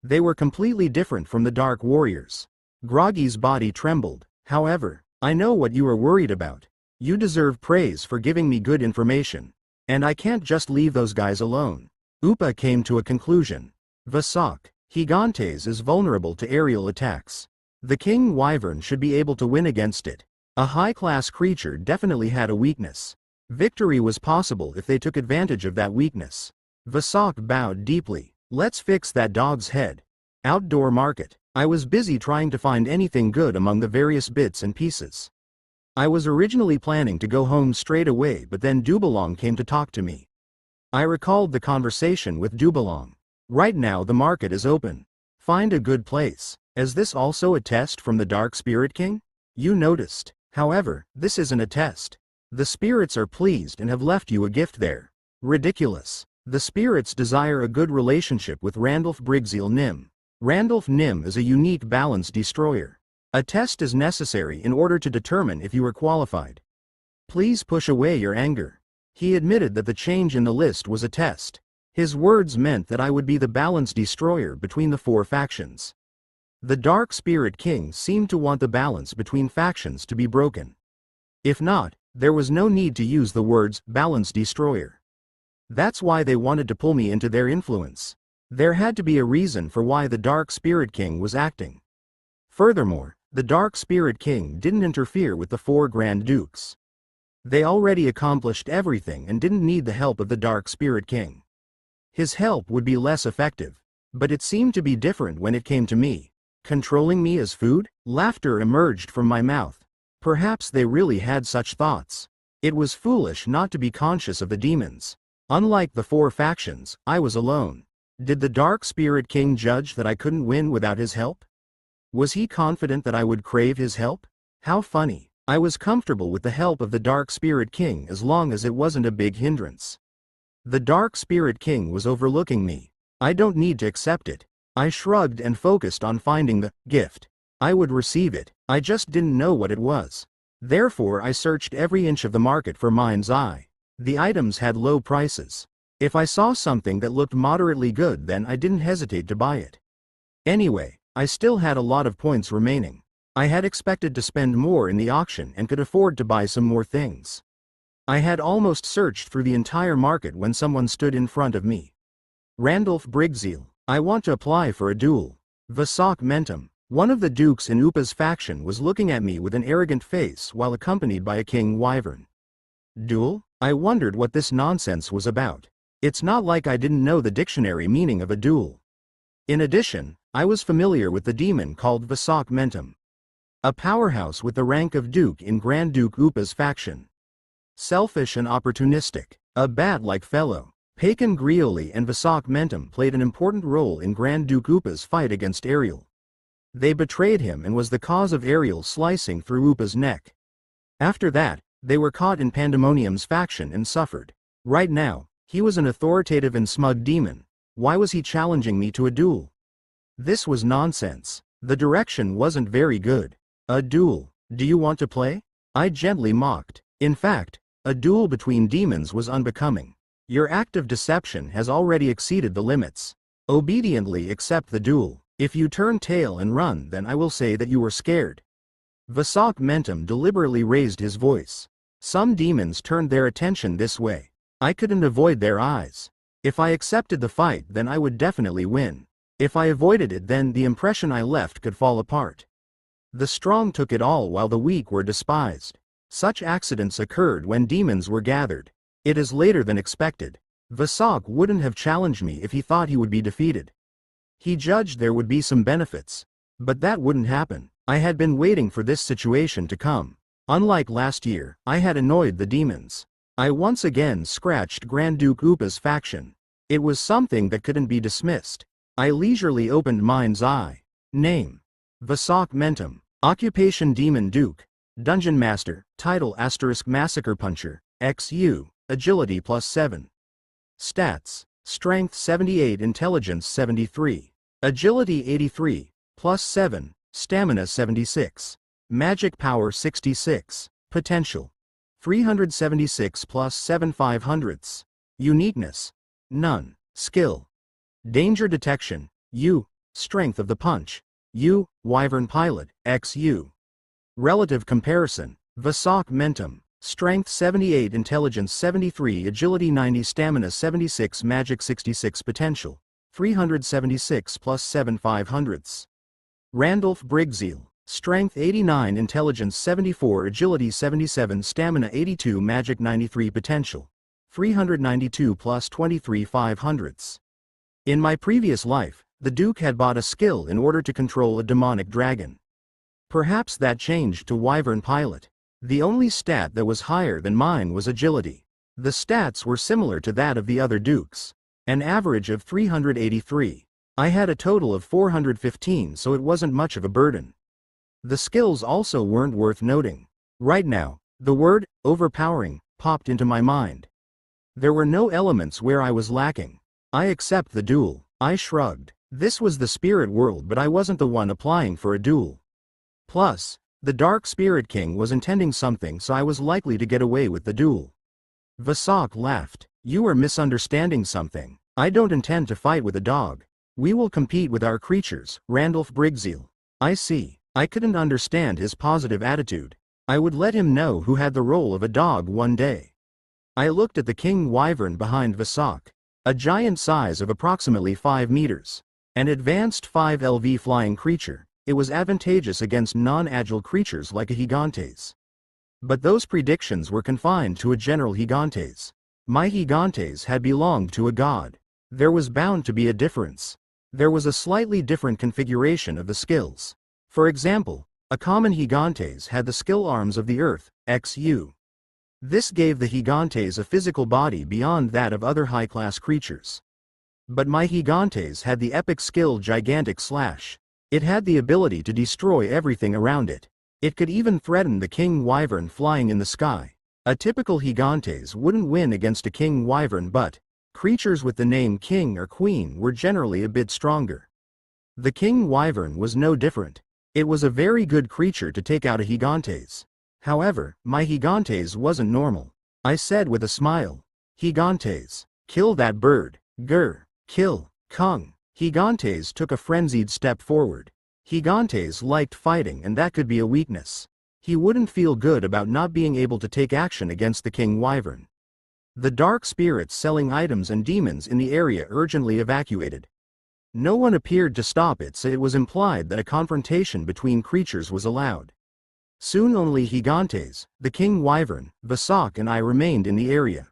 They were completely different from the Dark Warriors. Groggy's body trembled. However, I know what you are worried about. You deserve praise for giving me good information. And I can't just leave those guys alone. Upa came to a conclusion. Vasak, Gigantes is vulnerable to aerial attacks. The King Wyvern should be able to win against it. A high-class creature definitely had a weakness. Victory was possible if they took advantage of that weakness. Vasak bowed deeply. Let's fix that dog's head. Outdoor market. I was busy trying to find anything good among the various bits and pieces. I was originally planning to go home straight away, but then Dubalong came to talk to me. I recalled the conversation with Dubalong. Right now the market is open. Find a good place. Is this also a test from the Dark Spirit King? You noticed. However, this isn't a test. The spirits are pleased and have left you a gift there. Ridiculous. The spirits desire a good relationship with Randolph Brigzeal Nim. Randolph Nim is a unique balance destroyer. A test is necessary in order to determine if you are qualified. Please push away your anger. He admitted that the change in the list was a test. His words meant that I would be the balance destroyer between the four factions. The Dark Spirit King seemed to want the balance between factions to be broken. If not, there was no need to use the words balance destroyer. That's why they wanted to pull me into their influence. There had to be a reason for why the Dark Spirit King was acting. Furthermore, the Dark Spirit King didn't interfere with the four Grand Dukes. They already accomplished everything and didn't need the help of the Dark Spirit King. His help would be less effective. But it seemed to be different when it came to me. Controlling me as food? Laughter emerged from my mouth. Perhaps they really had such thoughts. It was foolish not to be conscious of the demons. Unlike the four factions, I was alone. Did the Dark Spirit King judge that I couldn't win without his help? Was he confident that I would crave his help? How funny. I was comfortable with the help of the Dark Spirit King as long as it wasn't a big hindrance. The Dark Spirit King was overlooking me. I don't need to accept it. I shrugged and focused on finding the gift. I would receive it. I just didn't know what it was. Therefore I searched every inch of the market for mind's eye. The items had low prices. If I saw something that looked moderately good, then I didn't hesitate to buy it. Anyway, I still had a lot of points remaining. I had expected to spend more in the auction and could afford to buy some more things. I had almost searched through the entire market when someone stood in front of me. Randolph Brigzeal, I want to apply for a duel. Vasak Mentum, one of the dukes in Upa's faction, was looking at me with an arrogant face while accompanied by a King Wyvern. Duel? I wondered what this nonsense was about. It's not like I didn't know the dictionary meaning of a duel. In addition, I was familiar with the demon called Vasak Mentum. A powerhouse with the rank of Duke in Grand Duke Upa's faction. Selfish and opportunistic, a bat-like fellow. Pakan Grioli and Vasak Mentum played an important role in Grand Duke Upa's fight against Ariel. They betrayed him and was the cause of Ariel slicing through Upa's neck. After that, they were caught in Pandemonium's faction and suffered. Right now, he was an authoritative and smug demon. Why was he challenging me to a duel? This was nonsense. The direction wasn't very good. A duel. Do you want to play? I gently mocked. In fact, a duel between demons was unbecoming. Your act of deception has already exceeded the limits. Obediently accept the duel. If you turn tail and run, then I will say that you were scared. Vasak Mentum deliberately raised his voice. Some demons turned their attention this way. I couldn't avoid their eyes. If I accepted the fight, then I would definitely win. If I avoided it, then the impression I left could fall apart. The strong took it all while the weak were despised. Such accidents occurred when demons were gathered. It is later than expected. Vasok wouldn't have challenged me if he thought he would be defeated. He judged there would be some benefits. But that wouldn't happen. I had been waiting for this situation to come. Unlike last year, I had annoyed the demons. I once again scratched Grand Duke Upa's faction. It was something that couldn't be dismissed. I leisurely opened Mind's Eye. Name: Vasok Mentum. Occupation: Demon Duke. Dungeon Master. Title: Massacre Puncher. XU. Agility +7. Stats: Strength 78, Intelligence 73. Agility 83, +7. Stamina 76. Magic Power 66. Potential: 376 +7 500ths. Uniqueness: none. Skill: Danger Detection. U. Strength of the Punch. U. Wyvern Pilot. XU. Relative comparison: Vasok Mentum. Strength 78, Intelligence 73, Agility 90, Stamina 76, Magic 66, Potential 376 +7 500ths. Randolph Brigzeal. Strength 89, Intelligence 74, Agility 77, Stamina 82, Magic 93, Potential 392 +23 500ths. In my previous life, the Duke had bought a skill in order to control a demonic dragon. Perhaps that changed to Wyvern Pilot. The only stat that was higher than mine was agility. The stats were similar to that of the other dukes. An average of 383. I had a total of 415, so it wasn't much of a burden. The skills also weren't worth noting. Right now, the word overpowering popped into my mind. There were no elements where I was lacking. I accept the duel. I shrugged. This was the spirit world, but I wasn't the one applying for a duel. Plus, the Dark Spirit King was intending something, so I was likely to get away with the duel. Vasok laughed. You are misunderstanding something. I don't intend to fight with a dog. We will compete with our creatures. Randolph Brigzeal. I see. I couldn't understand his positive attitude. I would let him know who had the role of a dog one day. I looked at the king wyvern behind Vasok. A giant size of approximately 5 meters. An advanced 5 LV flying creature. It was advantageous against non-agile creatures like a Gigantes. But those predictions were confined to a general Gigantes. My Gigantes had belonged to a god. There was bound to be a difference. There was a slightly different configuration of the skills. For example, a common Gigantes had the skill arms of the earth, XU. This gave the Gigantes a physical body beyond that of other high-class creatures. But my Gigantes had the epic skill Gigantic Slash. It had the ability to destroy everything around it. It could even threaten the king wyvern flying in the sky. A typical Gigantes wouldn't win against a king wyvern, but creatures with the name king or queen were generally a bit stronger. The king wyvern was no different. It was a very good creature to take out a Gigantes. However, my Gigantes wasn't normal. I said with a smile, Gigantes, kill that bird. Grr, kill, Kung. Gigantes took a frenzied step forward. Gigantes liked fighting, and that could be a weakness. He wouldn't feel good about not being able to take action against the king wyvern. The dark spirits selling items and demons in the area urgently evacuated. No one appeared to stop it, so it was implied that a confrontation between creatures was allowed. Soon only Gigantes, the king wyvern, Vasok and I remained in the area.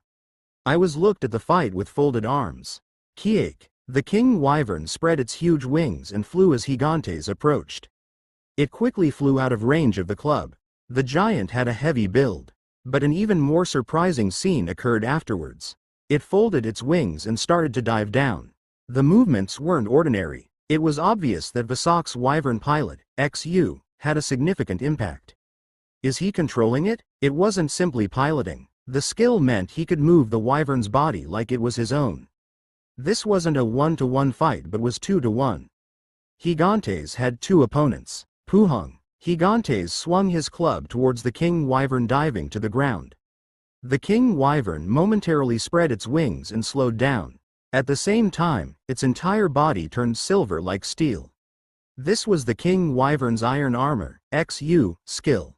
I was looked at the fight with folded arms. Kiake. The king wyvern spread its huge wings and flew as Gigantes approached. It quickly flew out of range of the club. The giant had a heavy build. But an even more surprising scene occurred afterwards. It folded its wings and started to dive down. The movements weren't ordinary. It was obvious that Vasok's wyvern pilot, XU, had a significant impact. Is he controlling it? It wasn't simply piloting. The skill meant he could move the wyvern's body like it was his own. This wasn't a 1-to-1 fight, but was 2-to-1. Gigantes had 2 opponents. Puhung. Gigantes swung his club towards the king wyvern, diving to the ground. The king wyvern momentarily spread its wings and slowed down. At the same time, its entire body turned silver like steel. This was the king wyvern's iron armor, XU, skill.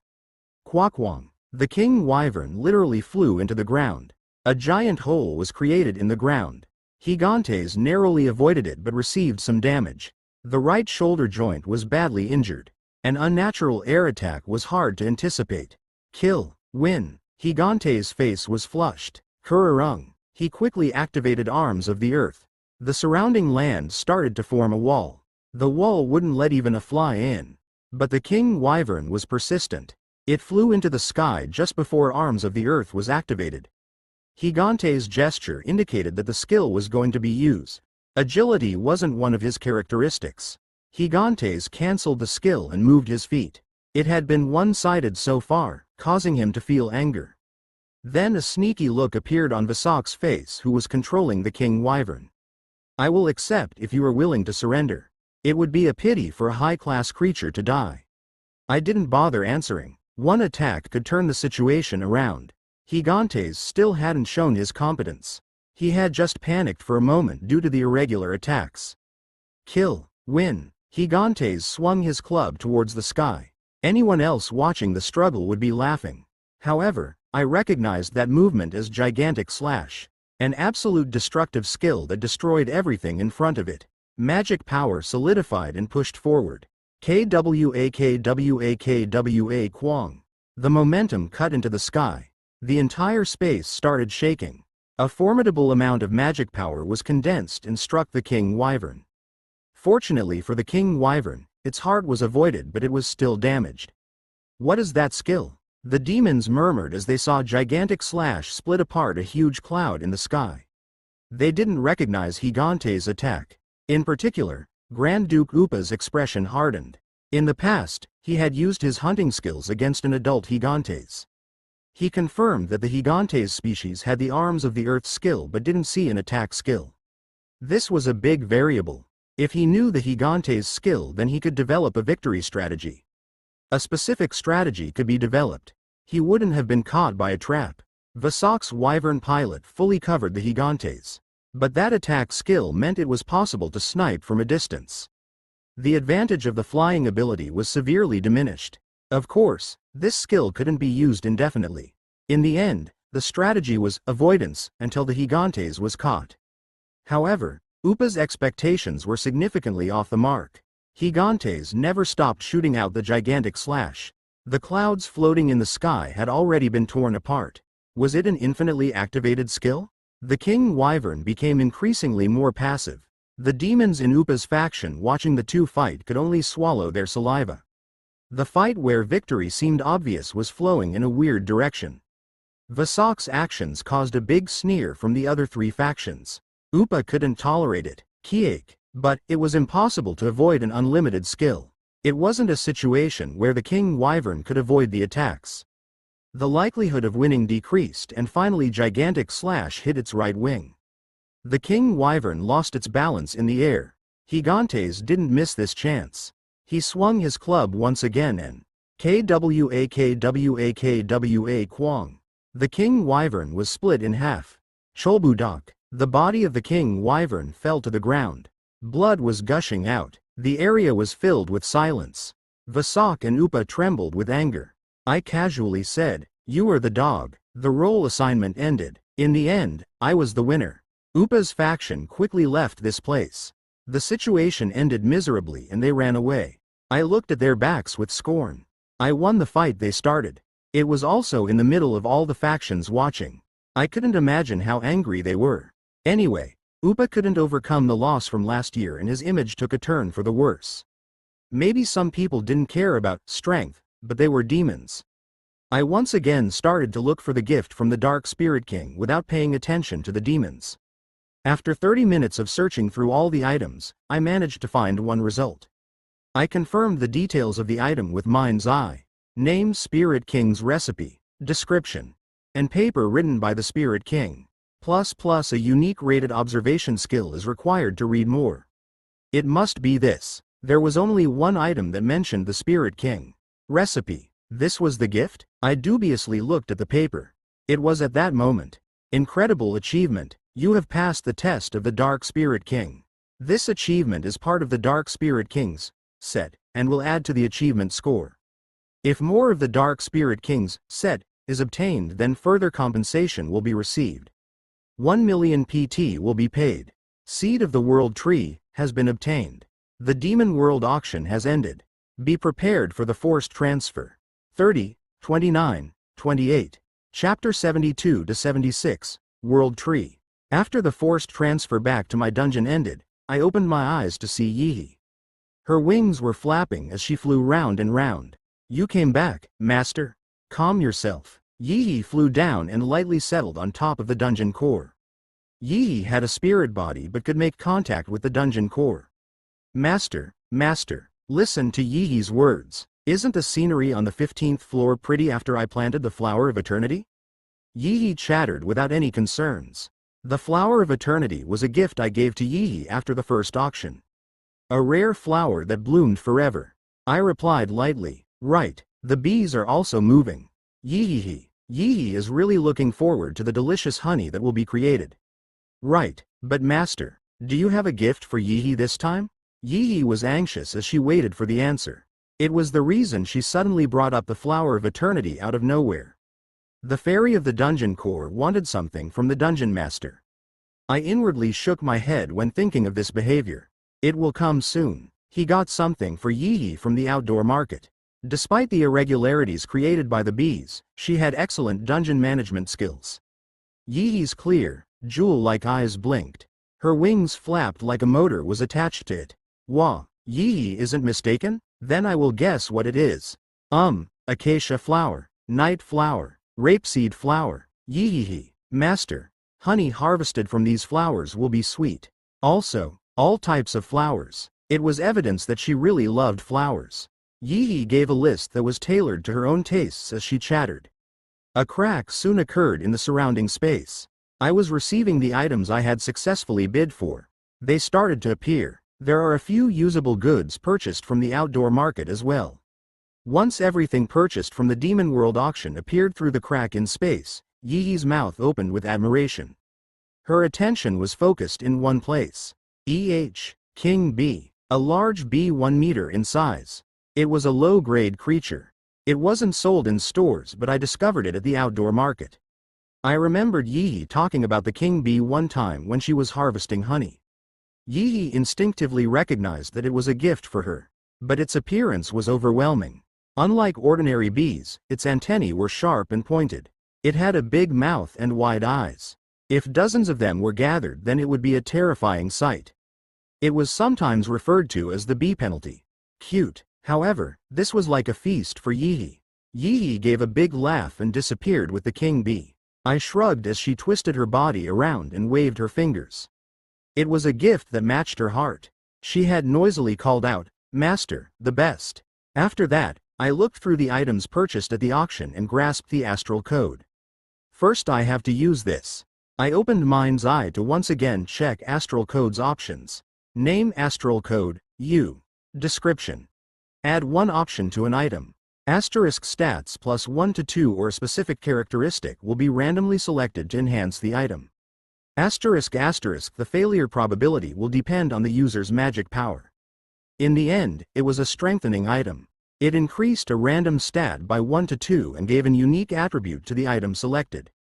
Quakwang. The king wyvern literally flew into the ground. A giant hole was created in the ground. Gigantes narrowly avoided it but received some damage. The right shoulder joint was badly injured. An unnatural air attack was hard to anticipate. Kill. Win. Gigante's face was flushed. Kururung. He quickly activated Arms of the Earth. The surrounding land started to form a wall. The wall wouldn't let even a fly in. But the king wyvern was persistent. It flew into the sky just before Arms of the Earth was activated. Gigante's gesture indicated that the skill was going to be used. Agility wasn't one of his characteristics. Gigantes cancelled the skill and moved his feet. It had been one-sided so far, causing him to feel anger. Then a sneaky look appeared on Vasok's face, who was controlling the king wyvern. I will accept if you are willing to surrender. It would be a pity for a high-class creature to die. I didn't bother answering. One attack could turn the situation around. Gigantes still hadn't shown his competence. He had just panicked for a moment due to the irregular attacks. Kill. Win. Gigantes swung his club towards the sky. Anyone else watching the struggle would be laughing. However, I recognized that movement as Gigantic Slash. An absolute destructive skill that destroyed everything in front of it. Magic power solidified and pushed forward. KWA Kwang. The momentum cut into the sky. The entire space started shaking. A formidable amount of magic power was condensed and struck the king wyvern. Fortunately for the king wyvern, its heart was avoided, but it was still damaged. What is that skill? The demons murmured as they saw Gigantic Slash split apart a huge cloud in the sky. They didn't recognize Gigante's attack. In particular, Grand Duke Upa's expression hardened. In the past, he had used his hunting skills against an adult Gigantes. He confirmed that the Gigantes species had the Arms of the Earth skill but didn't see an attack skill. This was a big variable. If he knew the Gigantes skill, then he could develop a victory strategy. A specific strategy could be developed. He wouldn't have been caught by a trap. Vasok's wyvern pilot fully covered the Gigantes. But that attack skill meant it was possible to snipe from a distance. The advantage of the flying ability was severely diminished. Of course, this skill couldn't be used indefinitely. In the end, the strategy was avoidance until the Gigantes was caught. However, Upa's expectations were significantly off the mark. Gigantes never stopped shooting out the Gigantic Slash. The clouds floating in the sky had already been torn apart. Was it an infinitely activated skill? The king wyvern became increasingly more passive. The demons in Upa's faction watching the two fight could only swallow their saliva. The fight where victory seemed obvious was flowing in a weird direction. Vasok's actions caused a big sneer from the other three factions. Upa couldn't tolerate it. Kiek. But it was impossible to avoid an unlimited skill. It wasn't a situation where the king wyvern could avoid the attacks. The likelihood of winning decreased, and finally Gigantic Slash hit its right wing. The king wyvern lost its balance in the air. Gigantes didn't miss this chance. He swung his club once again and KWA Kwang. The king wyvern was split in half. Cholbudak. The body of the king wyvern fell to the ground. Blood was gushing out. The area was filled with silence. Vasok and Upa trembled with anger. I casually said, "You are the dog." The role assignment ended. In the end, I was the winner. Upa's faction quickly left this place. The situation ended miserably and they ran away. I looked at their backs with scorn. I won the fight they started. It was also in the middle of all the factions watching. I couldn't imagine how angry they were. Anyway, Upa couldn't overcome the loss from last year and his image took a turn for the worse. Maybe some people didn't care about strength, but they were demons. I once again started to look for the gift from the Dark Spirit King without paying attention to the demons. After 30 minutes of searching through all the items, I managed to find one result. I confirmed the details of the item with mind's eye. Name: Spirit King's recipe, description, and paper written by the Spirit King. ++ a unique rated observation skill is required to read more. It must be this. There was only one item that mentioned the Spirit King. Recipe. This was the gift? I dubiously looked at the paper. It was at that moment. Incredible achievement. You have passed the test of the Dark Spirit King. This achievement is part of the Dark Spirit King's set, and will add to the achievement score. If more of the Dark Spirit King's set is obtained, then further compensation will be received. 1 million PT will be paid. Seed of the World Tree has been obtained. The Demon World auction has ended. Be prepared for the forced transfer. 30, 29, 28. Chapter 72 to 76, World Tree. After the forced transfer back to my dungeon ended, I opened my eyes to see Yi. Her wings were flapping as she flew round and round. You came back, master. Calm yourself. Yi flew down and lightly settled on top of the dungeon core. Yi had a spirit body but could make contact with the dungeon core. Master, listen to Yi's words. Isn't the scenery on the 15th floor pretty after I planted the Flower of Eternity? Yi chattered without any concerns. The Flower of Eternity was a gift I gave to Yi after the first auction. A rare flower that bloomed forever. I replied lightly, right, the bees are also moving. Yi is really looking forward to the delicious honey that will be created. Right, but master, do you have a gift for Yi this time? Yi was anxious as she waited for the answer. It was the reason she suddenly brought up the Flower of Eternity out of nowhere. The fairy of the dungeon core wanted something from the dungeon master. I inwardly shook my head when thinking of this behavior. It will come soon. He got something for Yi from the outdoor market. Despite the irregularities created by the bees, she had excellent dungeon management skills. Yi's clear, jewel-like eyes blinked. Her wings flapped like a motor was attached to it. Wah, Yi isn't mistaken? Then I will guess what it is. Acacia flower, night flower, rapeseed flower. Yi, master, honey harvested from these flowers will be sweet. Also, all types of flowers. It was evidence that she really loved flowers. Yi gave a list that was tailored to her own tastes as she chattered. A crack soon occurred in the surrounding space. I was receiving the items I had successfully bid for. They started to appear. There are a few usable goods purchased from the outdoor market as well. Once everything purchased from the Demon World auction appeared through the crack in space, Yi's mouth opened with admiration. Her attention was focused in one place. King bee. A large bee 1 meter in size. It was a low-grade creature. It wasn't sold in stores but I discovered it at the outdoor market. I remembered Yi talking about the king bee one time when she was harvesting honey. Yi instinctively recognized that it was a gift for her. But its appearance was overwhelming. Unlike ordinary bees, its antennae were sharp and pointed. It had a big mouth and wide eyes. If dozens of them were gathered, then it would be a terrifying sight. It was sometimes referred to as the bee penalty. Cute. However, this was like a feast for Yi. Yi gave a big laugh and disappeared with the king bee. I shrugged as she twisted her body around and waved her fingers. It was a gift that matched her heart. She had noisily called out, "Master, the best." After that, I looked through the items purchased at the auction and grasped the astral code. First I have to use this. I opened Mind's Eye to once again check astral code's options. Name astral code, U. Description. Add one option to an item. Asterisk stats plus 1 to 2 or a specific characteristic will be randomly selected to enhance the item. Asterisk the failure probability will depend on the user's magic power. In the end, it was a strengthening item. It increased a random stat by 1 to 2 and gave an unique attribute to the item selected.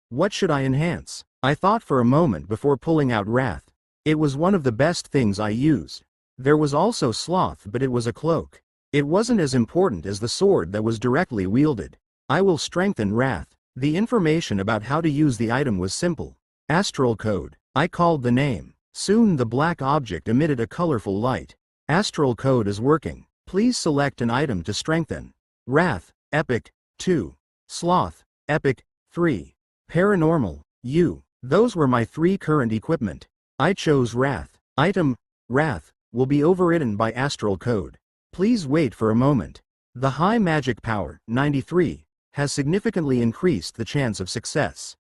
What should I enhance? I thought for a moment before pulling out Wrath. It was one of the best things I used. There was also Sloth, but it was a cloak. It wasn't as important as the sword that was directly wielded. I will strengthen Wrath. The information about how to use the item was simple. Astral code. I called the name. Soon the black object emitted a colorful light. Astral code is working. Please select an item to strengthen. Wrath, Epic, 2. Sloth, Epic, 3. Paranormal, U. Those were my 3 current equipment. I chose Wrath. Item, Wrath, will be overridden by astral code. Please wait for a moment. The high magic power, 93, has significantly increased the chance of success.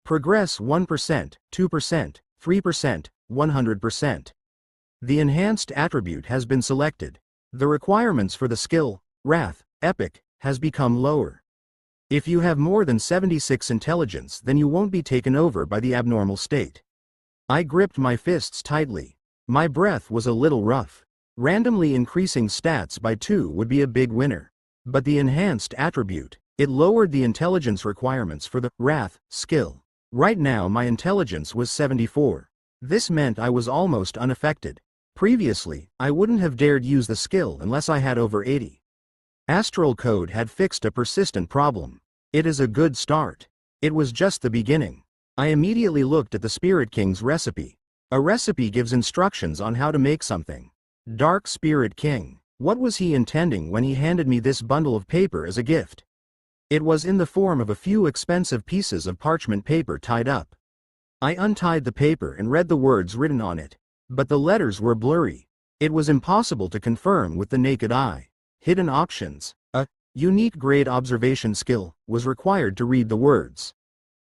Progress 1%, 2%, 3%, 100%. The enhanced attribute has been selected. The requirements for the skill, Wrath, Epic, has become lower. If you have more than 76 intelligence, then you won't be taken over by the abnormal state. I gripped my fists tightly. My breath was a little rough. Randomly increasing stats by 2 would be a big winner. But the enhanced attribute, it lowered the intelligence requirements for the Wrath skill. Right now my intelligence was 74. This meant I was almost unaffected. Previously, I wouldn't have dared use the skill unless I had over 80. Astral Code had fixed a persistent problem. It is a good start. It was just the beginning. I immediately looked at the Spirit King's recipe. A recipe gives instructions on how to make something. Dark Spirit King. What was he intending when he handed me this bundle of paper as a gift? It was in the form of a few expensive pieces of parchment paper tied up. I untied the paper and read the words written on it. But the letters were blurry. It was impossible to confirm with the naked eye. Hidden options. A unique grade observation skill was required to read the words.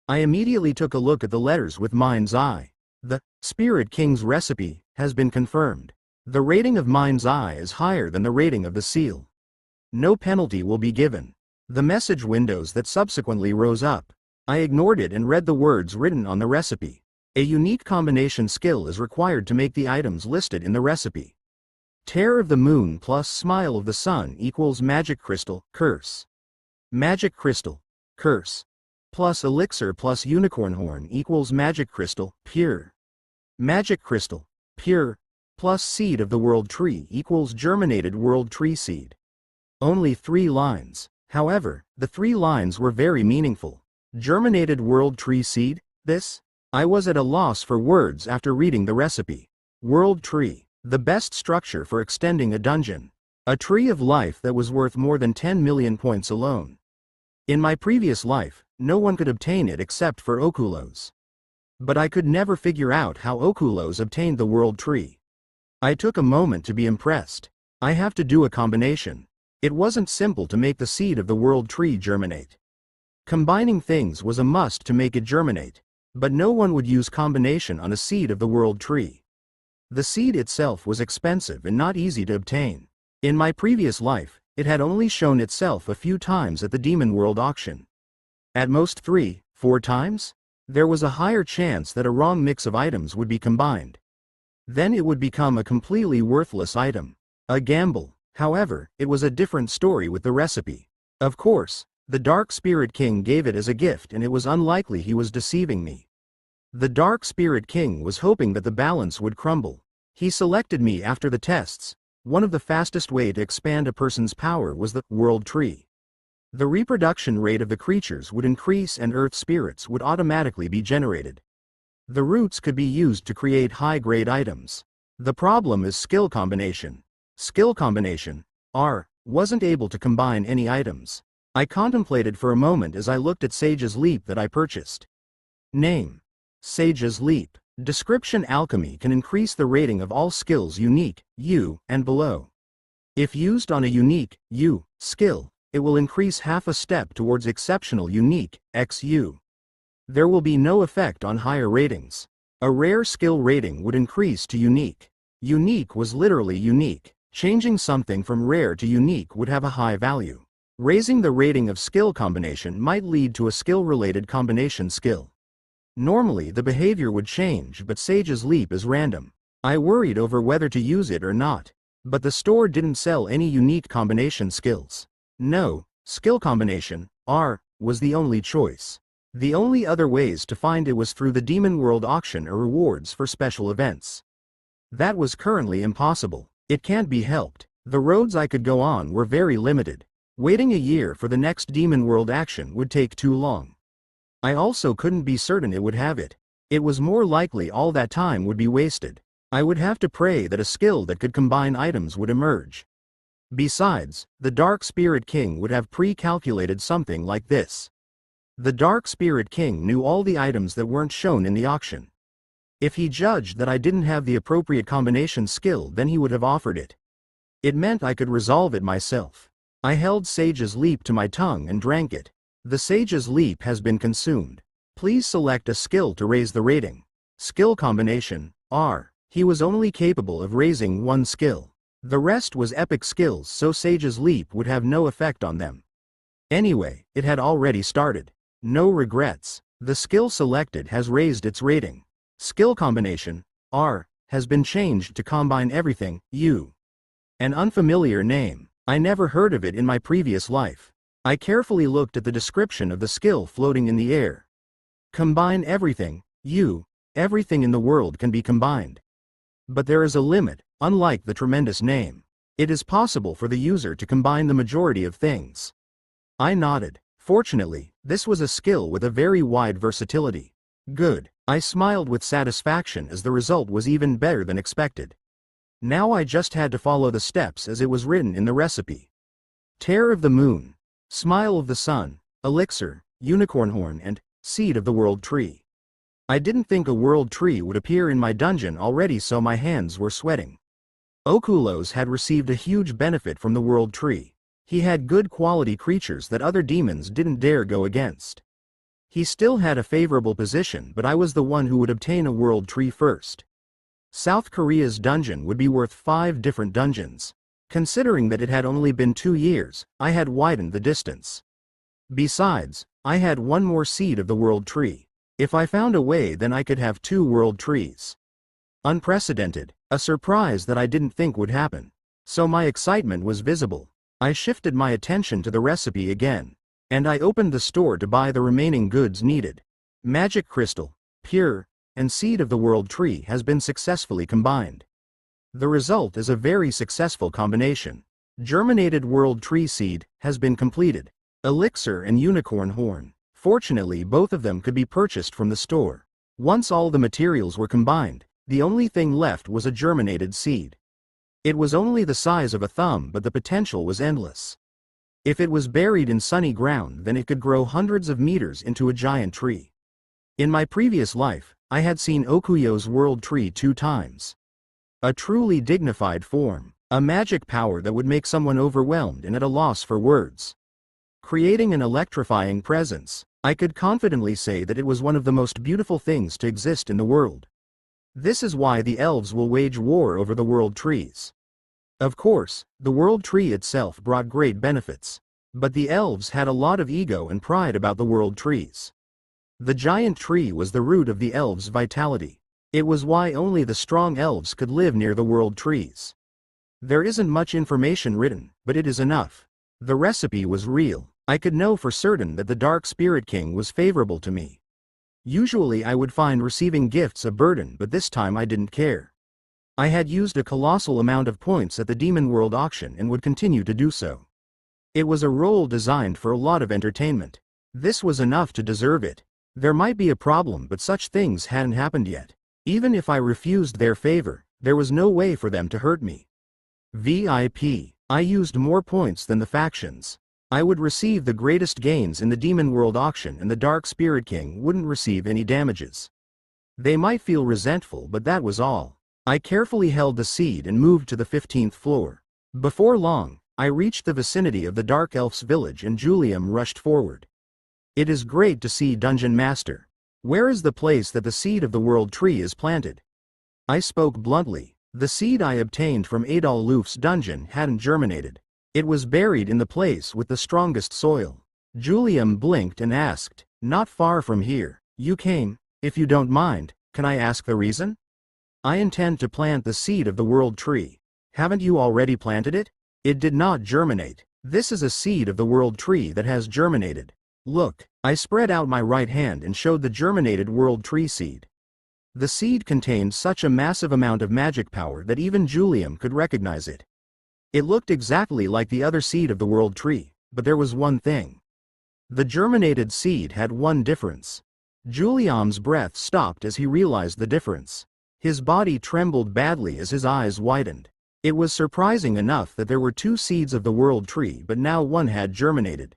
I immediately took a look at the letters with mind's eye. The Spirit King's recipe has been confirmed. The rating of mind's eye is higher than the rating of the seal. No penalty will be given. The message windows that subsequently rose up. I ignored it and read the words written on the recipe. A unique combination skill is required to make the items listed in the recipe. Tear of the Moon plus Smile of the Sun equals Magic Crystal, Curse. Magic Crystal, Curse. Plus Elixir plus Unicorn Horn equals Magic Crystal, Pure. Magic Crystal, Pure. Plus Seed of the World Tree equals Germinated World Tree Seed. Only 3 lines. However, the 3 lines were very meaningful. Germinated World Tree Seed? This? I was at a loss for words after reading the recipe. World Tree. The best structure for extending a dungeon. A tree of life that was worth more than 10 million points alone. In my previous life, no one could obtain it except for Okulos. But I could never figure out how Okulos obtained the World Tree. I took a moment to be impressed. I have to do a combination. It wasn't simple to make the seed of the World Tree germinate. Combining things was a must to make it germinate, but no one would use combination on a seed of the World Tree. The seed itself was expensive and not easy to obtain. In my previous life, it had only shown itself a few times at the Demon World auction. At most 3-4 times? There was a higher chance that a wrong mix of items would be combined. Then it would become a completely worthless item. A gamble. However, it was a different story with the recipe. Of course, the Dark Spirit King gave it as a gift and it was unlikely he was deceiving me. The Dark Spirit King was hoping that the balance would crumble. He selected me after the tests. One of the fastest way to expand a person's power was the World Tree. The reproduction rate of the creatures would increase and earth spirits would automatically be generated. The roots could be used to create high-grade items. The problem is skill combination. Skill combination, R, wasn't able to combine any items. I contemplated for a moment as I looked at Sage's Leap that I purchased. Name. Sage's Leap. Description: Alchemy can increase the rating of all skills unique, U, and below. If used on a unique, U, skill, it will increase half a step towards exceptional unique, XU. There will be no effect on higher ratings. A rare skill rating would increase to unique. Unique was literally unique. Changing something from rare to unique would have a high value. Raising the rating of skill combination might lead to a skill-related combination skill. Normally the behavior would change, but Sage's Leap is random. I worried over whether to use it or not. But the store didn't sell any unique combination skills. No, skill combination, R, was the only choice. The only other ways to find it was through the Demon World auction or rewards for special events. That was currently impossible. It can't be helped. The roads I could go on were very limited. Waiting a year for the next Demon World action would take too long. I also couldn't be certain it would have it. It was more likely all that time would be wasted. I would have to pray that a skill that could combine items would emerge. Besides, the Dark Spirit King would have pre-calculated something like this. The Dark Spirit King knew all the items that weren't shown in the auction. If he judged that I didn't have the appropriate combination skill, then he would have offered it. It meant I could resolve it myself. I held Sage's Leap to my tongue and drank it. The Sage's Leap has been consumed. Please select a skill to raise the rating. Skill combination, R. He was only capable of raising one skill. The rest was epic skills, so Sage's Leap would have no effect on them. Anyway, it had already started. No regrets. The skill selected has raised its rating. Skill combination, R, has been changed to combine everything, U. An unfamiliar name. I never heard of it in my previous life. I carefully looked at the description of the skill floating in the air. Combine everything, everything in the world can be combined. But there is a limit, unlike the tremendous name. It is possible for the user to combine the majority of things. I nodded. Fortunately, this was a skill with a very wide versatility. Good. I smiled with satisfaction as the result was even better than expected. Now I just had to follow the steps as it was written in the recipe. Tear of the Moon, Smile of the Sun, Elixir, Unicorn Horn and Seed of the World Tree. I didn't think a world tree would appear in my dungeon already, so my hands were sweating. Okulos had received a huge benefit from the world tree. He had good quality creatures that other demons didn't dare go against. He still had a favorable position, but I was the one who would obtain a world tree first. South Korea's dungeon would be worth 5 different dungeons. Considering that it had only been 2 years, I had widened the distance. Besides, I had 1 more seed of the world tree. If I found a way, then I could have 2 world trees. Unprecedented, a surprise that I didn't think would happen. So my excitement was visible. I shifted my attention to the recipe again. And I opened the store to buy the remaining goods needed. Magic Crystal, Pure, and Seed of the World Tree has been successfully combined. The result is a very successful combination. Germinated World Tree Seed has been completed. Elixir and Unicorn Horn. Fortunately, both of them could be purchased from the store. Once all the materials were combined, the only thing left was a germinated seed. It was only the size of a thumb, but the potential was endless. If it was buried in sunny ground, then it could grow hundreds of meters into a giant tree. In my previous life, I had seen Okuyo's world tree 2 times. A truly dignified form, a magic power that would make someone overwhelmed and at a loss for words. Creating an electrifying presence, I could confidently say that it was one of the most beautiful things to exist in the world. This is why the elves will wage war over the world trees. Of course, the world tree itself brought great benefits. But the elves had a lot of ego and pride about the world trees. The giant tree was the root of the elves' vitality. It was why only the strong elves could live near the world trees. There isn't much information written, but it is enough. The recipe was real. I could know for certain that the Dark Spirit King was favorable to me. Usually I would find receiving gifts a burden, but this time I didn't care. I had used a colossal amount of points at the Demon World auction and would continue to do so. It was a role designed for a lot of entertainment. This was enough to deserve it. There might be a problem, but such things hadn't happened yet. Even if I refused their favor, there was no way for them to hurt me. VIP. I used more points than the factions. I would receive the greatest gains in the Demon World auction, and the Dark Spirit King wouldn't receive any damages. They might feel resentful, but that was all. I carefully held the seed and moved to the 15th floor. Before long, I reached the vicinity of the Dark Elf's village and Julium rushed forward. It is great to see Dungeon Master. Where is the place that the seed of the world tree is planted? I spoke bluntly. The seed I obtained from Adol Luf's dungeon hadn't germinated. It was buried in the place with the strongest soil. Julium blinked and asked, "Not far from here. You came. If you don't mind, can I ask the reason?" "I intend to plant the seed of the world tree." "Haven't you already planted it?" "It did not germinate. This is a seed of the world tree that has germinated. Look." I spread out my right hand and showed the germinated world tree seed. The seed contained such a massive amount of magic power that even Julium could recognize it. It looked exactly like the other seed of the world tree, but there was one thing. The germinated seed had one difference. Julium's breath stopped as he realized the difference. His body trembled badly as his eyes widened. It was surprising enough that there were 2 seeds of the world tree, but now one had germinated.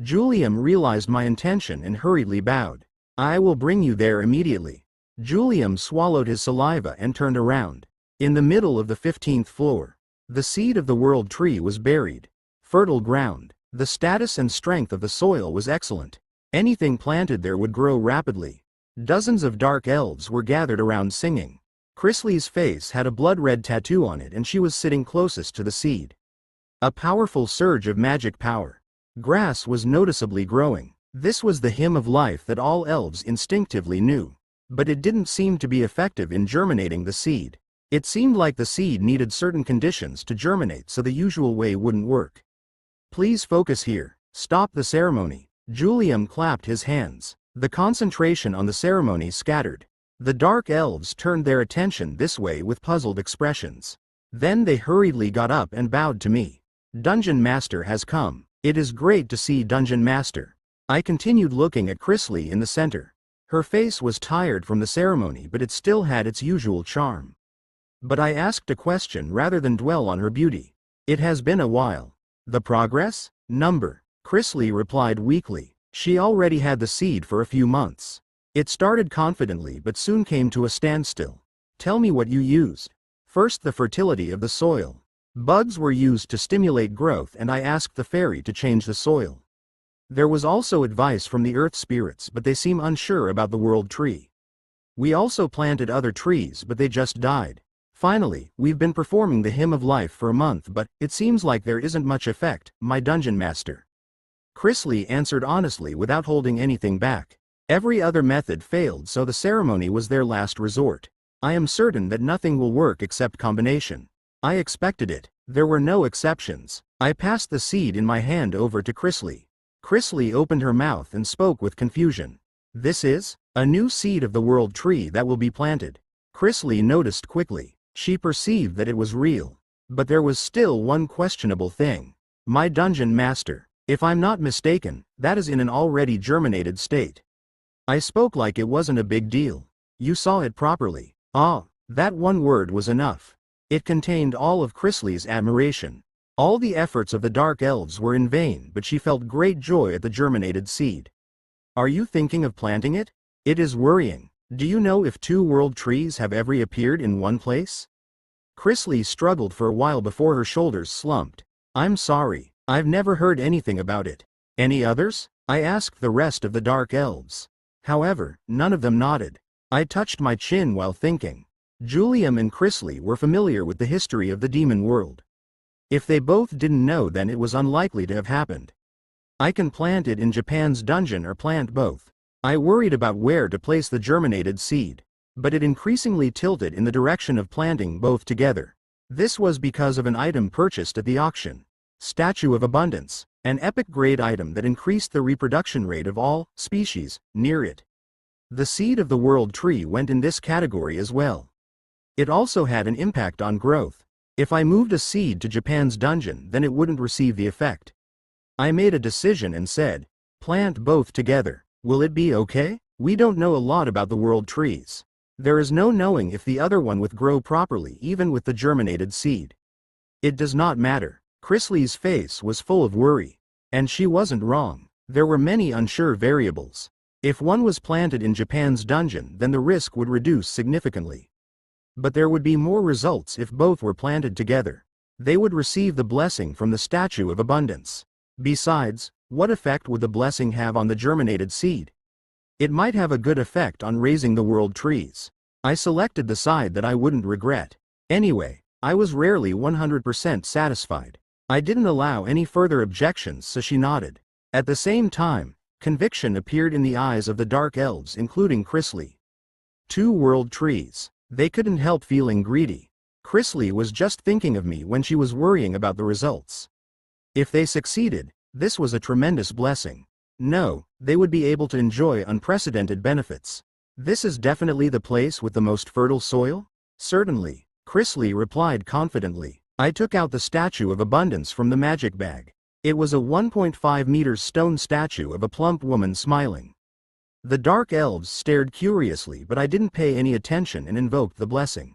Julium realized my intention and hurriedly bowed. "I will bring you there immediately." Julium swallowed his saliva and turned around. In the middle of the 15th floor, the seed of the world tree was buried. Fertile ground. The status and strength of the soil was excellent. Anything planted there would grow rapidly. Dozens of dark elves were gathered around singing. Chrisley's face had a blood-red tattoo on it and she was sitting closest to the seed. A powerful surge of magic power. Grass was noticeably growing. This was the hymn of life that all elves instinctively knew. But it didn't seem to be effective in germinating the seed. It seemed like the seed needed certain conditions to germinate, so the usual way wouldn't work. "Please focus here. Stop the ceremony." Julium clapped his hands. The concentration on the ceremony scattered. The dark elves turned their attention this way with puzzled expressions. Then they hurriedly got up and bowed to me. Dungeon Master has come. It is great to see Dungeon Master. I continued looking at Chrisley in the center. Her face was tired from the ceremony, but it still had its usual charm. But I asked a question rather than dwell on her beauty. It has been a while. The progress? Number. Chrisley replied weakly. She already had the seed for a few months. It started confidently but soon came to a standstill. Tell me what you used. First, the fertility of the soil. Bugs were used to stimulate growth, and I asked the fairy to change the soil. There was also advice from the earth spirits, but they seem unsure about the world tree. We also planted other trees, but they just died. Finally, we've been performing the hymn of life for a month, but it seems like there isn't much effect, my dungeon master. Chrisley answered honestly without holding anything back. Every other method failed, so the ceremony was their last resort. I am certain that nothing will work except combination. I expected it. There were no exceptions. I passed the seed in my hand over to Chrisley. Chrisley opened her mouth and spoke with confusion. This is a new seed of the world tree that will be planted. Chrisley noticed quickly. She perceived that it was real. But there was still one questionable thing. My dungeon master. If I'm not mistaken, that is in an already germinated state. I spoke like it wasn't a big deal. You saw it properly. Ah, that one word was enough. It contained all of Chrisley's admiration. All the efforts of the dark elves were in vain, but she felt great joy at the germinated seed. Are you thinking of planting it? It is worrying. Do you know if 2 world trees have ever appeared in one place? Chrisley struggled for a while before her shoulders slumped. I'm sorry, I've never heard anything about it. Any others? I asked the rest of the dark elves. However, none of them nodded. I touched my chin while thinking. Julium and Chrisley were familiar with the history of the demon world. If they both didn't know, then it was unlikely to have happened. I can plant it in Japan's dungeon or plant both. I worried about where to place the germinated seed, but it increasingly tilted in the direction of planting both together. This was because of an item purchased at the auction. Statue of Abundance, an epic grade item that increased the reproduction rate of all species near it. The seed of the world tree went in this category as well. It also had an impact on growth. If I moved a seed to Japan's dungeon, then it wouldn't receive the effect. I made a decision and said, plant both together. Will it be okay? We don't know a lot about the world trees. There is no knowing if the other one would grow properly even with the germinated seed. It does not matter. Chrisley's face was full of worry. And she wasn't wrong. There were many unsure variables. If one was planted in Japan's dungeon, then the risk would reduce significantly. But there would be more results if both were planted together. They would receive the blessing from the Statue of Abundance. Besides, what effect would the blessing have on the germinated seed? It might have a good effect on raising the world trees. I selected the side that I wouldn't regret. Anyway, I was rarely 100% satisfied. I didn't allow any further objections, so she nodded. At the same time, conviction appeared in the eyes of the dark elves, including Chrisley. 2 world trees. They couldn't help feeling greedy. Chrisley was just thinking of me when she was worrying about the results. If they succeeded, this was a tremendous blessing. No, they would be able to enjoy unprecedented benefits. This is definitely the place with the most fertile soil? Certainly, Chrisley replied confidently. I took out the Statue of Abundance from the magic bag. It was a 1.5 meters stone statue of a plump woman smiling. The dark elves stared curiously, but I didn't pay any attention and invoked the blessing.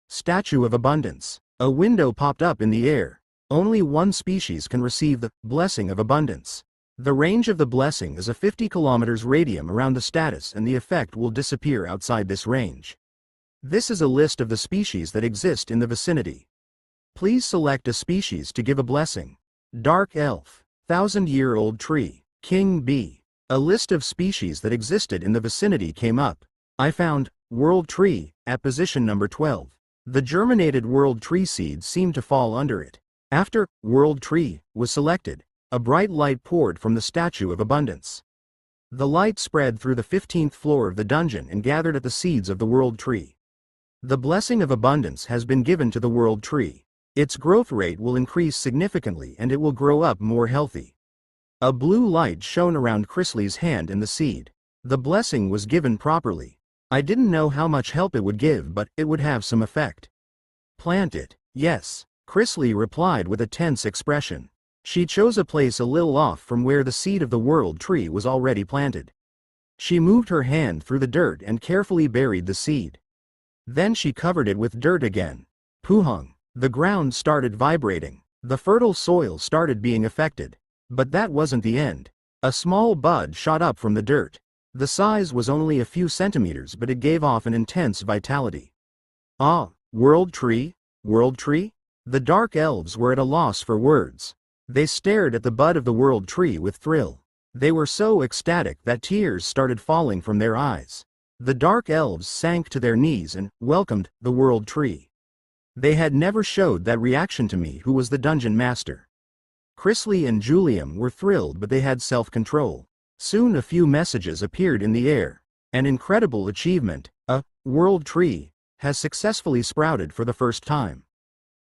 Statue of Abundance. A window popped up in the air. Only one species can receive the blessing of abundance. The range of the blessing is a 50 kilometers radius around the status, and the effect will disappear outside this range. This is a list of the species that exist in the vicinity. Please select a species to give a blessing. Dark Elf. 1000-year-old tree. King Bee. A list of species that existed in the vicinity came up. I found World Tree at position number 12. The germinated World Tree seeds seemed to fall under it. After World Tree was selected, a bright light poured from the Statue of Abundance. The light spread through the 15th floor of the dungeon and gathered at the seeds of the World Tree. The blessing of abundance has been given to the World Tree. Its growth rate will increase significantly and it will grow up more healthy. A blue light shone around Chrisley's hand and the seed. The blessing was given properly. I didn't know how much help it would give, but it would have some effect. Plant it. Yes, Chrisley replied with a tense expression. She chose a place a little off from where the seed of the world tree was already planted. She moved her hand through the dirt and carefully buried the seed. Then she covered it with dirt again. Puhung. The ground started vibrating. The fertile soil started being affected. But that wasn't the end. A small bud shot up from the dirt. The size was only a few centimeters, but it gave off an intense vitality. Ah, world tree? World tree? The dark elves were at a loss for words. They stared at the bud of the world tree with thrill. They were so ecstatic that tears started falling from their eyes. The dark elves sank to their knees and welcomed the world tree. They had never showed that reaction to me, who was the dungeon master. Chrisley and Julium were thrilled, but they had self-control. Soon a few messages appeared in the air. An incredible achievement, a world tree, has successfully sprouted for the first time.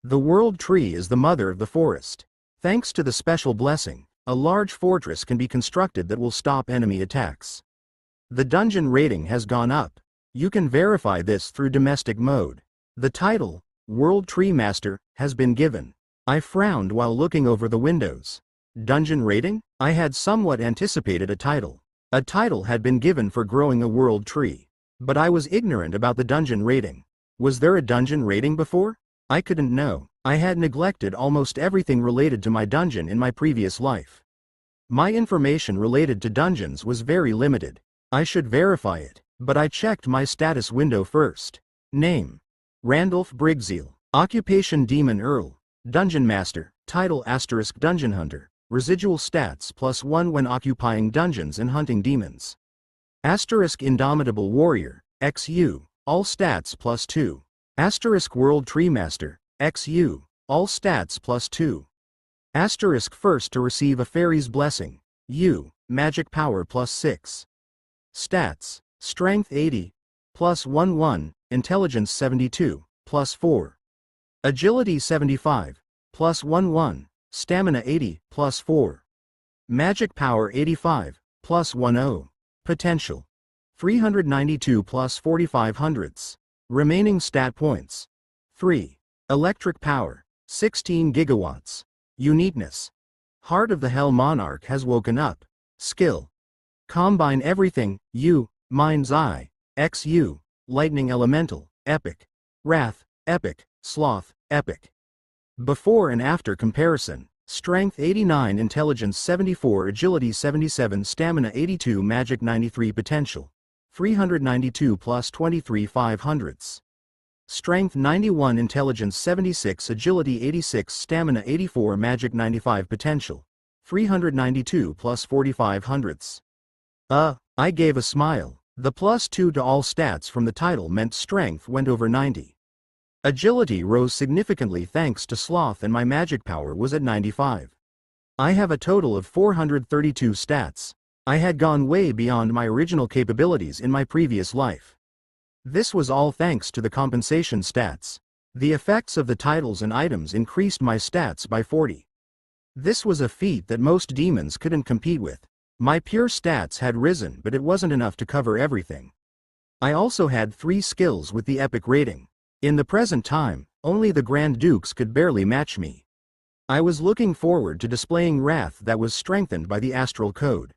The world tree is the mother of the forest. Thanks to the special blessing, a large fortress can be constructed that will stop enemy attacks. The dungeon rating has gone up. You can verify this through domestic mode. The title, World Tree Master, has been given. I frowned while looking over the windows. Dungeon rating? I had somewhat anticipated a title. A title had been given for growing a world tree. But I was ignorant about the dungeon rating. Was there a dungeon rating before? I couldn't know. I had neglected almost everything related to my dungeon in my previous life. My information related to dungeons was very limited. I should verify it, but I checked my status window first. Name: Randolph Brigzeal. Occupation: Demon Earl. Dungeon Master. Title: * Dungeon Hunter. Residual stats +1 when occupying dungeons and hunting demons. * Indomitable Warrior. XU. All stats +2. * World Tree Master. XU. All stats +2. * First to receive a fairy's blessing. U. Magic power +6. Stats: Strength 80, +1 +, Intelligence 72, +4. Agility 75, +1 +, Stamina 80, +4. Magic power 85, +10. Potential: 392 +4500. Remaining stat points: 3. Electric power, 16 gigawatts. Uniqueness: Heart of the Hell Monarch has woken up. Skill: Combine Everything, U, Mind's Eye, XU, Lightning Elemental, Epic. Wrath, Epic. Sloth, Epic. Before and after comparison: Strength 89, Intelligence 74, Agility 77, Stamina 82, Magic 93, Potential 392 +23/500. Strength 91, Intelligence 76, Agility 86, Stamina 84, Magic 95, Potential 392 +4500. I gave a smile. The +2 to all stats from the title meant strength went over 90. Agility rose significantly thanks to Sloth, and my magic power was at 95. I have a total of 432 stats. I had gone way beyond my original capabilities in my previous life. This was all thanks to the compensation stats. The effects of the titles and items increased my stats by 40. This was a feat that most demons couldn't compete with. My pure stats had risen, but it wasn't enough to cover everything. I also had 3 skills with the epic rating. In the present time, only the Grand Dukes could barely match me. I was looking forward to displaying Wrath that was strengthened by the Astral Code.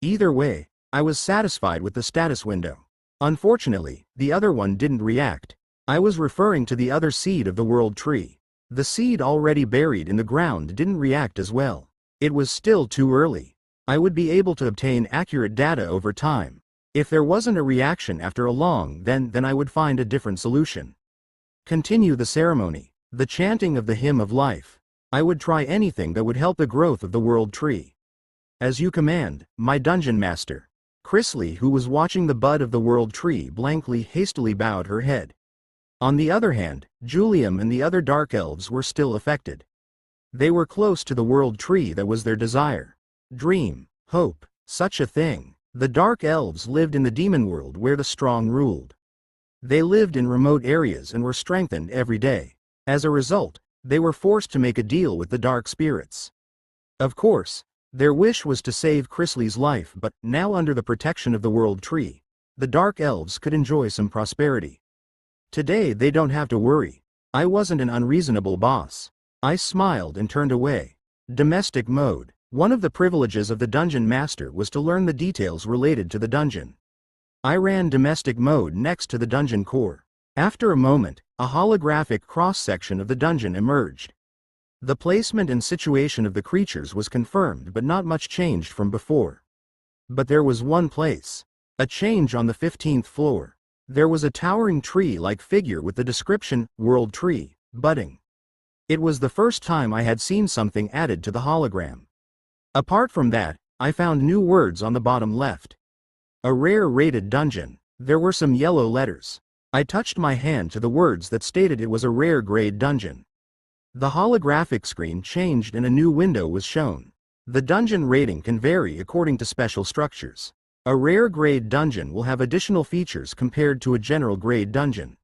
Either way, I was satisfied with the status window. Unfortunately, the other one didn't react. I was referring to the other seed of the World Tree. The seed already buried in the ground didn't react as well. It was still too early. I would be able to obtain accurate data over time. If there wasn't a reaction after a long, then I would find a different solution. Continue the ceremony. The chanting of the hymn of life. I would try anything that would help the growth of the World Tree. As you command, my dungeon master. Chrisley, who was watching the bud of the World Tree blankly, hastily bowed her head. On the other hand, Julium and the other Dark Elves were still affected. They were close to the World Tree that was their desire. Dream, hope, such a thing. The Dark Elves lived in the demon world where the strong ruled. They lived in remote areas and were strengthened every day. As a result, they were forced to make a deal with the dark spirits. Of course, Their wish was to save Chrisley's life, but now under the protection of the World Tree, the Dark Elves could enjoy some prosperity. Today they don't have to worry. I wasn't an unreasonable boss. I smiled and turned away. Domestic mode. One of the privileges of the Dungeon Master was to learn the details related to the dungeon. I ran domestic mode next to the dungeon core. After a moment, a holographic cross-section of the dungeon emerged. The placement and situation of the creatures was confirmed, but not much changed from before. But there was one place. A change on the 15th floor. There was a towering tree-like figure with the description, World Tree, budding. It was the first time I had seen something added to the hologram. Apart from that, I found new words on the bottom left. A rare rated dungeon. There were some yellow letters. I touched my hand to the words that stated it was a rare grade dungeon. The holographic screen changed and a new window was shown. The dungeon rating can vary according to special structures. A rare grade dungeon will have additional features compared to a general grade dungeon.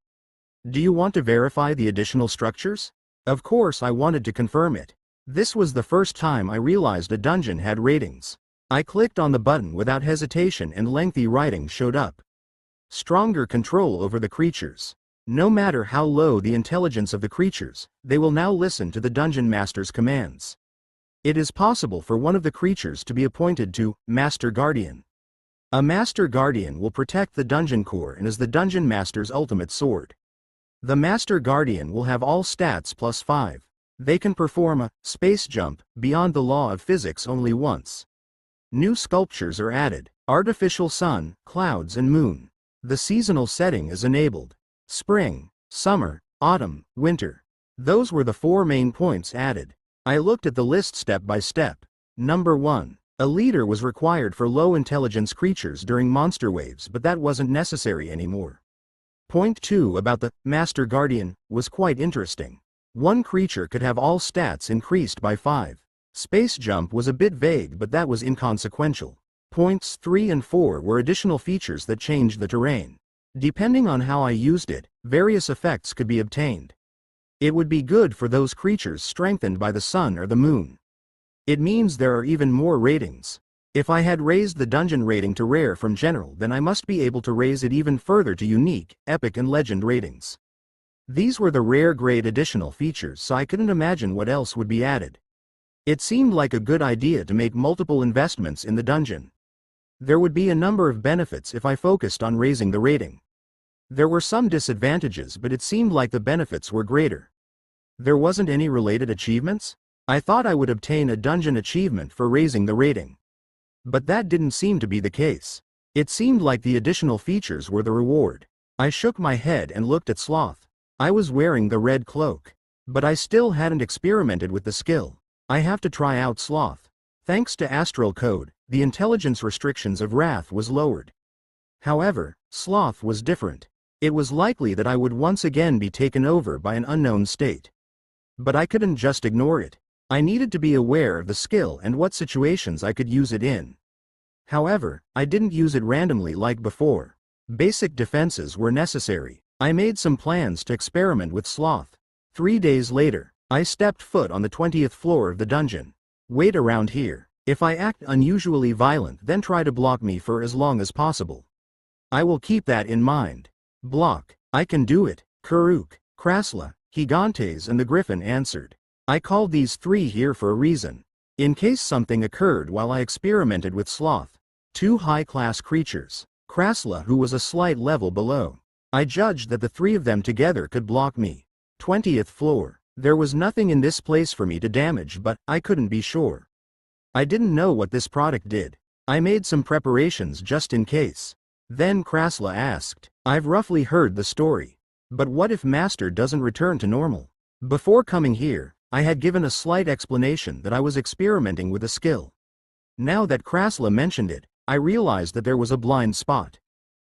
Do you want to verify the additional structures? Of course I wanted to confirm it. This was the first time I realized a dungeon had ratings. I clicked on the button without hesitation and lengthy writing showed up. Stronger control over the creatures. No matter how low the intelligence of the creatures, they will now listen to the Dungeon Master's commands. It is possible for one of the creatures to be appointed to Master Guardian. A Master Guardian will protect the dungeon core and is the Dungeon Master's ultimate sword. The Master Guardian will have all stats plus 5. They can perform a space jump beyond the law of physics only once. New sculptures are added. Artificial sun, clouds and moon. The seasonal setting is enabled. Spring, summer, autumn, winter. Those were the 4 main points added. I looked at the list step by step. Number 1. A leader was required for low intelligence creatures during monster waves, but that wasn't necessary anymore. Point 2 about the Master Guardian was quite interesting. One creature could have all stats increased by 5. Space jump was a bit vague, but that was inconsequential. Points 3 and 4 were additional features that changed the terrain. Depending on how I used it, various effects could be obtained. It would be good for those creatures strengthened by the sun or the moon. It means there are even more ratings. If I had raised the dungeon rating to rare from general, then I must be able to raise it even further to unique, epic and legend ratings. These were the rare grade additional features, so I couldn't imagine what else would be added. It seemed like a good idea to make multiple investments in the dungeon. There would be a number of benefits if I focused on raising the rating. There were some disadvantages, but it seemed like the benefits were greater. There wasn't any related achievements? I thought I would obtain a dungeon achievement for raising the rating. But that didn't seem to be the case. It seemed like the additional features were the reward. I shook my head and looked at Sloth. I was wearing the red cloak. But I still hadn't experimented with the skill. I have to try out Sloth. Thanks to Astral Code, the intelligence restrictions of Wrath was lowered. However, Sloth was different. It was likely that I would once again be taken over by an unknown state. But I couldn't just ignore it. I needed to be aware of the skill and what situations I could use it in. However, I didn't use it randomly like before. Basic defenses were necessary. I made some plans to experiment with Sloth. 3 days later, I stepped foot on the 20th floor of the dungeon. Wait around here. If I act unusually violent, then try to block me for as long as possible. I will keep that in mind. Block. I can do it. Karuk, Krasla, Gigantes and the Griffin answered. I called these 3 here for a reason. In case something occurred while I experimented with Sloth. 2 high-class creatures. Krasla, who was a slight level below. I judged that the 3 of them together could block me. 20th floor. There was nothing in this place for me to damage, but I couldn't be sure. I didn't know what this product did. I made some preparations just in case. Then Krasla asked, I've roughly heard the story. But what if Master doesn't return to normal? Before coming here, I had given a slight explanation that I was experimenting with a skill. Now that Krasla mentioned it, I realized that there was a blind spot.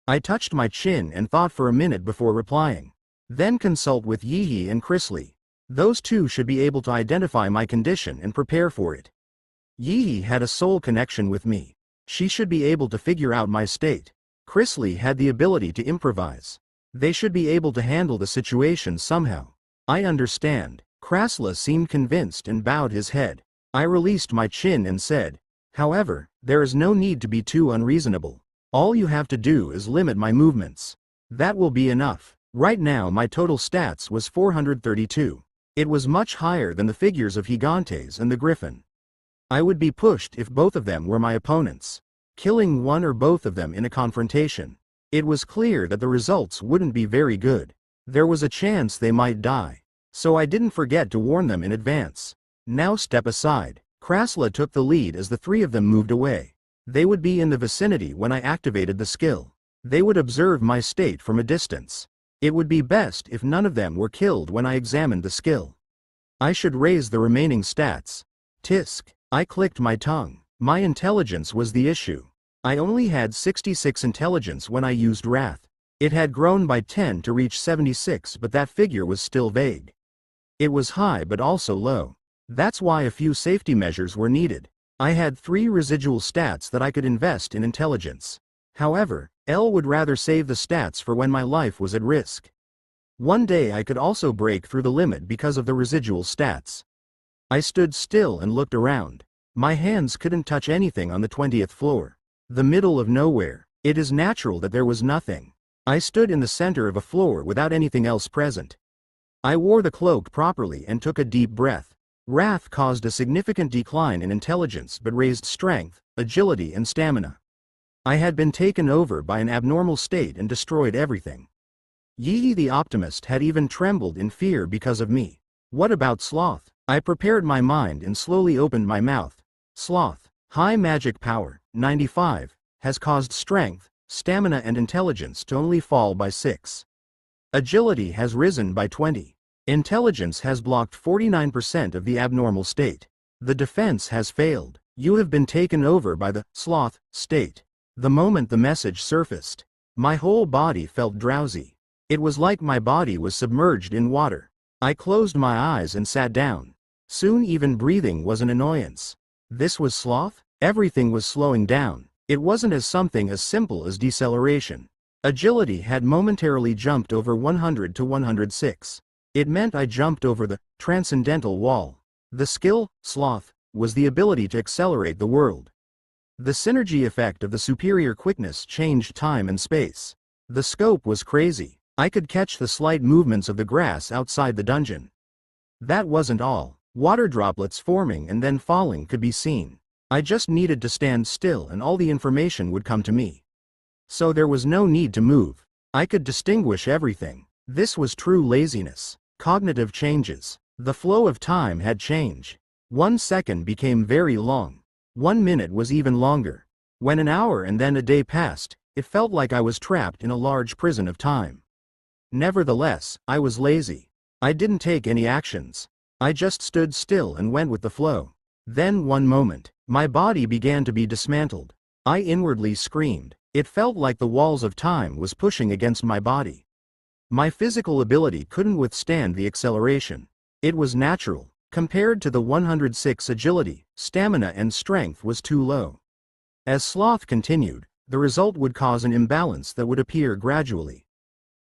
I touched my chin and thought for a minute before replying. Then consult with Yihi and Chrisley. Those 2 should be able to identify my condition and prepare for it. Yihi had a soul connection with me. She should be able to figure out my state. Chrisley had the ability to improvise. They should be able to handle the situation somehow. I understand. Krasla seemed convinced and bowed his head. I released my chin and said, However, there is no need to be too unreasonable. All you have to do is limit my movements. That will be enough. Right now my total stats was 432. It was much higher than the figures of Gigantes and the Griffin. I would be pushed if both of them were my opponents. Killing one or both of them in a confrontation. It was clear that the results wouldn't be very good. There was a chance they might die. So I didn't forget to warn them in advance. Now step aside. Krasla took the lead as the three of them moved away. They would be in the vicinity when I activated the skill. They would observe my state from a distance. It would be best if none of them were killed when I examined the skill. I should raise the remaining stats. Tisk. I clicked my tongue. My intelligence was the issue. I only had 66 intelligence when I used Wrath. It had grown by 10 to reach 76, but that figure was still vague. It was high but also low. That's why a few safety measures were needed. I had 3 residual stats that I could invest in intelligence. However, L would rather save the stats for when my life was at risk. One day I could also break through the limit because of the residual stats. I stood still and looked around. My hands couldn't touch anything on the 20th floor. The middle of nowhere. It is natural that there was nothing. I stood in the center of a floor without anything else present. I wore the cloak properly and took a deep breath. Wrath caused a significant decline in intelligence but raised strength, agility and stamina. I had been taken over by an abnormal state and destroyed everything. Yi the Optimist had even trembled in fear because of me. What about Sloth? I prepared my mind and slowly opened my mouth. Sloth, high magic power, 95, has caused strength, stamina and intelligence to only fall by 6. Agility has risen by 20. Intelligence has blocked 49% of the abnormal state. The defense has failed. You have been taken over by the Sloth state. The moment the message surfaced, my whole body felt drowsy. It was like my body was submerged in water. I closed my eyes and sat down. Soon even breathing was an annoyance. This was Sloth? Everything was slowing down. It wasn't as something as simple as deceleration. Agility had momentarily jumped over 100 to 106. It meant I jumped over the transcendental wall. The skill, Sloth, was the ability to accelerate the world. The synergy effect of the superior quickness changed time and space. The scope was crazy. I could catch the slight movements of the grass outside the dungeon. That wasn't all. Water droplets forming and then falling could be seen. I just needed to stand still and all the information would come to me. So there was no need to move. I could distinguish everything. This was true laziness. Cognitive changes. The flow of time had changed. 1 second became very long. 1 minute was even longer. When an hour and then a day passed, it felt like I was trapped in a large prison of time. Nevertheless, I was lazy. I didn't take any actions. I just stood still and went with the flow. Then one moment, my body began to be dismantled. I inwardly screamed. It felt like the walls of time was pushing against my body. My physical ability couldn't withstand the acceleration. It was natural. Compared to the 106 agility, stamina and strength was too low. As Sloth continued, the result would cause an imbalance that would appear gradually.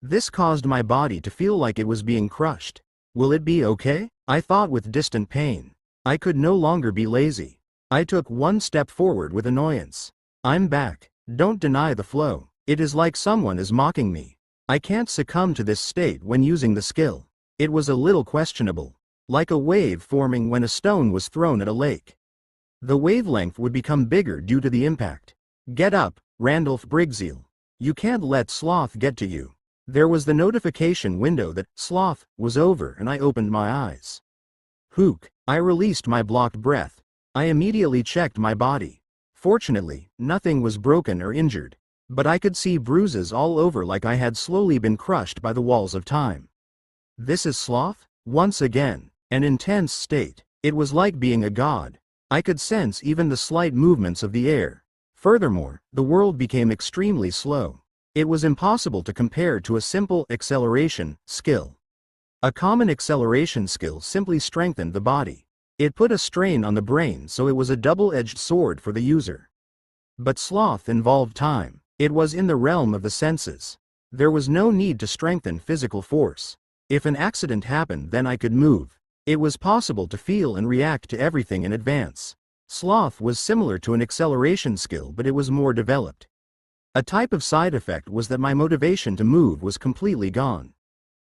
This caused my body to feel like it was being crushed. Will it be okay? I thought with distant pain. I could no longer be lazy. I took 1 step forward with annoyance. I'm back. Don't deny the flow. It is like someone is mocking me. I can't succumb to this state when using the skill. It was a little questionable. Like a wave forming when a stone was thrown at a lake. The wavelength would become bigger due to the impact. Get up, Randolph Briggseel. You can't let Sloth get to you. There was the notification window that Sloth was over and I opened my eyes. Hook. I released my blocked breath. I immediately checked my body. Fortunately, nothing was broken or injured. But I could see bruises all over like I had slowly been crushed by the walls of time. This is Sloth? Once again. An intense state. It was like being a god. I could sense even the slight movements of the air. Furthermore, the world became extremely slow. It was impossible to compare to a simple acceleration skill. A common acceleration skill simply strengthened the body. It put a strain on the brain, so it was a double-edged sword for the user. But Sloth involved time. It was in the realm of the senses. There was no need to strengthen physical force. If an accident happened, then I could move. It was possible to feel and react to everything in advance. Sloth was similar to an acceleration skill, but it was more developed. A type of side effect was that my motivation to move was completely gone.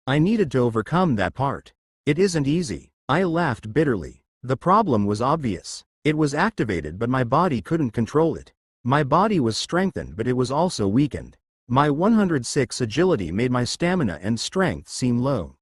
I needed to overcome that part. It isn't easy. I laughed bitterly. The problem was obvious. It was activated, but my body couldn't control it. My body was strengthened, but it was also weakened. My 106 agility made my stamina and strength seem low.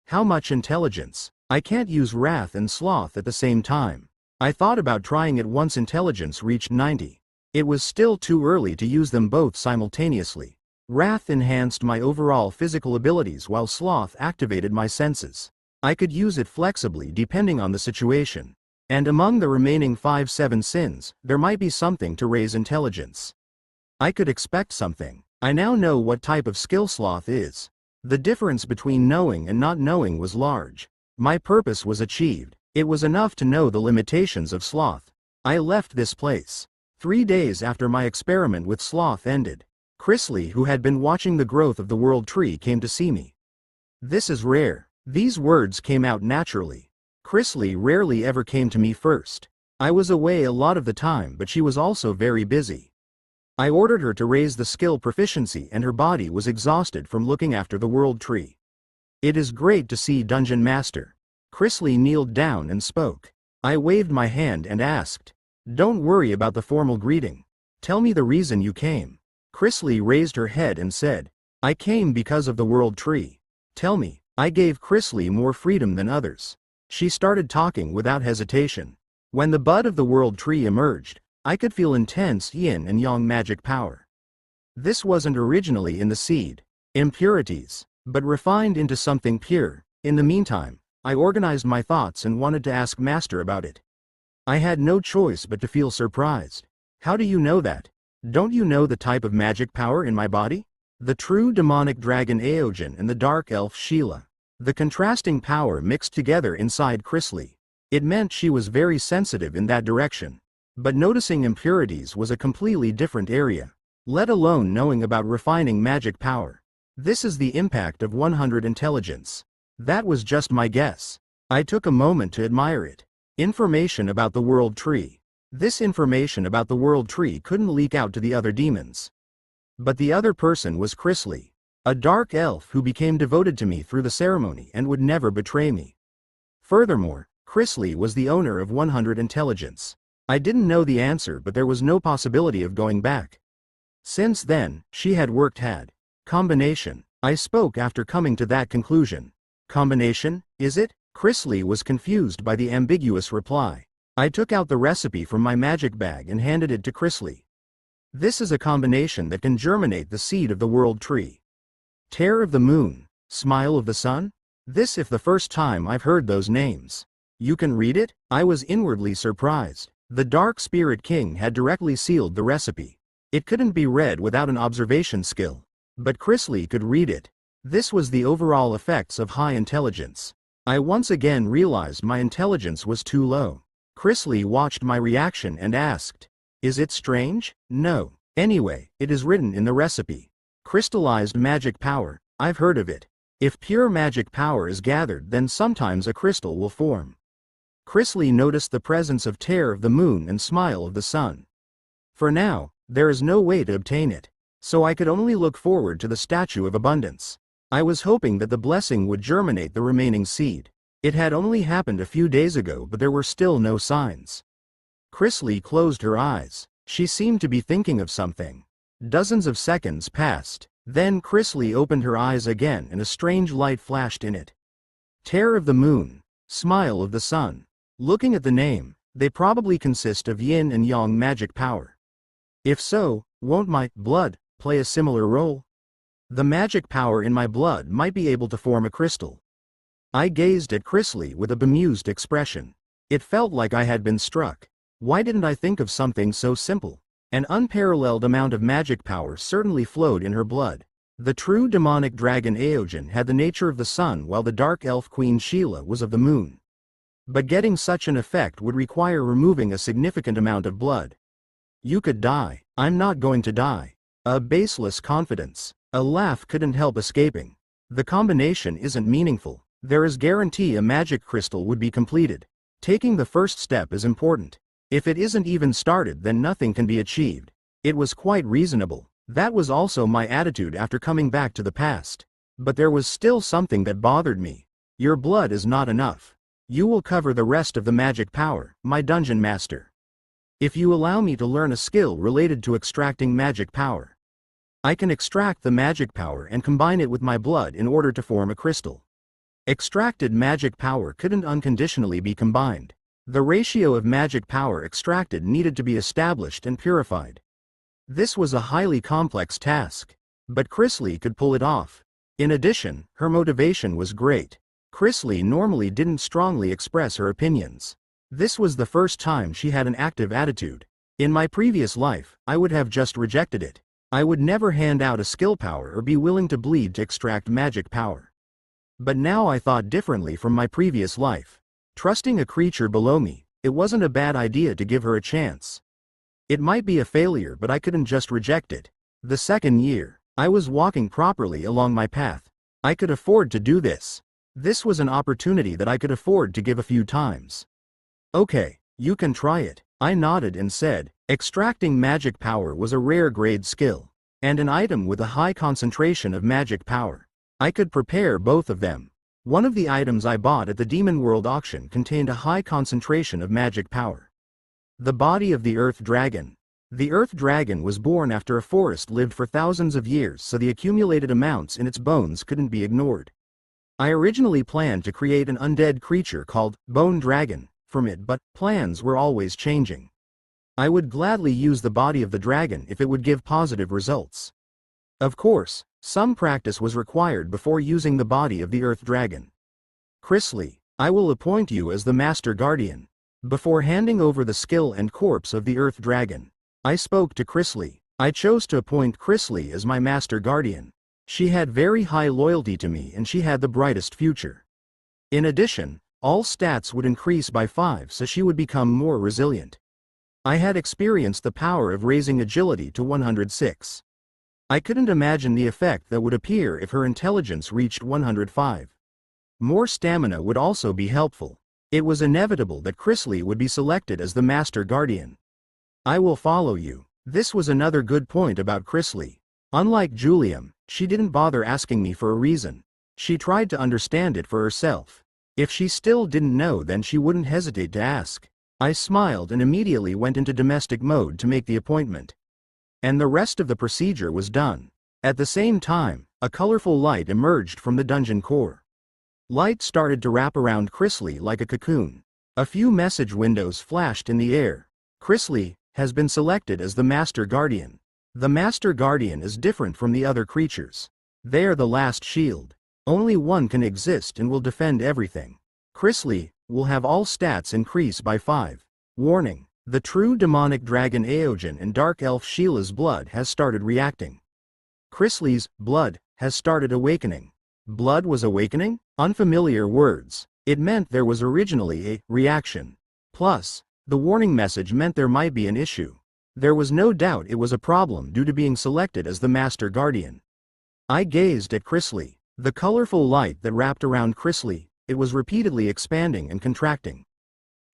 How much intelligence? I can't use wrath and sloth at the same time. I thought about trying it once intelligence reached 90. It was still too early to use them both simultaneously. Wrath enhanced my overall physical abilities while sloth activated my senses. I could use it flexibly depending on the situation. And among the remaining 5-7 sins, there might be something to raise intelligence. I could expect something. I now know what type of skill sloth is. The difference between knowing and not knowing was large. My purpose was achieved. It was enough to know the limitations of sloth. I left this place. 3 days after my experiment with sloth ended, Chrisley, who had been watching the growth of the world tree, came to see me. This is rare. These words came out naturally. Chrisley rarely ever came to me first. I was away a lot of the time, but she was also very busy. I ordered her to raise the skill proficiency, and her body was exhausted from looking after the world tree. It is great to see Dungeon Master. Chrisley kneeled down and spoke. I waved my hand and asked, "Don't worry about the formal greeting. Tell me the reason you came." Chrisley raised her head and said, "I came because of the world tree." "Tell me." I gave Chrisley more freedom than others. She started talking without hesitation. When the bud of the world tree emerged, I could feel intense yin and yang magic power. This wasn't originally in the seed, impurities, but refined into something pure. In the meantime, I organized my thoughts and wanted to ask Master about it. I had no choice but to feel surprised. "How do you know that? Don't you know the type of magic power in my body? The true demonic dragon Aogen and the dark elf Sheila." The contrasting power mixed together inside Chrisley. It meant she was very sensitive in that direction. But noticing impurities was a completely different area, let alone knowing about refining magic power. This is the impact of 100 intelligence. That was just my guess. I took a moment to admire it. Information about the world tree. This information about the world tree couldn't leak out to the other demons. But the other person was Chrisley, a dark elf who became devoted to me through the ceremony and would never betray me. Furthermore, Chrisley was the owner of 100 intelligence. I didn't know the answer, but there was no possibility of going back. Since then, she had worked hard. Combination. I spoke after coming to that conclusion. Combination, is it? Chrisley was confused by the ambiguous reply. I took out the recipe from my magic bag and handed it to Chrisley. This is a combination that can germinate the seed of the world tree. Tear of the moon, smile of the sun? This if the first time I've heard those names. You can read it? I was inwardly surprised. The Dark Spirit King had directly sealed the recipe. It couldn't be read without an observation skill. But Chrisley could read it. This was the overall effects of high intelligence. I once again realized my intelligence was too low. Chrisley watched my reaction and asked, "Is it strange?" "No. Anyway, it is written in the recipe. Crystallized magic power, I've heard of it. If pure magic power is gathered, then sometimes a crystal will form." Chrisley noticed the presence of Tear of the Moon and Smile of the Sun. For now, there is no way to obtain it. So I could only look forward to the Statue of Abundance. I was hoping that the blessing would germinate the remaining seed. It had only happened a few days ago, but there were still no signs. Chrisley closed her eyes. She seemed to be thinking of something. Dozens of seconds passed. Then Chrisley opened her eyes again and a strange light flashed in it. Tear of the Moon, Smile of the Sun. Looking at the name, they probably consist of yin and yang magic power. If so, won't my blood play a similar role? The magic power in my blood might be able to form a crystal. I gazed at Chrisley with a bemused expression. It felt like I had been struck. Why didn't I think of something so simple? An unparalleled amount of magic power certainly flowed in her blood. The true demonic dragon Aogen had the nature of the sun, while the dark elf queen Sheila was of the moon. But getting such an effect would require removing a significant amount of blood. You could die. I'm not going to die. A baseless confidence. A laugh couldn't help escaping. The combination isn't meaningful. There is guarantee a magic crystal would be completed. Taking the first step is important. If it isn't even started, then nothing can be achieved. It was quite reasonable. That was also my attitude after coming back to the past. But there was still something that bothered me. Your blood is not enough. You will cover the rest of the magic power, my dungeon master. If you allow me to learn a skill related to extracting magic power, I can extract the magic power and combine it with my blood in order to form a crystal. Extracted magic power couldn't unconditionally be combined. The ratio of magic power extracted needed to be established and purified. This was a highly complex task, but Chrisley could pull it off. In addition, her motivation was great. Chrisley normally didn't strongly express her opinions. This was the first time she had an active attitude. In my previous life, I would have just rejected it. I would never hand out a skill power or be willing to bleed to extract magic power. But now I thought differently from my previous life. Trusting a creature below me, it wasn't a bad idea to give her a chance. It might be a failure, but I couldn't just reject it. The second year, I was walking properly along my path. I could afford to do this. This was an opportunity that I could afford to give a few times. Okay, you can try it. I nodded and said, extracting magic power was a rare grade skill, and an item with a high concentration of magic power. I could prepare both of them. One of the items I bought at the Demon World auction contained a high concentration of magic power. The body of the Earth Dragon. The Earth Dragon was born after a forest lived for thousands of years, so the accumulated amounts in its bones couldn't be ignored. I originally planned to create an undead creature called Bone Dragon from it, but plans were always changing. I would gladly use the body of the dragon if it would give positive results. Of course, some practice was required before using the body of the Earth Dragon. Chrisley, I will appoint you as the Master Guardian. Before handing over the skill and corpse of the Earth Dragon, I spoke to Chrisley. I chose to appoint Chrisley as my Master Guardian. She had very high loyalty to me and she had the brightest future. In addition, all stats would increase by 5, so she would become more resilient. I had experienced the power of raising agility to 106. I couldn't imagine the effect that would appear if her intelligence reached 105. More stamina would also be helpful. It was inevitable that Chrisley would be selected as the Master Guardian. I will follow you. This was another good point about Chrisley. Unlike Julium, she didn't bother asking me for a reason. She tried to understand it for herself. If she still didn't know, then she wouldn't hesitate to ask. I smiled and immediately went into domestic mode to make the appointment. And the rest of the procedure was done. At the same time, a colorful light emerged from the dungeon core. Light started to wrap around Chrisley like a cocoon. A few message windows flashed in the air. Chrisley has been selected as the Master Guardian. The Master Guardian is different from the other creatures. They are the last shield. Only one can exist and will defend everything. Chrisley will have all stats increase by 5. Warning. The true demonic dragon Aogen and dark elf Sheila's blood has started reacting. Chrisley's blood has started awakening. Blood was awakening? Unfamiliar words. It meant there was originally a reaction. Plus, the warning message meant there might be an issue. There was no doubt it was a problem due to being selected as the Master Guardian. I gazed at Chrisley. The colorful light that wrapped around Chrisley, it was repeatedly expanding and contracting.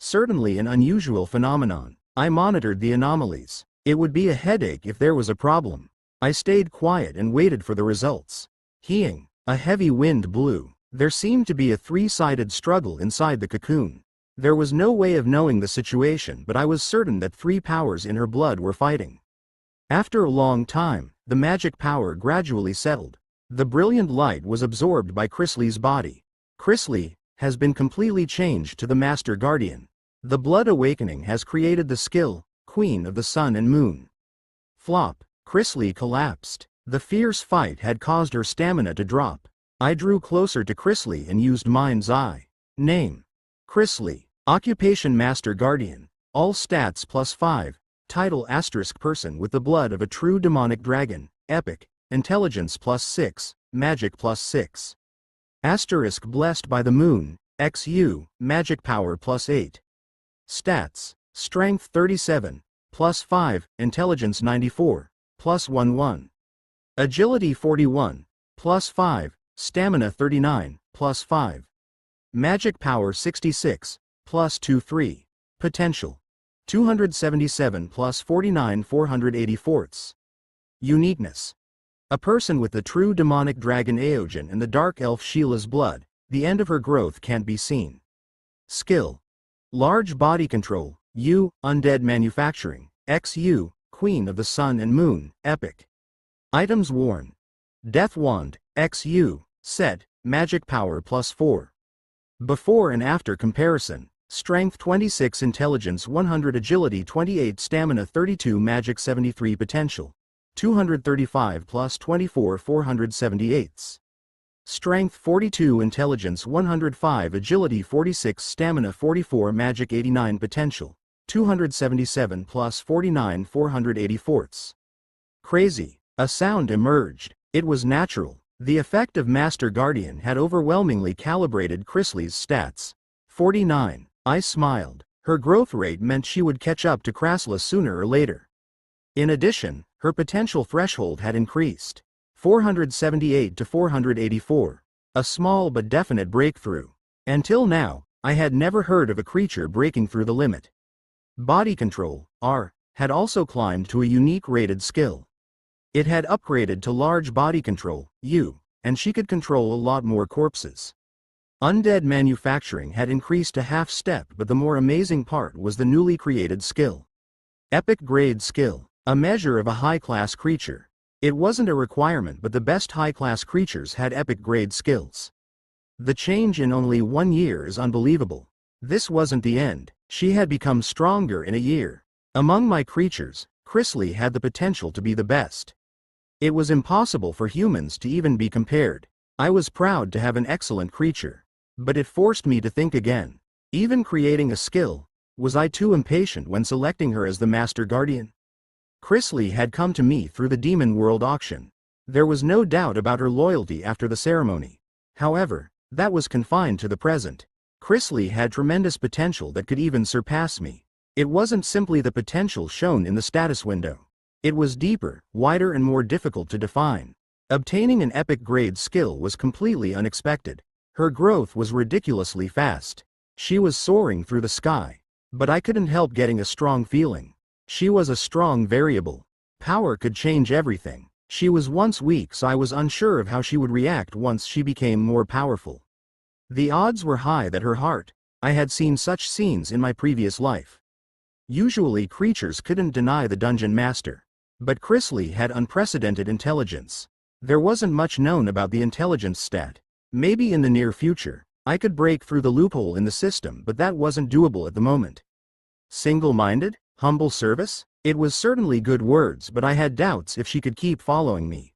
Certainly an unusual phenomenon. I monitored the anomalies. It would be a headache if there was a problem. I stayed quiet and waited for the results. Heeing. A heavy wind blew. There seemed to be a three-sided struggle inside the cocoon. There was no way of knowing the situation, but I was certain that 3 powers in her blood were fighting. After a long time, the magic power gradually settled. The brilliant light was absorbed by Chrisley's body. Chrisley has been completely changed to the Master Guardian. The blood awakening has created the skill, Queen of the Sun and Moon. Flop. Chrisley collapsed. The fierce fight had caused her stamina to drop. I drew closer to Chrisley and used Mind's Eye. Name. Chrisley. Occupation Master Guardian. All stats +5. Title * person with the blood of a true demonic dragon. Epic. Intelligence +6. Magic +6. * blessed by the moon. XU. Magic power +8. Stats. Strength 37. +5. Intelligence 94. +11. Agility 41. +5. Stamina 39. +5. Magic power 66. +23. Potential. 277 plus 49 484. Uniqueness. A person with the true demonic dragon Aogen and the dark elf Sheila's blood, the end of her growth can't be seen. Skill. Large body control, U, undead manufacturing, XU, Queen of the Sun and Moon, epic. Items worn. Death Wand, XU, set, magic power plus 4. Before and after comparison. Strength 26, Intelligence 100, Agility 28, Stamina 32, Magic 73, Potential 235 plus 24 478. Strength 42, Intelligence 105, Agility 46, Stamina 44, Magic 89, Potential 277 plus 49 484. Crazy. A sound emerged. It was natural. The effect of Master Guardian had overwhelmingly calibrated Chrisley's stats. 49. I smiled. Her growth rate meant she would catch up to Krasla sooner or later. In addition, her potential threshold had increased. 478 to 484. A small but definite breakthrough. Until now, I had never heard of a creature breaking through the limit. Body control, R, had also climbed to a unique rated skill. It had upgraded to large body control, U, and she could control a lot more corpses. Undead manufacturing had increased a half step, but the more amazing part was the newly created skill. Epic grade skill, a measure of a high-class creature. It wasn't a requirement, but the best high-class creatures had epic grade skills. The change in only 1 year is unbelievable. This wasn't the end. She had become stronger in a year. Among my creatures, Chrisley had the potential to be the best. It was impossible for humans to even be compared. I was proud to have an excellent creature. But it forced me to think again. Even creating a skill, was I too impatient when selecting her as the Master Guardian? Chrisley had come to me through the Demon World auction. There was no doubt about her loyalty after the ceremony. However, that was confined to the present. Chrisley had tremendous potential that could even surpass me. It wasn't simply the potential shown in the status window. It was deeper, wider and more difficult to define. Obtaining an epic grade skill was completely unexpected. Her growth was ridiculously fast. She was soaring through the sky. But I couldn't help getting a strong feeling. She was a strong variable. Power could change everything. She was once weak, so I was unsure of how she would react once she became more powerful. The odds were high that her heart. I had seen such scenes in my previous life. Usually creatures couldn't deny the dungeon master. But Chrisley had unprecedented intelligence. There wasn't much known about the intelligence stat. Maybe in the near future, I could break through the loophole in the system, but that wasn't doable at the moment. Single-minded? Humble service? It was certainly good words, but I had doubts if she could keep following me.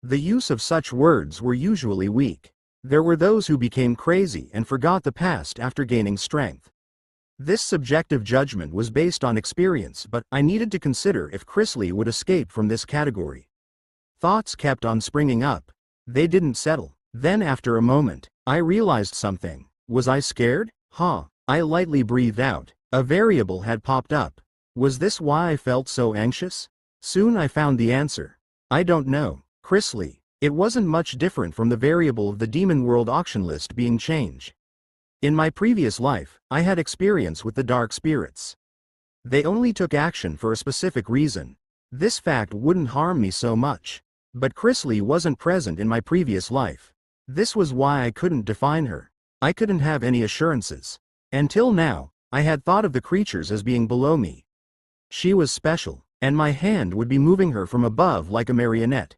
The use of such words were usually weak. There were those who became crazy and forgot the past after gaining strength. This subjective judgment was based on experience, but I needed to consider if Chrisley would escape from this category. Thoughts kept on springing up. They didn't settle. Then after a moment, I realized something. Was I scared? I lightly breathed out. A variable had popped up. Was this why I felt so anxious? Soon I found the answer. I don't know. Chrisley. It wasn't much different from the variable of the Demon World auction list being changed. In my previous life, I had experience with the dark spirits. They only took action for a specific reason. This fact wouldn't harm me so much. But Chrisley wasn't present in my previous life. This was why I couldn't define her. I couldn't have any assurances. Until now, I had thought of the creatures as being below me. She was special, and my hand would be moving her from above like a marionette.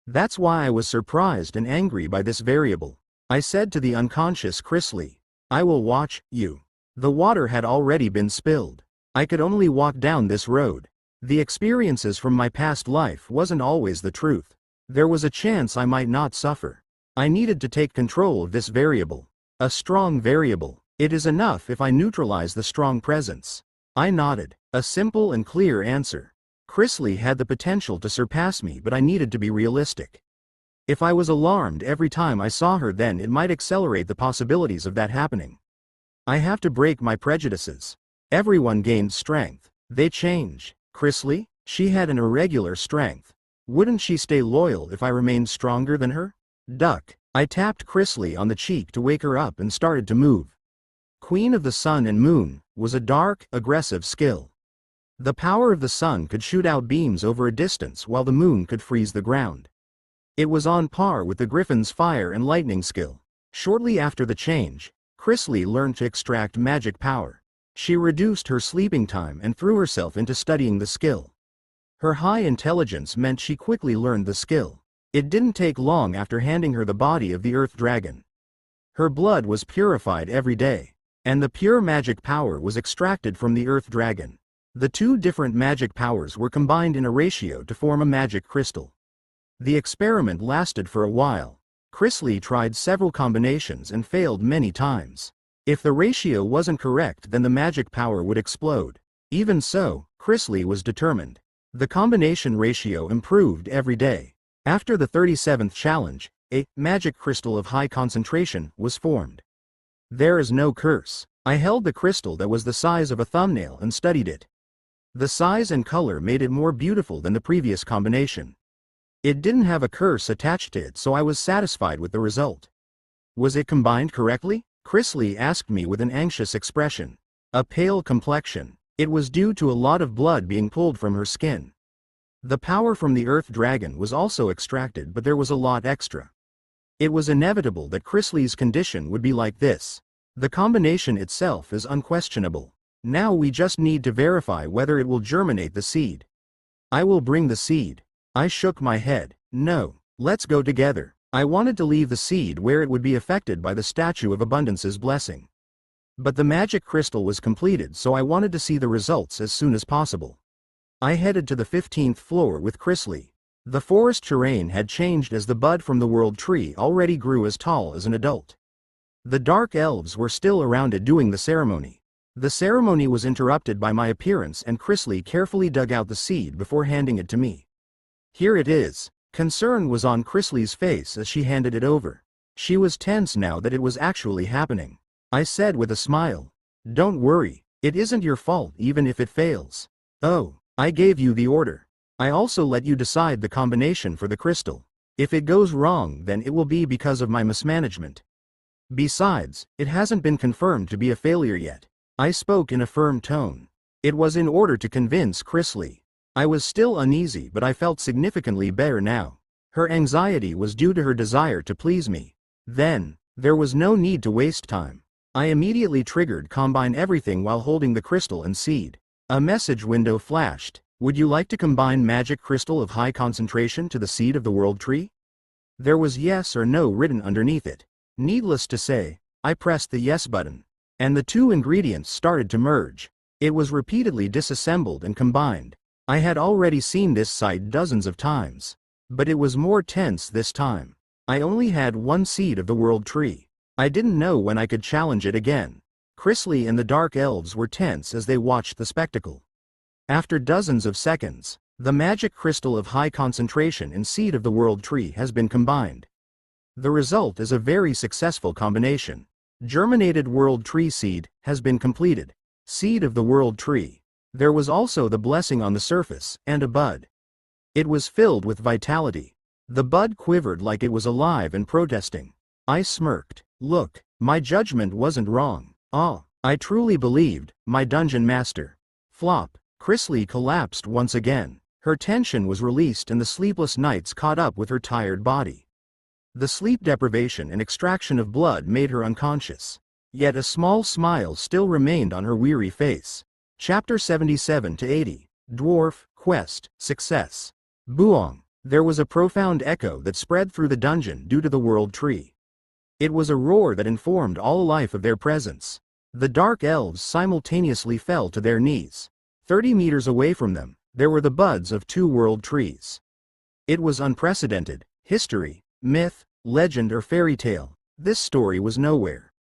That's why I was surprised and angry by this variable. I said to the unconscious Chrisley, I will watch you. The water had already been spilled. I could only walk down this road. The experiences from my past life wasn't always the truth. There was a chance I might not suffer. I needed to take control of this variable. A strong variable. It is enough if I neutralize the strong presence. I nodded. A simple and clear answer. Chrisley had the potential to surpass me, but I needed to be realistic. If I was alarmed every time I saw her, then it might accelerate the possibilities of that happening. I have to break my prejudices. Everyone gained strength. They change. Chrisley? She had an irregular strength. Wouldn't she stay loyal if I remained stronger than her? Duck. I tapped Chrisley on the cheek to wake her up and started to move. Queen of the Sun and Moon, was a dark, aggressive skill. The power of the sun could shoot out beams over a distance while the moon could freeze the ground. It was on par with the Griffin's fire and lightning skill. Shortly after the change, Chrysalie learned to extract magic power. She reduced her sleeping time and threw herself into studying the skill. Her high intelligence meant she quickly learned the skill. It didn't take long after handing her the body of the Earth Dragon. Her blood was purified every day, and the pure magic power was extracted from the Earth Dragon. The two different magic powers were combined in a ratio to form a magic crystal. The experiment lasted for a while. Chrysalie tried several combinations and failed many times. If the ratio wasn't correct, then the magic power would explode. Even so, Chrysalie was determined. The combination ratio improved every day. After the 37th challenge, a magic crystal of high concentration was formed. There is no curse. I held the crystal that was the size of a thumbnail and studied it. The size and color made it more beautiful than the previous combination. It didn't have a curse attached to it, so I was satisfied with the result. Was it combined correctly? Chrysalie asked me with an anxious expression. A pale complexion. It was due to a lot of blood being pulled from her skin. The power from the Earth Dragon was also extracted, but there was a lot extra. It was inevitable that Chrysalie's condition would be like this. The combination itself is unquestionable. Now we just need to verify whether it will germinate the seed. I will bring the seed. I shook my head. No, let's go together. I wanted to leave the seed where it would be affected by the Statue of Abundance's blessing. But the magic crystal was completed, so I wanted to see the results as soon as possible. I headed to the 15th floor with Chrysalie. The forest terrain had changed as the bud from the world tree already grew as tall as an adult. The dark elves were still around it doing the ceremony. The ceremony was interrupted by my appearance, and Chrysalie carefully dug out the seed before handing it to me. Here it is. Concern was on Chrysalie's face as she handed it over. She was tense now that it was actually happening. I said with a smile, "Don't worry, it isn't your fault even if it fails. Oh, I gave you the order. I also let you decide the combination for the crystal. If it goes wrong, then it will be because of my mismanagement. Besides, it hasn't been confirmed to be a failure yet." I spoke in a firm tone. It was in order to convince Chrysalie. I was still uneasy, but I felt significantly better now. Her anxiety was due to her desire to please me. Then, there was no need to waste time. I immediately triggered Combine Everything while holding the crystal and seed. A message window flashed. Would you like to combine magic crystal of high concentration to the seed of the world tree? There was yes or no written underneath it. Needless to say, I pressed the yes button, and the two ingredients started to merge. It was repeatedly disassembled and combined. I had already seen this sight dozens of times, but it was more tense this time. I only had one seed of the world tree. I didn't know when I could challenge it again. Chrysalie and the dark elves were tense as they watched the spectacle. After dozens of seconds, the magic crystal of high concentration and seed of the world tree has been combined. The result is a very successful combination. Germinated world tree seed has been completed. Seed of the world tree. There was also the blessing on the surface, and a bud. It was filled with vitality. The bud quivered like it was alive and protesting. I smirked. Look, my judgment wasn't wrong. I truly believed, my dungeon master. Flop. Chrysalie collapsed once again. Her tension was released and the sleepless nights caught up with her tired body. The sleep deprivation and extraction of blood made her unconscious. Yet a small smile still remained on her weary face. Chapter 77 to 80. Dwarf, Quest, Success. Buong. There was a profound echo that spread through the dungeon due to the world tree. It was a roar that informed all life of their presence. The dark elves simultaneously fell to their knees. 30 meters away from them, there were the buds of two world trees. It was unprecedented. History, myth, legend or fairy tale, this story was nowhere.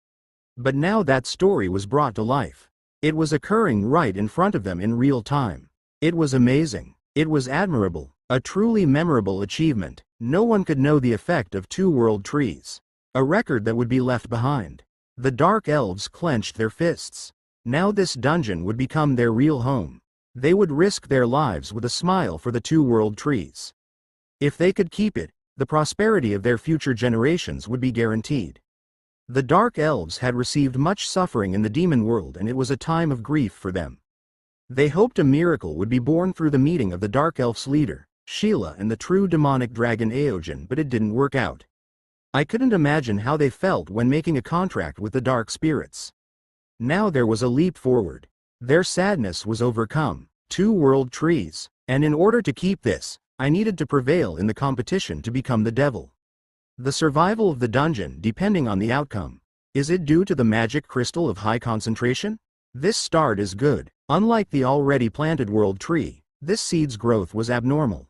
But now that story was brought to life. It was occurring right in front of them in real time. It was amazing. It was admirable. A truly memorable achievement. No one could know the effect of two world trees. A record that would be left behind. The dark elves clenched their fists. Now this dungeon would become their real home. They would risk their lives with a smile for the two world trees. If they could keep it, the prosperity of their future generations would be guaranteed. The Dark Elves had received much suffering in the demon world, and it was a time of grief for them. They hoped a miracle would be born through the meeting of the Dark Elves' leader, Sheila, and the true demonic dragon Aogen, but it didn't work out. I couldn't imagine how they felt when making a contract with the dark spirits. Now there was a leap forward. Their sadness was overcome. 2 world trees. And in order to keep this, I needed to prevail in the competition to become the devil. The survival of the dungeon depending on the outcome. Is it due to the magic crystal of high concentration? This start is good. Unlike the already planted world tree, this seed's growth was abnormal.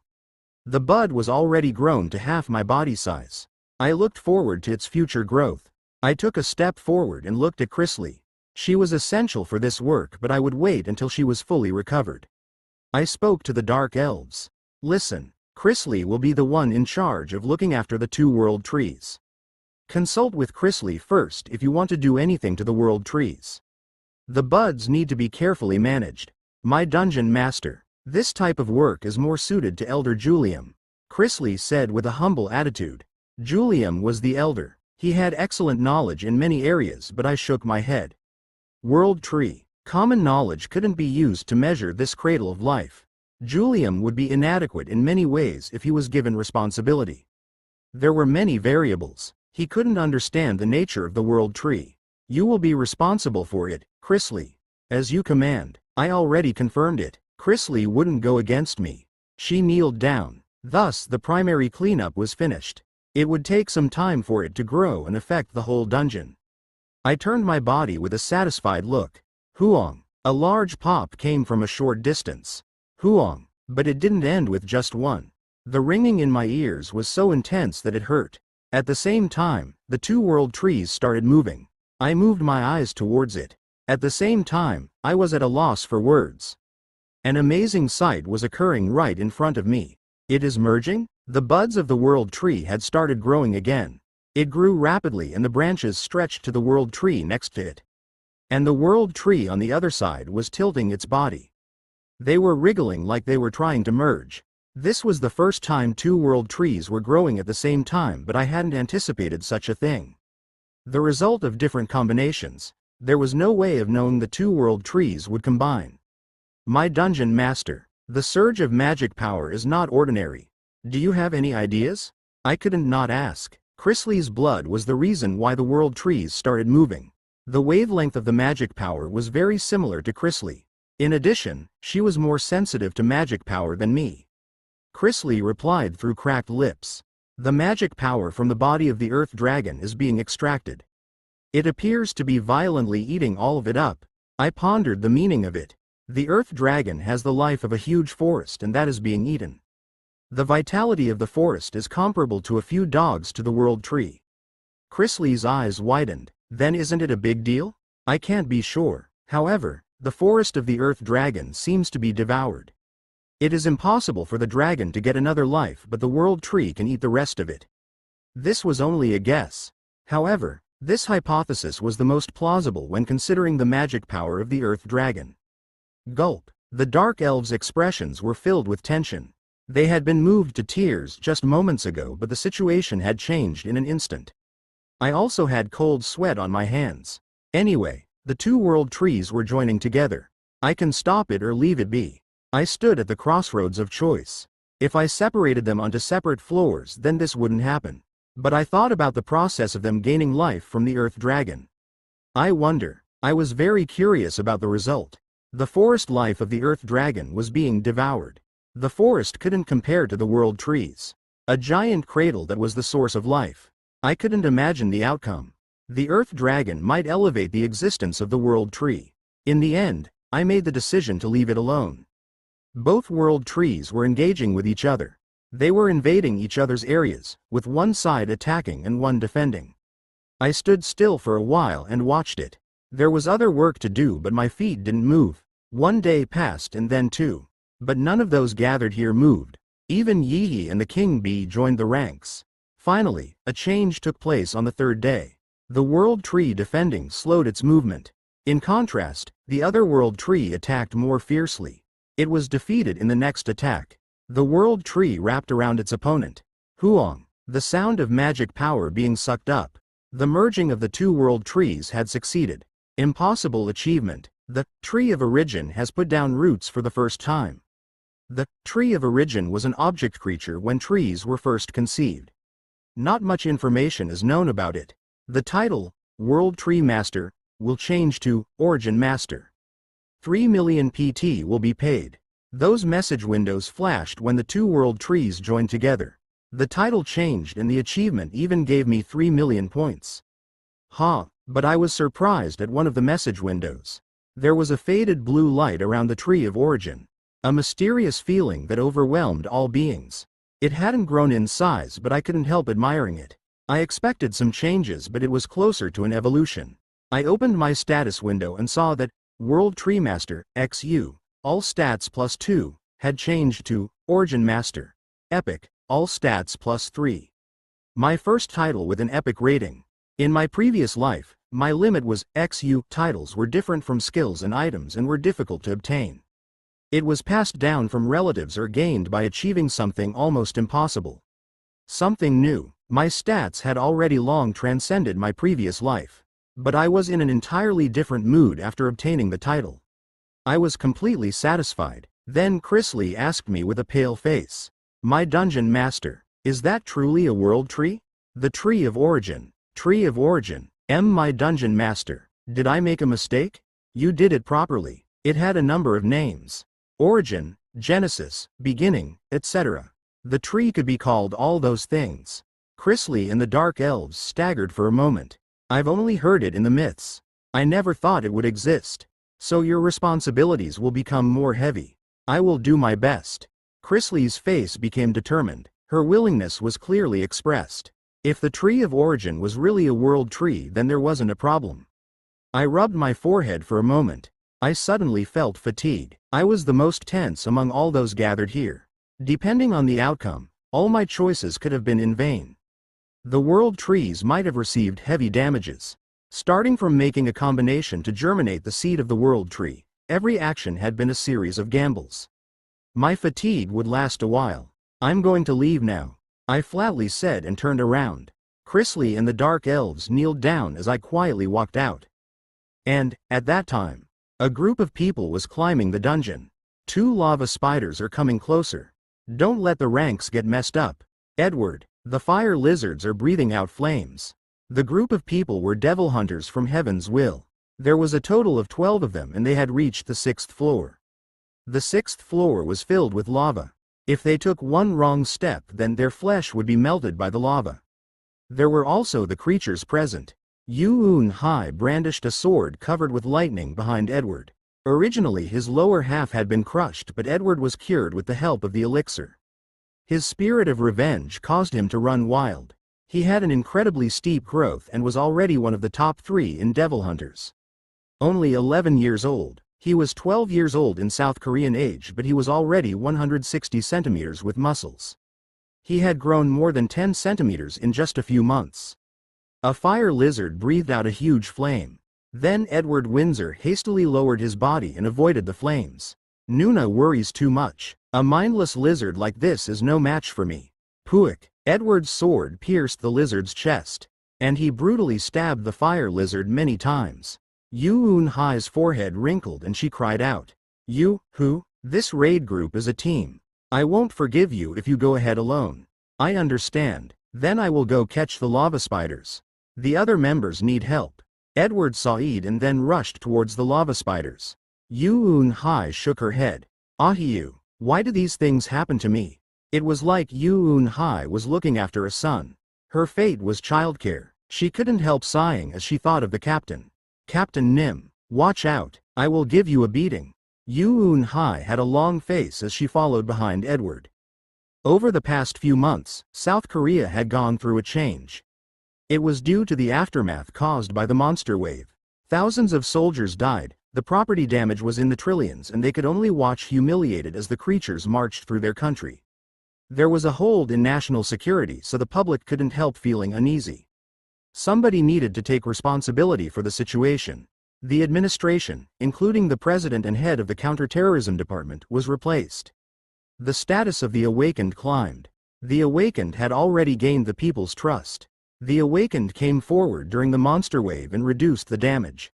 The bud was already grown to half my body size. I looked forward to its future growth. I took a step forward and looked at Chrisley. She was essential for this work, but I would wait until she was fully recovered. I spoke to the Dark Elves. Listen, Chrisley will be the one in charge of looking after the 2 world trees. Consult with Chrisley first if you want to do anything to the world trees. The buds need to be carefully managed. My dungeon master. This type of work is more suited to Elder Julium, Chrisley said with a humble attitude. Julium was the elder. He had excellent knowledge in many areas, but I shook my head. World tree. Common knowledge couldn't be used to measure this cradle of life. Julium would be inadequate in many ways if he was given responsibility. There were many variables. He couldn't understand the nature of the world tree. You will be responsible for it, Chrisley. As you command. I already confirmed it. Chrisley wouldn't go against me. She kneeled down. Thus the primary cleanup was finished. It would take some time for it to grow and affect the whole dungeon. I turned my body with a satisfied look. Huong. A large pop came from a short distance. Huong. But it didn't end with just one. The ringing in my ears was so intense that it hurt. At the same time, the 2 world trees started moving. I moved my eyes towards it. At the same time, I was at a loss for words. An amazing sight was occurring right in front of me. It is merging? The buds of the world tree had started growing again. It grew rapidly and the branches stretched to the world tree next to it. And the world tree on the other side was tilting its body. They were wriggling like they were trying to merge. This was the first time 2 world trees were growing at the same time, but I hadn't anticipated such a thing. The result of different combinations. There was no way of knowing the 2 world trees would combine. My dungeon master. The surge of magic power is not ordinary. Do you have any ideas? I couldn't not ask. Chrisley's blood was the reason why the world trees started moving. The wavelength of the magic power was very similar to Chrisley. In addition, she was more sensitive to magic power than me. Chrisley replied through cracked lips. The magic power from the body of the earth dragon is being extracted. It appears to be violently eating all of it up. I pondered the meaning of it. The earth dragon has the life of a huge forest, and that is being eaten. The vitality of the forest is comparable to a few dogs to the world tree. Chrisley's eyes widened. Then isn't it a big deal? I can't be sure. However, the forest of the earth dragon seems to be devoured. It is impossible for the dragon to get another life, but the world tree can eat the rest of it. This was only a guess. However, this hypothesis was the most plausible when considering the magic power of the earth dragon. Gulp. The Dark Elves' expressions were filled with tension. They had been moved to tears just moments ago, but the situation had changed in an instant. I also had cold sweat on my hands. Anyway, the 2 world trees were joining together. I can stop it or leave it be. I stood at the crossroads of choice. If I separated them onto separate floors, then this wouldn't happen. But I thought about the process of them gaining life from the earth dragon. I wonder. I was very curious about the result. The forest life of the earth dragon was being devoured. The forest couldn't compare to the world trees. A giant cradle that was the source of life. I couldn't imagine the outcome. The earth dragon might elevate the existence of the world tree. In the end, I made the decision to leave it alone. Both world trees were engaging with each other. They were invading each other's areas, with one side attacking and one defending. I stood still for a while and watched it. There was other work to do, but my feet didn't move. 1 day passed and then 2. But none of those gathered here moved. Even Yi and the king bee joined the ranks. Finally, a change took place on the 3rd day. The world tree defending slowed its movement. In contrast, the other world tree attacked more fiercely. It was defeated in the next attack. The world tree wrapped around its opponent. Huong. The sound of magic power being sucked up. The merging of the two world trees had succeeded. Impossible achievement. The Tree of Origin has put down roots for the first time. The Tree of Origin was an object creature when trees were first conceived. Not much information is known about it. The title, World Tree Master, will change to Origin Master. 3 million PT will be paid. Those message windows flashed when the two world trees joined together. The title changed and the achievement even gave me 3 million points. But I was surprised at one of the message windows. There was a faded blue light around the Tree of Origin. A mysterious feeling that overwhelmed all beings. It hadn't grown in size, but I couldn't help admiring it. I expected some changes, but it was closer to an evolution. I opened my status window and saw that World Tree Master, XU, all stats +2, had changed to Origin Master, Epic, all stats +3. My first title with an epic rating. In my previous life, my limit was XU. Titles were different from skills and items and were difficult to obtain. It was passed down from relatives or gained by achieving something almost impossible. Something new. My stats had already long transcended my previous life. But I was in an entirely different mood after obtaining the title. I was completely satisfied. Then Chrisley asked me with a pale face. My Dungeon Master, is that truly a world tree? The Tree of Origin. Tree of Origin. My Dungeon Master, did I make a mistake? You did it properly. It had a number of names. Origin, Genesis, Beginning, etc. The tree could be called all those things. Chrisley and the Dark Elves staggered for a moment. I've only heard it in the myths. I never thought it would exist. So your responsibilities will become more heavy. I will do my best. Chrisley's face became determined. Her willingness was clearly expressed. If the Tree of Origin was really a world tree, then there wasn't a problem. I rubbed my forehead for a moment. I suddenly felt fatigue. I was the most tense among all those gathered here. Depending on the outcome, all my choices could have been in vain. The world trees might have received heavy damages. Starting from making a combination to germinate the seed of the world tree, every action had been a series of gambles. My fatigue would last a while. I'm going to leave now, I flatly said and turned around. Chrisley and the Dark Elves kneeled down as I quietly walked out. And, at that time, a group of people was climbing the dungeon. 2 lava spiders are coming closer. Don't let the ranks get messed up. Edward, the fire lizards are breathing out flames. The group of people were devil hunters from Heaven's Will. There was a total of 12 of them and they had reached the 6th floor. The 6th floor was filled with lava. If they took one wrong step, then their flesh would be melted by the lava. There were also the creatures present. Yu Hai brandished a sword covered with lightning behind Edward. Originally his lower half had been crushed, but Edward was cured with the help of the elixir. His spirit of revenge caused him to run wild. He had an incredibly steep growth and was already one of the top 3 in devil hunters. Only 11 years old. He was 12 years old in South Korean age, but he was already 160 centimeters with muscles. He had grown more than 10 centimeters in just a few months. A fire lizard breathed out a huge flame. Then Edward Windsor hastily lowered his body and avoided the flames. Nuna worries too much. A mindless lizard like this is no match for me. Puik. Edward's sword pierced the lizard's chest, and he brutally stabbed the fire lizard many times. Yu Hai's forehead wrinkled and she cried out. You, who? This raid group is a team. I won't forgive you if you go ahead alone. I understand. Then I will go catch the lava spiders. The other members need help. Edward saw Ed and then rushed towards the lava spiders. Yu Hai shook her head. Ahiyu, why do these things happen to me? It was like Yu Hai was looking after a son. Her fate was childcare. She couldn't help sighing as she thought of the captain. Captain Nim, watch out, I will give you a beating. Yu Hai had a long face as she followed behind Edward. Over the past few months, South Korea had gone through a change. It was due to the aftermath caused by the monster wave. Thousands of soldiers died, the property damage was in the trillions, and they could only watch humiliated as the creatures marched through their country. There was a hold in national security, so the public couldn't help feeling uneasy. Somebody needed to take responsibility for the situation. The administration, including the president and head of the counterterrorism department, was replaced. The status of the Awakened climbed. The Awakened had already gained the people's trust. The Awakened came forward during the monster wave and reduced the damage.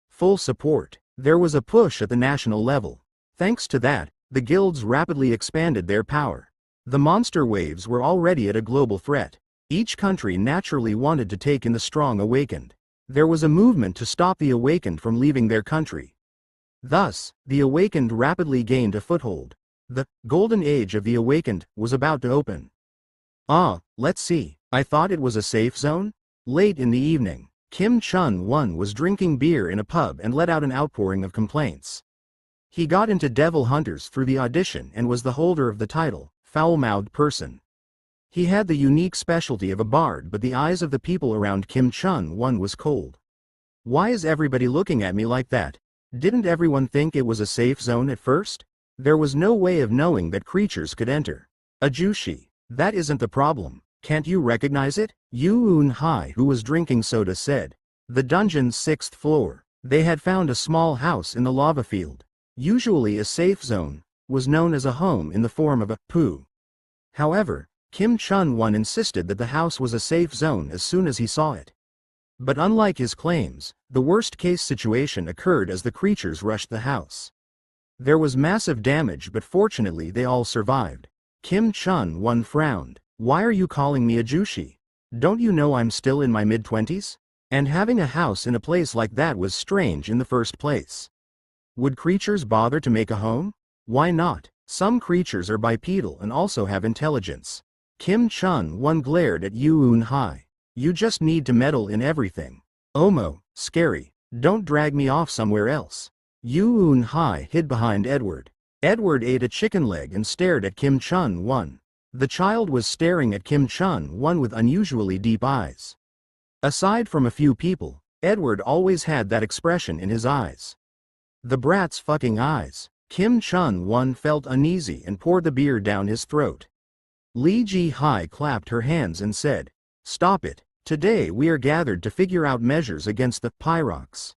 Full support. There was a push at the national level. Thanks to that, the guilds rapidly expanded their power. The monster waves were already at a global threat. Each country naturally wanted to take in the strong Awakened. There was a movement to stop the Awakened from leaving their country. Thus, the Awakened rapidly gained a foothold. The golden age of the Awakened was about to open. Let's see. I thought it was a safe zone? Late in the evening, Kim Chun-won was drinking beer in a pub and let out an outpouring of complaints. He got into Devil Hunters through the audition and was the holder of the title, Foul-Mouthed Person. He had the unique specialty of a bard, but the eyes of the people around Kim Chun-won was cold. Why is everybody looking at me like that? Didn't everyone think it was a safe zone at first? There was no way of knowing that creatures could enter. Ajushi, that isn't the problem. Can't you recognize it? Yu Un-hai, who was drinking soda, said. The dungeon's 6th floor. They had found a small house in the lava field. Usually a safe zone was known as a home in the form of a poo. However, Kim Chun-won insisted that the house was a safe zone as soon as he saw it. But unlike his claims, the worst-case situation occurred as the creatures rushed the house. There was massive damage, but fortunately they all survived. Kim Chun-won frowned. Why are you calling me a Jushi? Don't you know I'm still in my mid-20s? And having a house in a place like that was strange in the first place. Would creatures bother to make a home? Why not? Some creatures are bipedal and also have intelligence. Kim Chun-won glared at Yu Un-hai. You just need to meddle in everything. Omo, scary. Don't drag me off somewhere else. Yu Un-hai hid behind Edward. Edward ate a chicken leg and stared at Kim Chun-won. The child was staring at Kim Chun-won with unusually deep eyes. Aside from a few people, Edward always had that expression in his eyes. The brat's fucking eyes. Kim Chun-won felt uneasy and poured the beer down his throat. Lee Ji-hai clapped her hands and said, "Stop it. Today we are gathered to figure out measures against the Pyrox.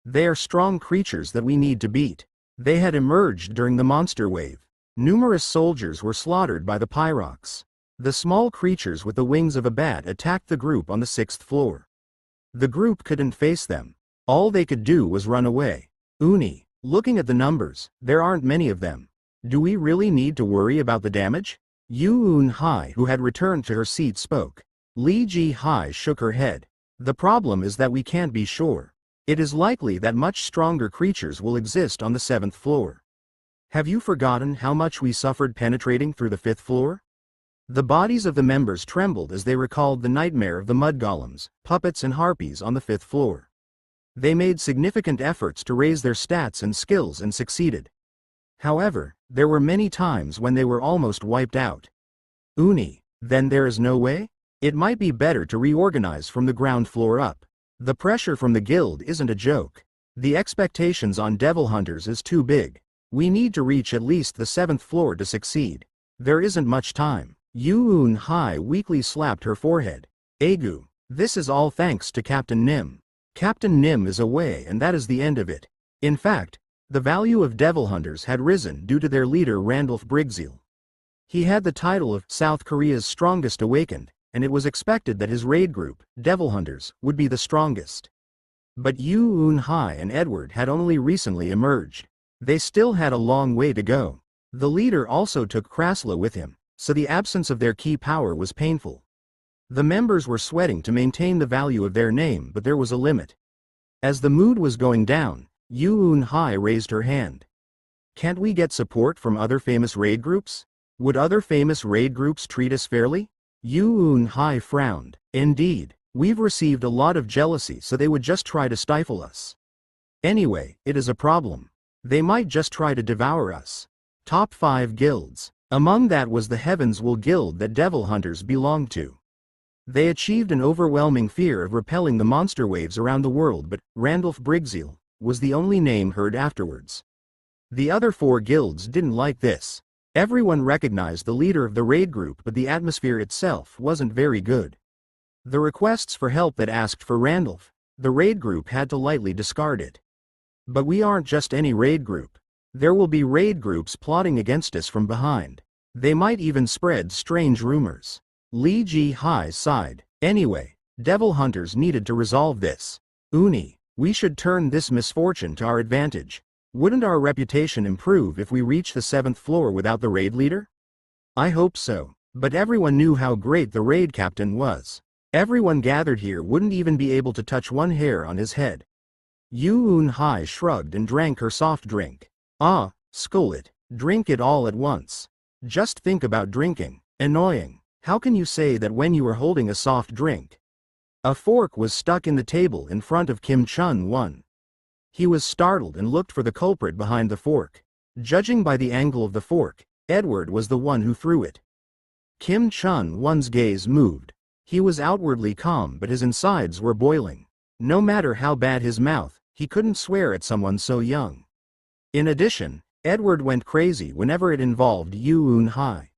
They are strong creatures that we need to beat. They had emerged during the monster wave. Numerous soldiers were slaughtered by the Pyrox. The small creatures with the wings of a bat attacked the group on the 6th floor. The group couldn't face them. All they could do was run away. Uni, looking at the numbers, there aren't many of them. Do we really need to worry about the damage?" Yu Un-hai, who had returned to her seat, spoke. Lee Ji-hai shook her head. The problem is that we can't be sure. It is likely that much stronger creatures will exist on the 7th floor. Have you forgotten how much we suffered penetrating through the 5th floor? The bodies of the members trembled as they recalled the nightmare of the mud golems, puppets and harpies on the 5th floor. They made significant efforts to raise their stats and skills and succeeded. However, there were many times when they were almost wiped out. Uni, then there is no way? It might be better to reorganize from the ground floor up. The pressure from the guild isn't a joke. The expectations on Devil Hunters is too big. We need to reach at least the 7th floor to succeed. There isn't much time. Yu Un-hai weakly slapped her forehead. Agu, this is all thanks to Captain Nim. Captain Nim is away and that is the end of it. In fact, the value of Devil Hunters had risen due to their leader Randolph Brigzeal. He had the title of South Korea's strongest awakened, and it was expected that his raid group, Devil Hunters, would be the strongest. But Yu Un-hai and Edward had only recently emerged. They still had a long way to go. The leader also took Krasla with him, so the absence of their key power was painful. The members were sweating to maintain the value of their name, but there was a limit. As the mood was going down, Yu Un-hai raised her hand. Can't we get support from other famous raid groups? Would other famous raid groups treat us fairly? Yu Un-hai frowned. Indeed, we've received a lot of jealousy, so they would just try to stifle us. Anyway, it is a problem. They might just try to devour us. Top 5 guilds. Among that was the Heavens Will Guild that Devil Hunters belonged to. They achieved an overwhelming fear of repelling the monster waves around the world, but Randolph Brigzeal was the only name heard afterwards. The other 4 guilds didn't like this. Everyone recognized the leader of the raid group, but the atmosphere itself wasn't very good. The requests for help that asked for Randolph, the raid group had to lightly discard it. But we aren't just any raid group. There will be raid groups plotting against us from behind. They might even spread strange rumors. Lee Ji-hai sighed. Anyway, devil hunters needed to resolve this. Uni, we should turn this misfortune to our advantage. Wouldn't our reputation improve if we reach the 7th floor without the raid leader? I hope so, but everyone knew how great the raid captain was. Everyone gathered here wouldn't even be able to touch one hair on his head. Yoon-hai shrugged and drank her soft drink. Ah, skull it, drink it all at once. Just think about drinking. Annoying. How can you say that when you are holding a soft drink? A fork was stuck in the table in front of Kim Chun-won. He was startled and looked for the culprit behind the fork. Judging by the angle of the fork, Edward was the one who threw it. Kim Chun-won's gaze moved. He was outwardly calm but his insides were boiling. No matter how bad his mouth, he couldn't swear at someone so young. In addition, Edward went crazy whenever it involved Yoon-hai.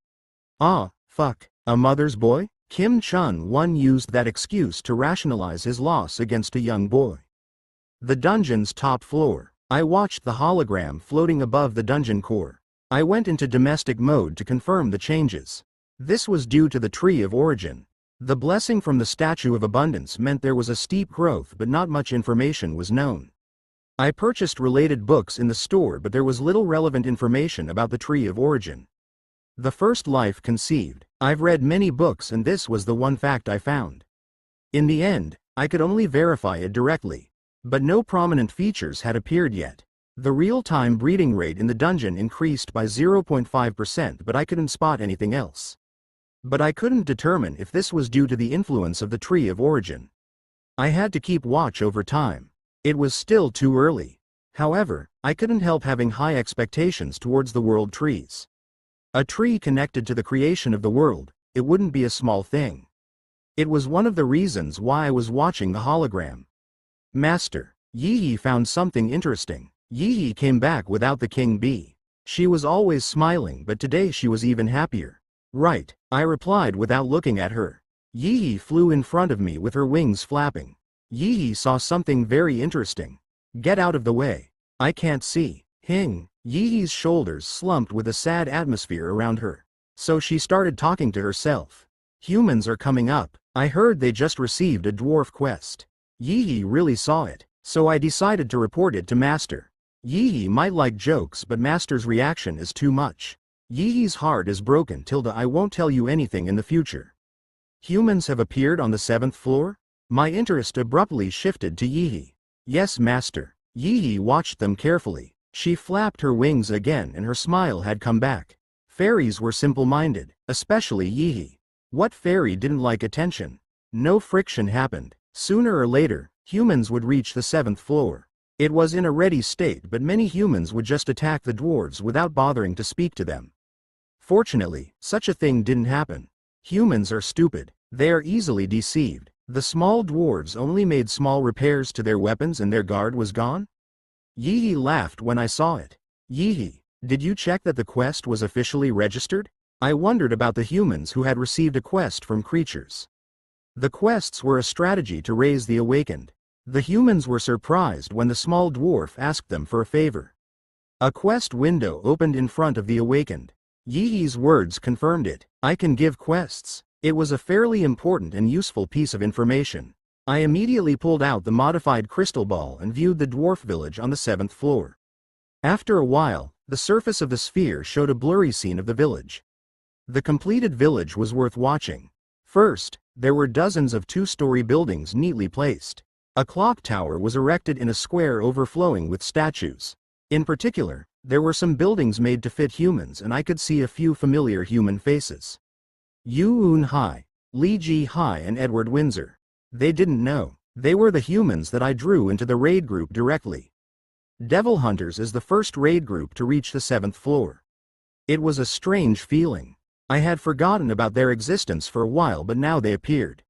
Ah, fuck, a mother's boy? Kim Chun-won used that excuse to rationalize his loss against a young boy. The dungeon's top floor. I watched the hologram floating above the dungeon core. I went into domestic mode to confirm the changes. This was due to the Tree of Origin. The blessing from the Statue of Abundance meant there was a steep growth but not much information was known. I purchased related books in the store but there was little relevant information about the Tree of Origin. The first life conceived. I've read many books and this was the one fact I found. In the end, I could only verify it directly. But no prominent features had appeared yet. The real-time breeding rate in the dungeon increased by 0.5% but I couldn't spot anything else. But I couldn't determine if this was due to the influence of the Tree of Origin. I had to keep watch over time. It was still too early. However, I couldn't help having high expectations towards the world trees. A tree connected to the creation of the world, it wouldn't be a small thing. It was one of the reasons why I was watching the hologram. Master, Yi found something interesting. Yi came back without the king bee. She was always smiling but today she was even happier. Right, I replied without looking at her. Yi flew in front of me with her wings flapping. Yi saw something very interesting. Get out of the way. I can't see. Hing. Yi's shoulders slumped with a sad atmosphere around her. So she started talking to herself. Humans are coming up. I heard they just received a dwarf quest. Yi really saw it, so I decided to report it to Master. Yi might like jokes but Master's reaction is too much. Yi's heart is broken. I won't tell you anything in the future. Humans have appeared on the 7th floor? My interest abruptly shifted to Yi. Yes, Master. Yi watched them carefully. She flapped her wings again and her smile had come back. Fairies were simple-minded, especially Yi. What fairy didn't like attention? No friction happened. Sooner or later, humans would reach the 7th floor. It was in a ready state but many humans would just attack the dwarves without bothering to speak to them. Fortunately, such a thing didn't happen. Humans are stupid. They are easily deceived. The small dwarves only made small repairs to their weapons and their guard was gone? Yi laughed when I saw it. Yi, did you check that the quest was officially registered? I wondered about the humans who had received a quest from creatures. The quests were a strategy to raise the awakened. The humans were surprised when the small dwarf asked them for a favor. A quest window opened in front of the awakened. Yi's words confirmed it. I can give quests. It was a fairly important and useful piece of information. I immediately pulled out the modified crystal ball and viewed the dwarf village on the 7th floor. After a while, the surface of the sphere showed a blurry scene of the village. The completed village was worth watching. First, there were dozens of 2-story buildings neatly placed. A clock tower was erected in a square overflowing with statues. In particular, there were some buildings made to fit humans and I could see a few familiar human faces. Yoon-hai, Lee Ji-hai and Edward Windsor. They didn't know. They were the humans that I drew into the raid group directly. Devil Hunters is the first raid group to reach the 7th floor. It was a strange feeling. I had forgotten about their existence for a while but now they appeared.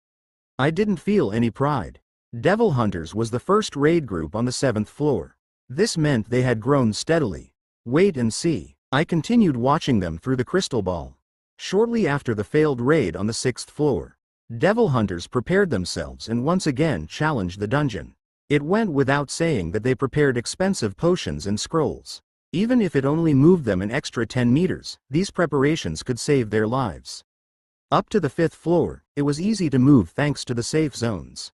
I didn't feel any pride. Devil Hunters was the first raid group on the 7th floor. This meant they had grown steadily. Wait and see. I continued watching them through the crystal ball. Shortly after the failed raid on the 6th floor, Devil Hunters prepared themselves and once again challenged the dungeon. It went without saying that they prepared expensive potions and scrolls. Even if it only moved them an extra 10 meters, these preparations could save their lives. Up to the 5th floor, it was easy to move thanks to the safe zones.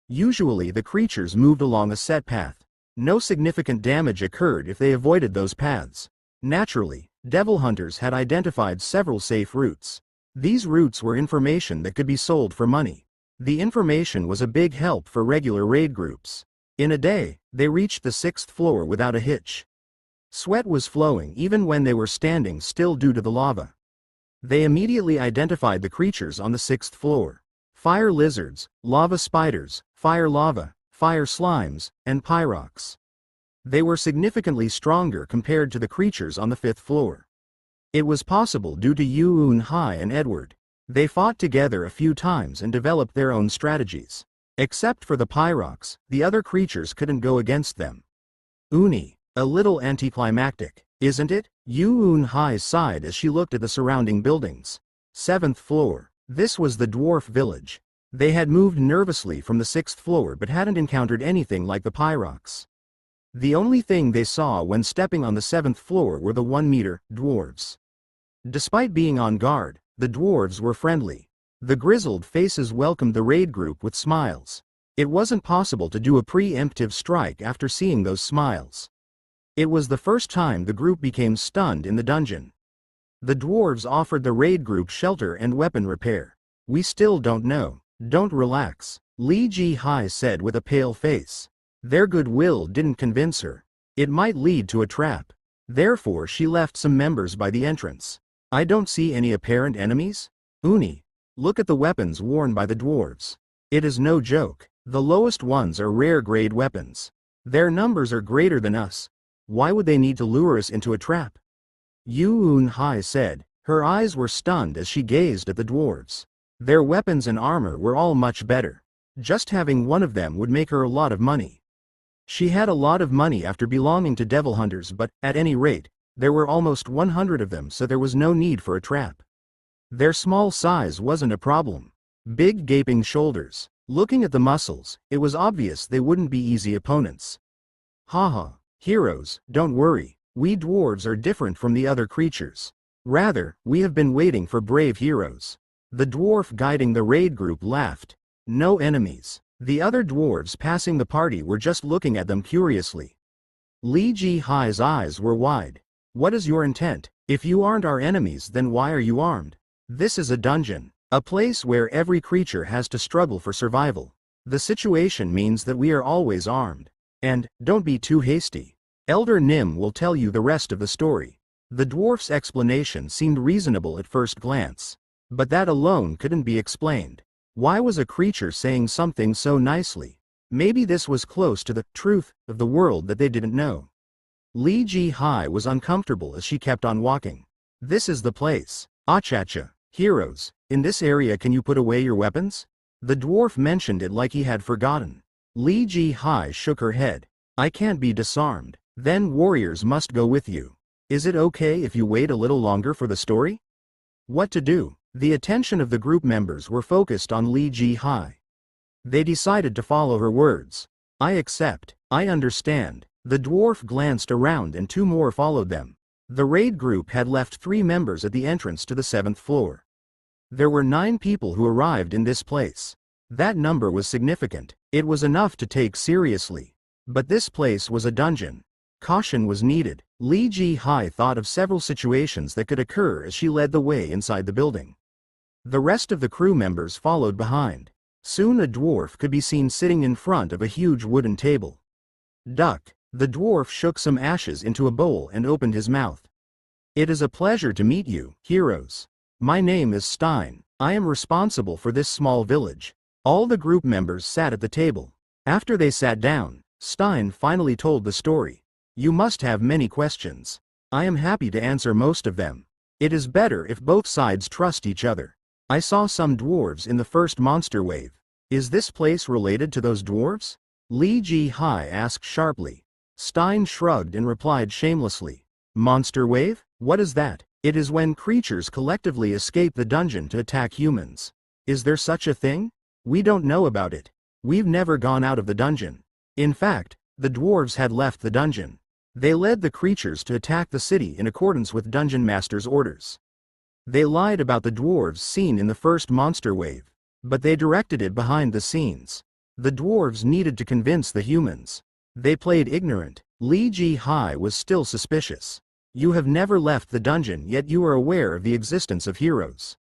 Usually the creatures moved along a set path. No significant damage occurred if they avoided those paths. Naturally, devil hunters had identified several safe routes. These routes were information that could be sold for money. The information was a big help for regular raid groups. In a day, they reached the 6th floor without a hitch. Sweat was flowing even when they were standing still due to the lava. They immediately identified the creatures on the 6th floor. Fire lizards, lava spiders, fire lava, fire slimes, and pyrox. They were significantly stronger compared to the creatures on the 5th floor. It was possible due to Yoon Hai and Edward. They fought together a few times and developed their own strategies. Except for the pyrox, the other creatures couldn't go against them. Uni, a little anticlimactic, isn't it? Yoon Hai sighed as she looked at the surrounding buildings. 7th floor. This was the dwarf village. They had moved nervously from the 6th floor but hadn't encountered anything like the pyrox. The only thing they saw when stepping on the 7th floor were the 1-meter dwarves. Despite being on guard, the dwarves were friendly. The grizzled faces welcomed the raid group with smiles. It wasn't possible to do a preemptive strike after seeing those smiles. It was the first time the group became stunned in the dungeon. The dwarves offered the raid group shelter and weapon repair. We still don't know. Don't relax, Li Ji Hai said with a pale face. Their goodwill didn't convince her. It might lead to a trap. Therefore she left some members by the entrance. I don't see any apparent enemies? Uni, look at the weapons worn by the dwarves. It is no joke. The lowest ones are rare grade weapons. Their numbers are greater than us. Why would they need to lure us into a trap? Yoon Hai said. Her eyes were stunned as she gazed at the dwarves. Their weapons and armor were all much better. Just having one of them would make her a lot of money. She had a lot of money after belonging to devil hunters, but, at any rate, there were almost 100 of them, so there was no need for a trap. Their small size wasn't a problem. Big gaping shoulders. Looking at the muscles, it was obvious they wouldn't be easy opponents. Haha, heroes, don't worry. We dwarves are different from the other creatures. Rather, we have been waiting for brave heroes. The dwarf guiding the raid group laughed. No enemies. The other dwarves passing the party were just looking at them curiously. Li Ji Hai's eyes were wide. What is your intent? If you aren't our enemies, then why are you armed? This is a dungeon. A place where every creature has to struggle for survival. The situation means that we are always armed. And, don't be too hasty. Elder Nim will tell you the rest of the story. The dwarf's explanation seemed reasonable at first glance. But that alone couldn't be explained. Why was a creature saying something so nicely? Maybe this was close to the truth of the world that they didn't know. Li Ji Hai was uncomfortable as she kept on walking. This is the place. Achacha, heroes, in this area can you put away your weapons? The dwarf mentioned it like he had forgotten. Li Ji Hai shook her head. I can't be disarmed. Then warriors must go with you. Is it okay if you wait a little longer for the story? What to do? The attention of the group members were focused on Li Ji Hai. They decided to follow her words. I accept. I understand. The dwarf glanced around and 2 more followed them. The raid group had left 3 members at the entrance to the 7th floor. There were 9 people who arrived in this place. That number was significant. It was enough to take seriously. But this place was a dungeon. Caution was needed. Li Ji Hai thought of several situations that could occur as she led the way inside the building. The rest of the crew members followed behind. Soon a dwarf could be seen sitting in front of a huge wooden table. Duck. The dwarf shook some ashes into a bowl and opened his mouth. It is a pleasure to meet you, heroes. My name is Stein. I am responsible for this small village. All the group members sat at the table. After they sat down, Stein finally told the story. You must have many questions. I am happy to answer most of them. It is better if both sides trust each other. I saw some dwarves in the first monster wave. Is this place related to those dwarves? Li Ji Hai asked sharply. Stein shrugged and replied shamelessly. Monster wave? What is that? It is when creatures collectively escape the dungeon to attack humans. Is there such a thing? We don't know about it. We've never gone out of the dungeon. In fact, the dwarves had left the dungeon. They led the creatures to attack the city in accordance with Dungeon Master's orders. They lied about the dwarves seen in the first monster wave. But they directed it behind the scenes. The dwarves needed to convince the humans. They played ignorant. Li Ji-hai was still suspicious. You have never left the dungeon, yet you are aware of the existence of heroes.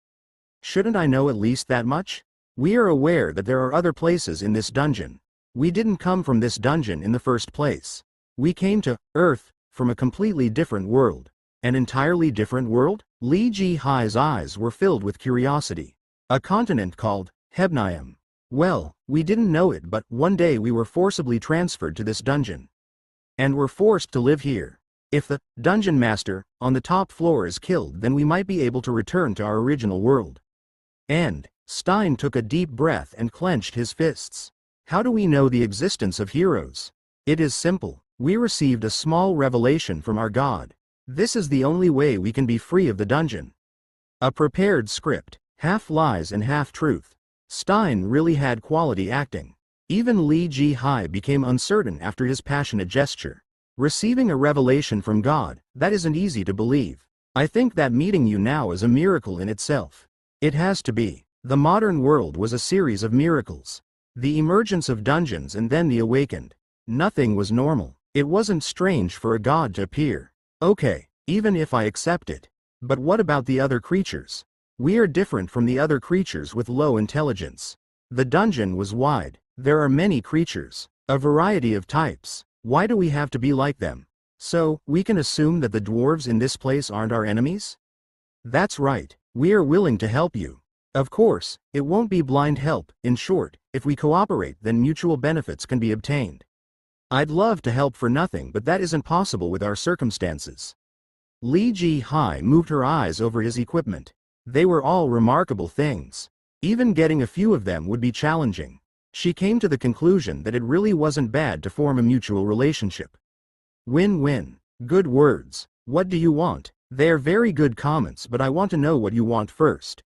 Shouldn't I know at least that much? We are aware that there are other places in this dungeon. We didn't come from this dungeon in the first place. We came to Earth from a completely different world. An entirely different world? Li Ji-hai's eyes were filled with curiosity. A continent called Hebnium. Well, we didn't know it, but one day we were forcibly transferred to this dungeon. And were forced to live here. If the dungeon master on the top floor is killed, then we might be able to return to our original world. And Stein took a deep breath and clenched his fists. How do we know the existence of heroes? It is simple. We received a small revelation from our god. This is the only way we can be free of the dungeon. A prepared script, half lies and half truth. Stein really had quality acting. Even Li Ji-hai became uncertain after his passionate gesture. Receiving a revelation from God, that isn't easy to believe. I think that meeting you now is a miracle in itself. It has to be. The modern world was a series of miracles. The emergence of dungeons and then the awakened. Nothing was normal. It wasn't strange for a god to appear. Okay, even if I accept it. But what about the other creatures? We are different from the other creatures with low intelligence. The dungeon was wide. There are many creatures. A variety of types. Why do we have to be like them? So, we can assume that the dwarves in this place aren't our enemies? That's right. We are willing to help you. Of course, it won't be blind help. In short, if we cooperate, then mutual benefits can be obtained. I'd love to help for nothing, but that isn't possible with our circumstances. Li Ji-hai moved her eyes over his equipment. They were all remarkable things. Even getting a few of them would be challenging. She came to the conclusion that it really wasn't bad to form a mutual relationship. Win-win. Good words. What do you want? They are very good comments, but I want to know what you want first.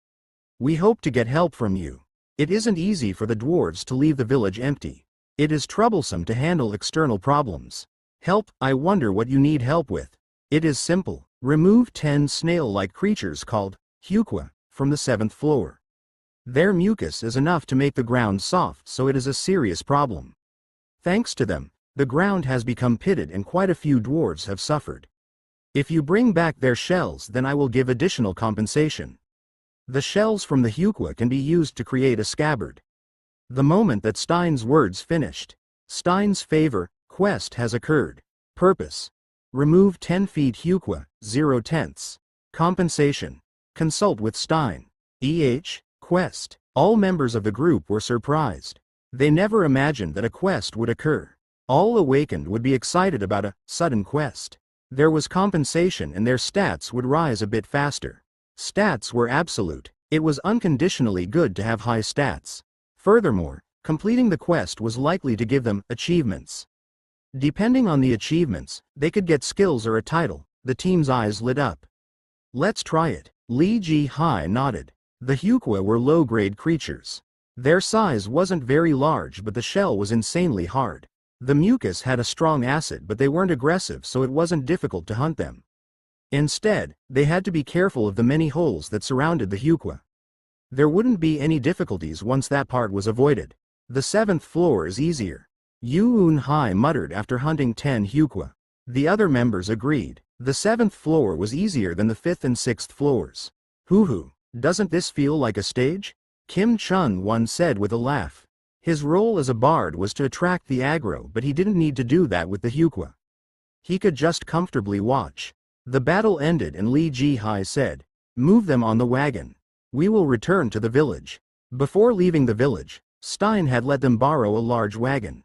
We hope to get help from you. It isn't easy for the dwarves to leave the village empty. It is troublesome to handle external problems. Help? I wonder what you need help with. It is simple. Remove 10 snail-like creatures called Huqua from the 7th floor. Their mucus is enough to make the ground soft, so it is a serious problem. Thanks to them, the ground has become pitted and quite a few dwarves have suffered. If you bring back their shells, then I will give additional compensation. The shells from the Huqua can be used to create a scabbard. The moment that Stein's words finished, Stein's favor quest has occurred. Purpose. Remove 10 feet Huqua, 0 tenths. Compensation. Consult with Stein. Quest. All members of the group were surprised. They never imagined that a quest would occur. All awakened would be excited about a sudden quest. There was compensation and their stats would rise a bit faster. Stats were absolute. It was unconditionally good to have high stats. Furthermore, completing the quest was likely to give them achievements. Depending on the achievements, they could get skills or a title. The team's eyes lit up. Let's try it. Li Ji-hai nodded. The Huqua were low-grade creatures. Their size wasn't very large, but the shell was insanely hard. The mucus had a strong acid, but they weren't aggressive, so it wasn't difficult to hunt them. Instead, they had to be careful of the many holes that surrounded the Huqua. There wouldn't be any difficulties once that part was avoided. The 7th floor is easier. Yu Un-hai muttered after hunting 10 Huqua. The other members agreed. The 7th floor was easier than the 5th and 6th floors. Hoo-hoo. Doesn't this feel like a stage? Kim Chun-won said with a laugh. His role as a bard was to attract the aggro, but he didn't need to do that with the Huqua. He could just comfortably watch. The battle ended and Li Ji-hai said, "Move them on the wagon. We will return to the village." Before leaving the village, Stein had let them borrow a large wagon.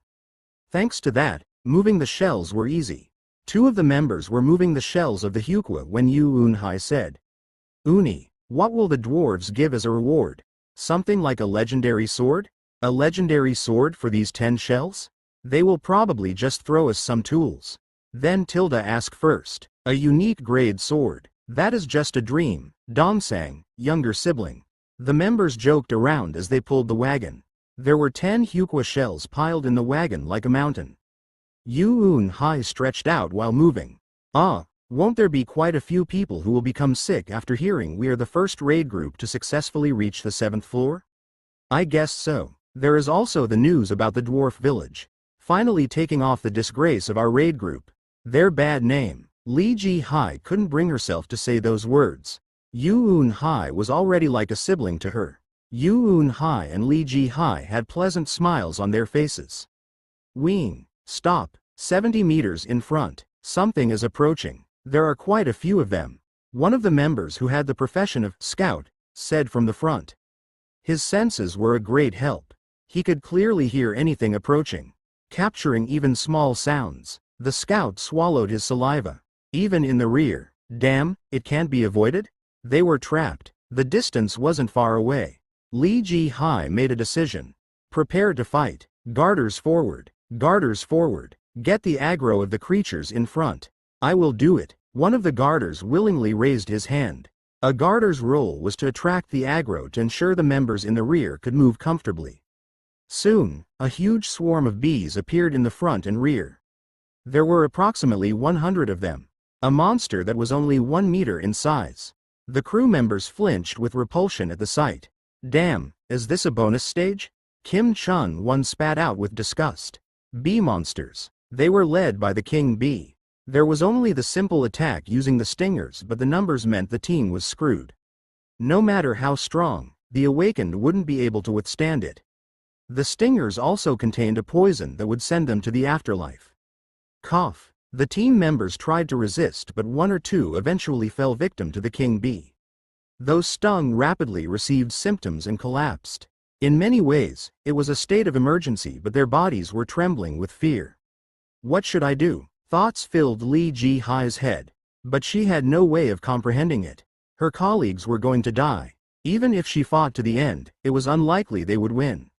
Thanks to that, moving the shells were easy. 2 of the members were moving the shells of the Huqua when Yu Un-hai said, "Uni, what will the dwarves give as a reward? Something like a legendary sword? A legendary sword for these 10 shells? They will probably just throw us some tools." Then Tilda asked first, "A unique grade sword? That is just a dream," Dong-sang, younger sibling. The members joked around as they pulled the wagon. There were 10 Huqua shells piled in the wagon like a mountain. Yu Un-hai stretched out while moving. "Ah, Won't there be quite a few people who will become sick after hearing we are the first raid group to successfully reach the 7th floor? I guess so. There is also the news about the dwarf village finally taking off the disgrace of our raid group. Their bad name. Li Ji-hai couldn't bring herself to say those words. Yu Un-hai was already like a sibling to her. Yu Un-hai and Li Ji-hai had pleasant smiles on their faces. Ween. Stop. 70 meters in front. Something is approaching. There are quite a few of them. One of the members who had the profession of scout said from the front. His senses were a great help. He could clearly hear anything approaching, capturing even small sounds. The scout swallowed his saliva. Even in the rear. Damn, it can't be avoided? They were trapped. The distance wasn't far away. Li Ji-hai made a decision. Prepare to fight. Garters forward. Garters forward. Get the aggro of the creatures in front. I will do it. One of the garters willingly raised his hand. A garter's role was to attract the aggro to ensure the members in the rear could move comfortably. Soon, a huge swarm of bees appeared in the front and rear. There were approximately 100 of them. A monster that was only 1 meter in size. The crew members flinched with repulsion at the sight. Damn, is this a bonus stage? Kim Chun-won spat out with disgust. Bee monsters. They were led by the king bee. There was only the simple attack using the stingers, but the numbers meant the team was screwed. No matter how strong, the awakened wouldn't be able to withstand it. The stingers also contained a poison that would send them to the afterlife. Cough. The team members tried to resist, but 1 or 2 eventually fell victim to the king bee. Those stung rapidly received symptoms and collapsed. In many ways, it was a state of emergency, but their bodies were trembling with fear. What should I do? Thoughts filled Li Ji-hai's head. But she had no way of comprehending it. Her colleagues were going to die. Even if she fought to the end, it was unlikely they would win.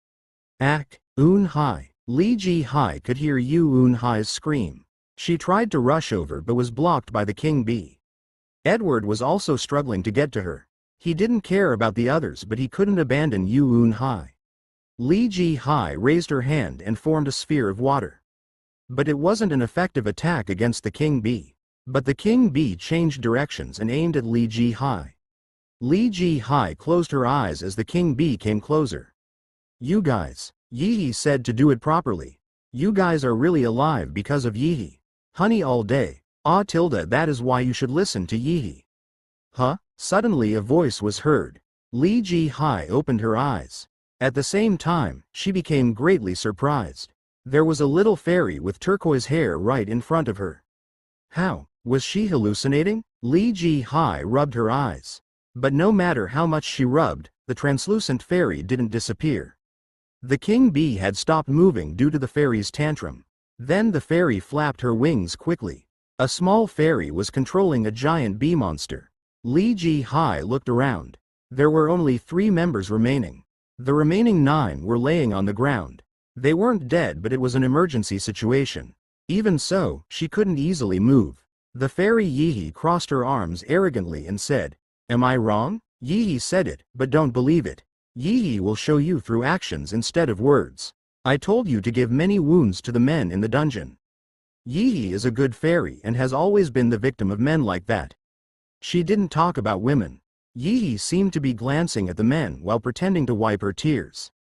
Un-hai. Li Ji-hai could hear Yu Un-hai's scream. She tried to rush over but was blocked by the king bee. Edward was also struggling to get to her. He didn't care about the others, but he couldn't abandon Yu Un-hai. Li Ji-hai raised her hand and formed a sphere of water. But it wasn't an effective attack against the king bee. But the king bee changed directions and aimed at Li Ji-hai. Li Ji-hai closed her eyes as the king bee came closer. You guys. Yi said to do it properly. You guys are really alive because of Yi. Honey all day. That is why you should listen to Yi. Huh? Suddenly a voice was heard. Li Ji-hai opened her eyes. At the same time, she became greatly surprised. There was a little fairy with turquoise hair right in front of her. How? Was she hallucinating? Li Ji-hai rubbed her eyes. But no matter how much she rubbed, the translucent fairy didn't disappear. The king bee had stopped moving due to the fairy's tantrum. Then the fairy flapped her wings quickly. A small fairy was controlling a giant bee monster. Li Ji-hai looked around. There were only 3 members remaining. The remaining 9 were laying on the ground. They weren't dead, but it was an emergency situation. Even so, she couldn't easily move. The fairy Yi crossed her arms arrogantly and said, "Am I wrong?" Yi said it, but don't believe it. Yi will show you through actions instead of words. I told you to give many wounds to the men in the dungeon. Yi is a good fairy and has always been the victim of men like that. She didn't talk about women. Yi seemed to be glancing at the men while pretending to wipe her tears.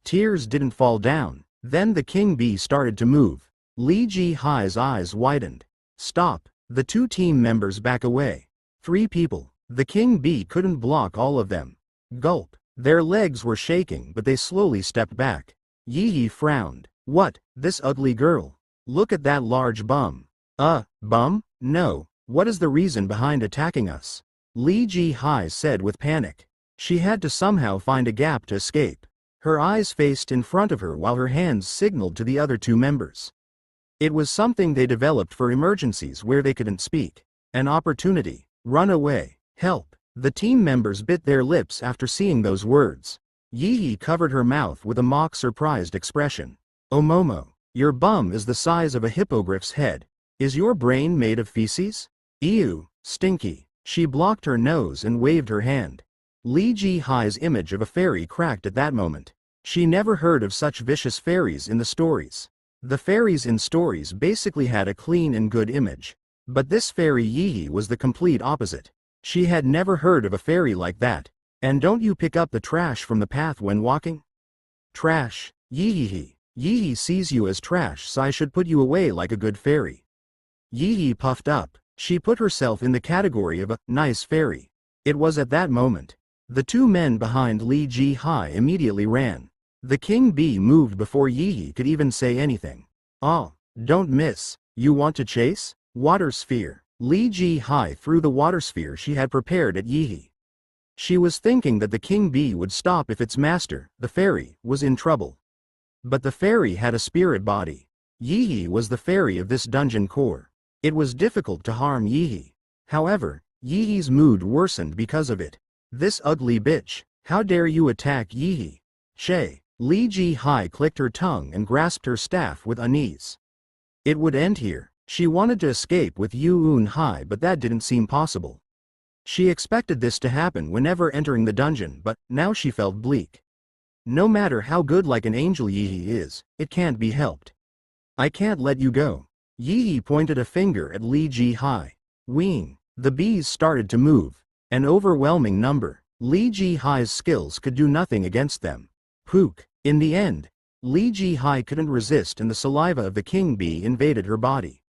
Tears didn't fall down. Then the king bee started to move. Li Ji-hai's eyes widened. Stop. The 2 team members back away. 3 people. The king bee couldn't block all of them. Gulp. Their legs were shaking, but they slowly stepped back. Yi frowned. What? This ugly girl. Look at that large bum. Bum? No. What is the reason behind attacking us? Li Ji-hai said with panic. She had to somehow find a gap to escape. Her eyes faced in front of her while her hands signaled to the other 2 members. It was something they developed for emergencies where they couldn't speak. An opportunity. Run away. Help. The team members bit their lips after seeing those words. Yi covered her mouth with a mock surprised expression. Momo, your bum is the size of a hippogriff's head. Is your brain made of feces? Ew, stinky. She blocked her nose and waved her hand. Li Ji-hai's image of a fairy cracked at that moment. She never heard of such vicious fairies in the stories. The fairies in stories basically had a clean and good image. But this fairy Yi was the complete opposite. She had never heard of a fairy like that. And don't you pick up the trash from the path when walking? Trash. Yi sees you as trash, so I should put you away like a good fairy. Yi puffed up. She put herself in the category of a nice fairy. It was at that moment. The two men behind Li Ji-hai immediately ran. The king bee moved before Yi could even say anything. Ah, don't miss. You want to chase? Water sphere. Li Ji-hai threw the water sphere she had prepared at Yi. She was thinking that the king bee would stop if its master, the fairy, was in trouble. But the fairy had a spirit body. Yi was the fairy of this dungeon core. It was difficult to harm Yi. However, Yi's mood worsened because of it. This ugly bitch, how dare you attack Yi? Che. Li Ji-hai clicked her tongue and grasped her staff with unease. It would end here. She wanted to escape with Yu Un-hai, but that didn't seem possible. She expected this to happen whenever entering the dungeon, but now she felt bleak. No matter how good like an angel Yi is, it can't be helped. I can't let you go. Yi pointed a finger at Li Ji-hai. Wing. The bees started to move. An overwhelming number. Li Ji-hai's skills could do nothing against them. Pook. In the end, Li Ji-hai couldn't resist and the saliva of the king bee invaded her body.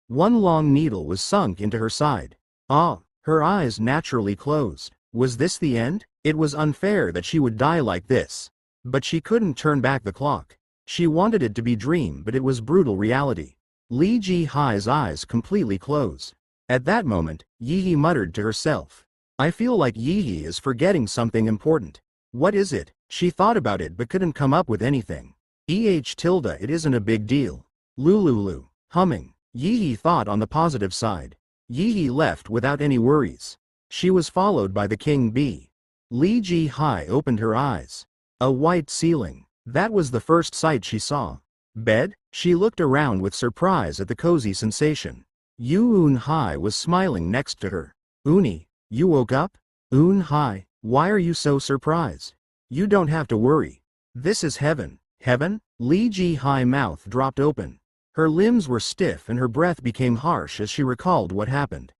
One long needle was sunk into her side. Ah, her eyes naturally closed. Was this the end? It was unfair that she would die like this. But she couldn't turn back the clock. She wanted it to be dream, but it was brutal reality. Li Ji-hai's eyes completely closed. At that moment, Yi muttered to herself. I feel like Yi is forgetting something important. What is it? She thought about it but couldn't come up with anything. It isn't a big deal. Lululu. Humming. Yi thought on the positive side. Yi left without any worries. She was followed by the king bee. Li Ji-hai opened her eyes. A white ceiling. That was the first sight she saw. Bed? She looked around with surprise at the cozy sensation. Yu Un-hai was smiling next to her. Uni, you woke up? Un-hai, why are you so surprised? You don't have to worry. This is heaven. Heaven? Li Ji-hai's mouth dropped open. Her limbs were stiff and her breath became harsh as she recalled what happened.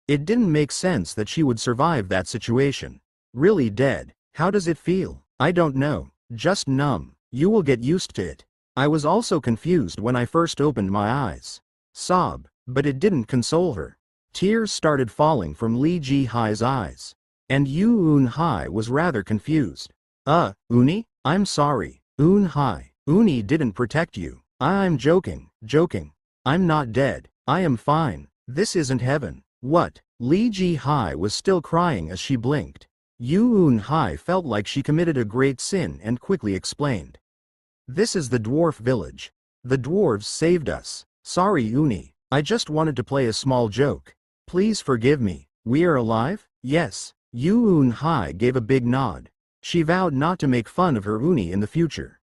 It didn't make sense that she would survive that situation. Really dead. How does it feel? I don't know. Just numb. You will get used to it. I was also confused when I first opened my eyes. Sob. But it didn't console her. Tears started falling from Li Ji-hai's eyes. And Yu Un-hai was rather confused. Uni? I'm sorry. Un-hai. Uni didn't protect you. I'm joking. I'm not dead. I am fine. This isn't heaven. What? Li Ji-hai was still crying as she blinked. Yu Un-hai felt like she committed a great sin and quickly explained. This is the dwarf village. The dwarves saved us. Sorry Uni. I just wanted to play a small joke. Please forgive me. We are alive? Yes. Yu Un-hai gave a big nod. She vowed not to make fun of her Uni in the future.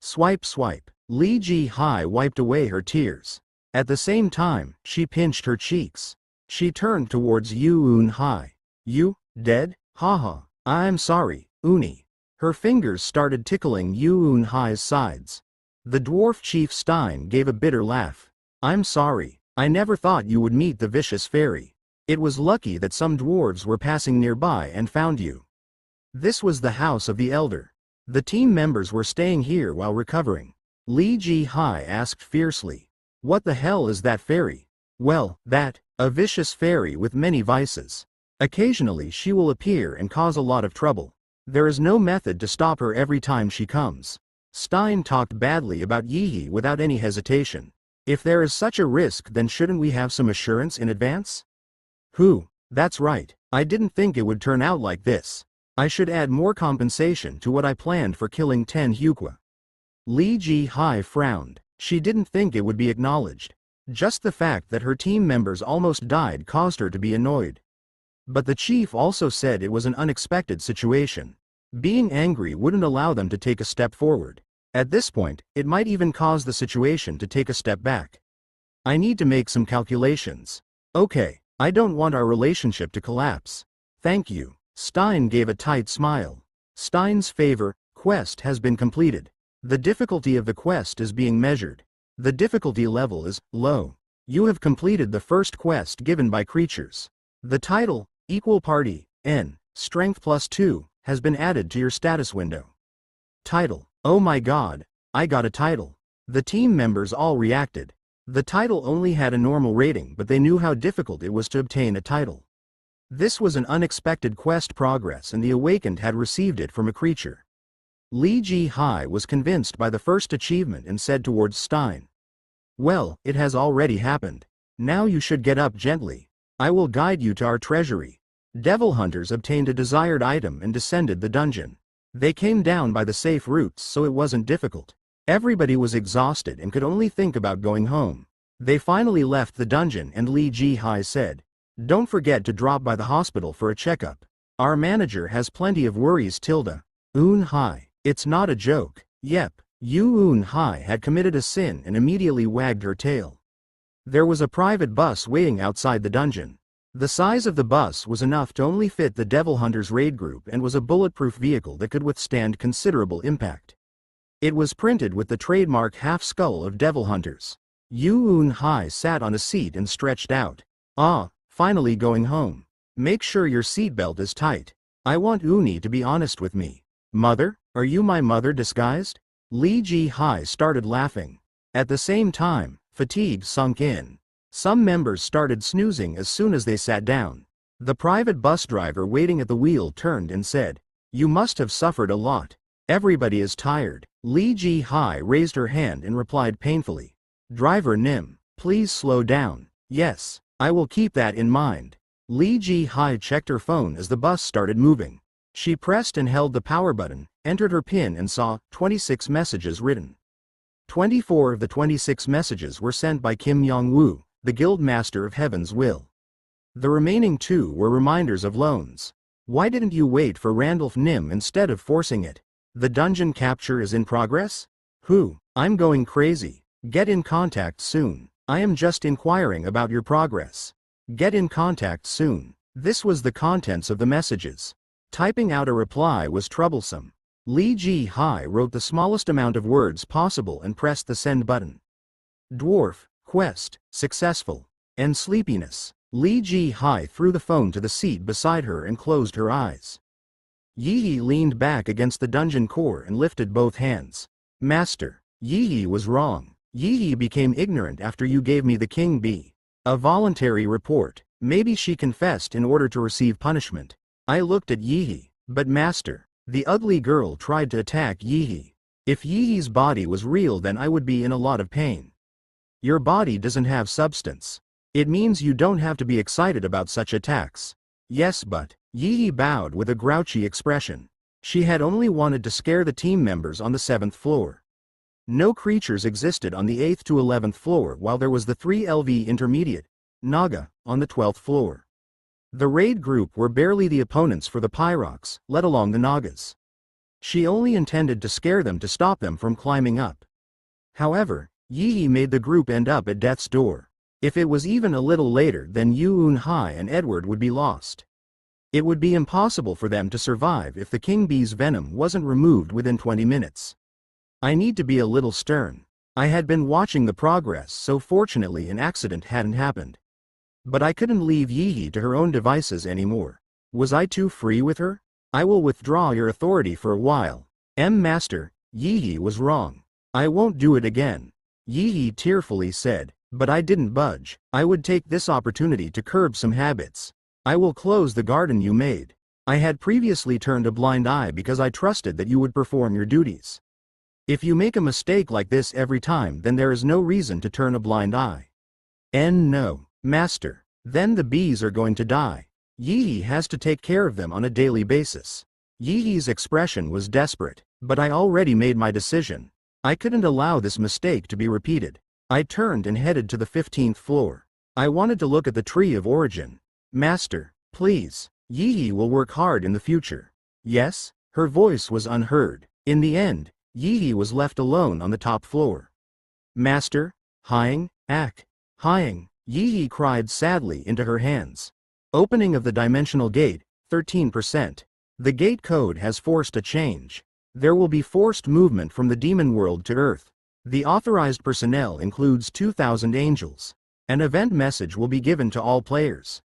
Swipe swipe. Li Ji-hai wiped away her tears. At the same time, she pinched her cheeks. She turned towards Yu Un-hai. You, dead? Haha. I'm sorry, Uni. Her fingers started tickling Yu Un-hai's sides. The dwarf chief Stein gave a bitter laugh. I'm sorry. I never thought you would meet the vicious fairy. It was lucky that some dwarves were passing nearby and found you. This was the house of the elder. The team members were staying here while recovering. Li Ji-hai asked fiercely. What the hell is that fairy? Well, a vicious fairy with many vices. Occasionally she will appear and cause a lot of trouble. There is no method to stop her every time she comes. Stein talked badly about Yi without any hesitation. If there is such a risk, then shouldn't we have some assurance in advance? That's right. I didn't think it would turn out like this. I should add more compensation to what I planned for killing 10 Hyuqua. Li Ji-hai frowned. She didn't think it would be acknowledged. Just the fact that her team members almost died caused her to be annoyed. But the chief also said it was an unexpected situation. Being angry wouldn't allow them to take a step forward. At this point, it might even cause the situation to take a step back. I need to make some calculations. Okay, I don't want our relationship to collapse. Thank you. Stein gave a tight smile. Stein's favor quest has been completed. The difficulty of the quest is being measured. The difficulty level is low. You have completed the first quest given by creatures. The title, Equal Party, N, Strength +2, has been added to your status window. Title. Oh my god, I got a title. The team members all reacted. The title only had a normal rating, but they knew how difficult it was to obtain a title. This was an unexpected quest progress, and the Awakened had received it from a creature. Li Ji Hai was convinced by the first achievement and said towards Stein. Well, it has already happened. Now you should get up gently. I will guide you to our treasury. Devil hunters obtained a desired item and descended the dungeon. They came down by the safe routes, so it wasn't difficult. Everybody was exhausted and could only think about going home. They finally left the dungeon and Li Ji Hai said, "Don't forget to drop by the hospital for a checkup. Our manager has plenty of worries." Un Hai. It's not a joke. Yep. Un Hai had committed a sin and immediately wagged her tail. There was a private bus waiting outside the dungeon. The size of the bus was enough to only fit the Devil Hunters raid group and was a bulletproof vehicle that could withstand considerable impact. It was printed with the trademark half-skull of Devil Hunters. Un Hai sat on a seat and stretched out. Ah, finally going home. Make sure your seatbelt is tight. I want Uni to be honest with me. Mother, are you my mother disguised? Li Ji Hai started laughing. At the same time, fatigue sunk in. Some members started snoozing as soon as they sat down. The private bus driver waiting at the wheel turned and said, "You must have suffered a lot. Everybody is tired." Li Ji Hai raised her hand and replied painfully. "Driver Nim, please slow down." "Yes, I will keep that in mind." Li Ji Hai checked her phone as the bus started moving. She pressed and held the power button, entered her PIN and saw 26 messages written. 24 of the 26 messages were sent by Kim Yong-woo, the Guild Master of Heaven's Will. The remaining 2 were reminders of loans. Why didn't you wait for Randolph Nim instead of forcing it? The dungeon capture is in progress? Who? I'm going crazy. Get in contact soon. I am just inquiring about your progress. Get in contact soon. This was the contents of the messages. Typing out a reply was troublesome. Li Ji Hai wrote the smallest amount of words possible and pressed the send button. Dwarf, quest, successful, and sleepiness. Li Ji Hai threw the phone to the seat beside her and closed her eyes. Yi leaned back against the dungeon core and lifted both hands. Master, Yi was wrong. Yi became ignorant after you gave me the king bee. A voluntary report. Maybe she confessed in order to receive punishment. I looked at Yi, but master, the ugly girl tried to attack Yi. If Yi's body was real, then I would be in a lot of pain. Your body doesn't have substance. It means you don't have to be excited about such attacks. Yes, but Yi bowed with a grouchy expression. She had only wanted to scare the team members on the 7th floor. No creatures existed on the 8th to 11th floor, while there was the 3LV intermediate, Naga, on the 12th floor. The raid group were barely the opponents for the Pyrox, let alone the Nagas. She only intended to scare them to stop them from climbing up. However, Yi made the group end up at death's door. If it was even a little later, then Un Hai and Edward would be lost. It would be impossible for them to survive if the king bee's venom wasn't removed within 20 minutes. I need to be a little stern. I had been watching the progress, so fortunately an accident hadn't happened. But I couldn't leave Yi to her own devices anymore. Was I too free with her? I will withdraw your authority for a while. Master, Yi was wrong. I won't do it again. Yi tearfully said, but I didn't budge. I would take this opportunity to curb some habits. I will close the garden you made. I had previously turned a blind eye because I trusted that you would perform your duties. If you make a mistake like this every time, then there is no reason to turn a blind eye. No, master. Then the bees are going to die. Yi has to take care of them on a daily basis. Yi's expression was desperate, but I already made my decision. I couldn't allow this mistake to be repeated. I turned and headed to the 15th floor. I wanted to look at the tree of origin. Master, please. Yi will work hard in the future. Yes? Her voice was unheard. In the end, Yi was left alone on the top floor. Master? Hying? Hying. Yi cried sadly into her hands. Opening of the dimensional gate, 13%. The gate code has forced a change. There will be forced movement from the demon world to Earth. The authorized personnel includes 2,000 angels. An event message will be given to all players.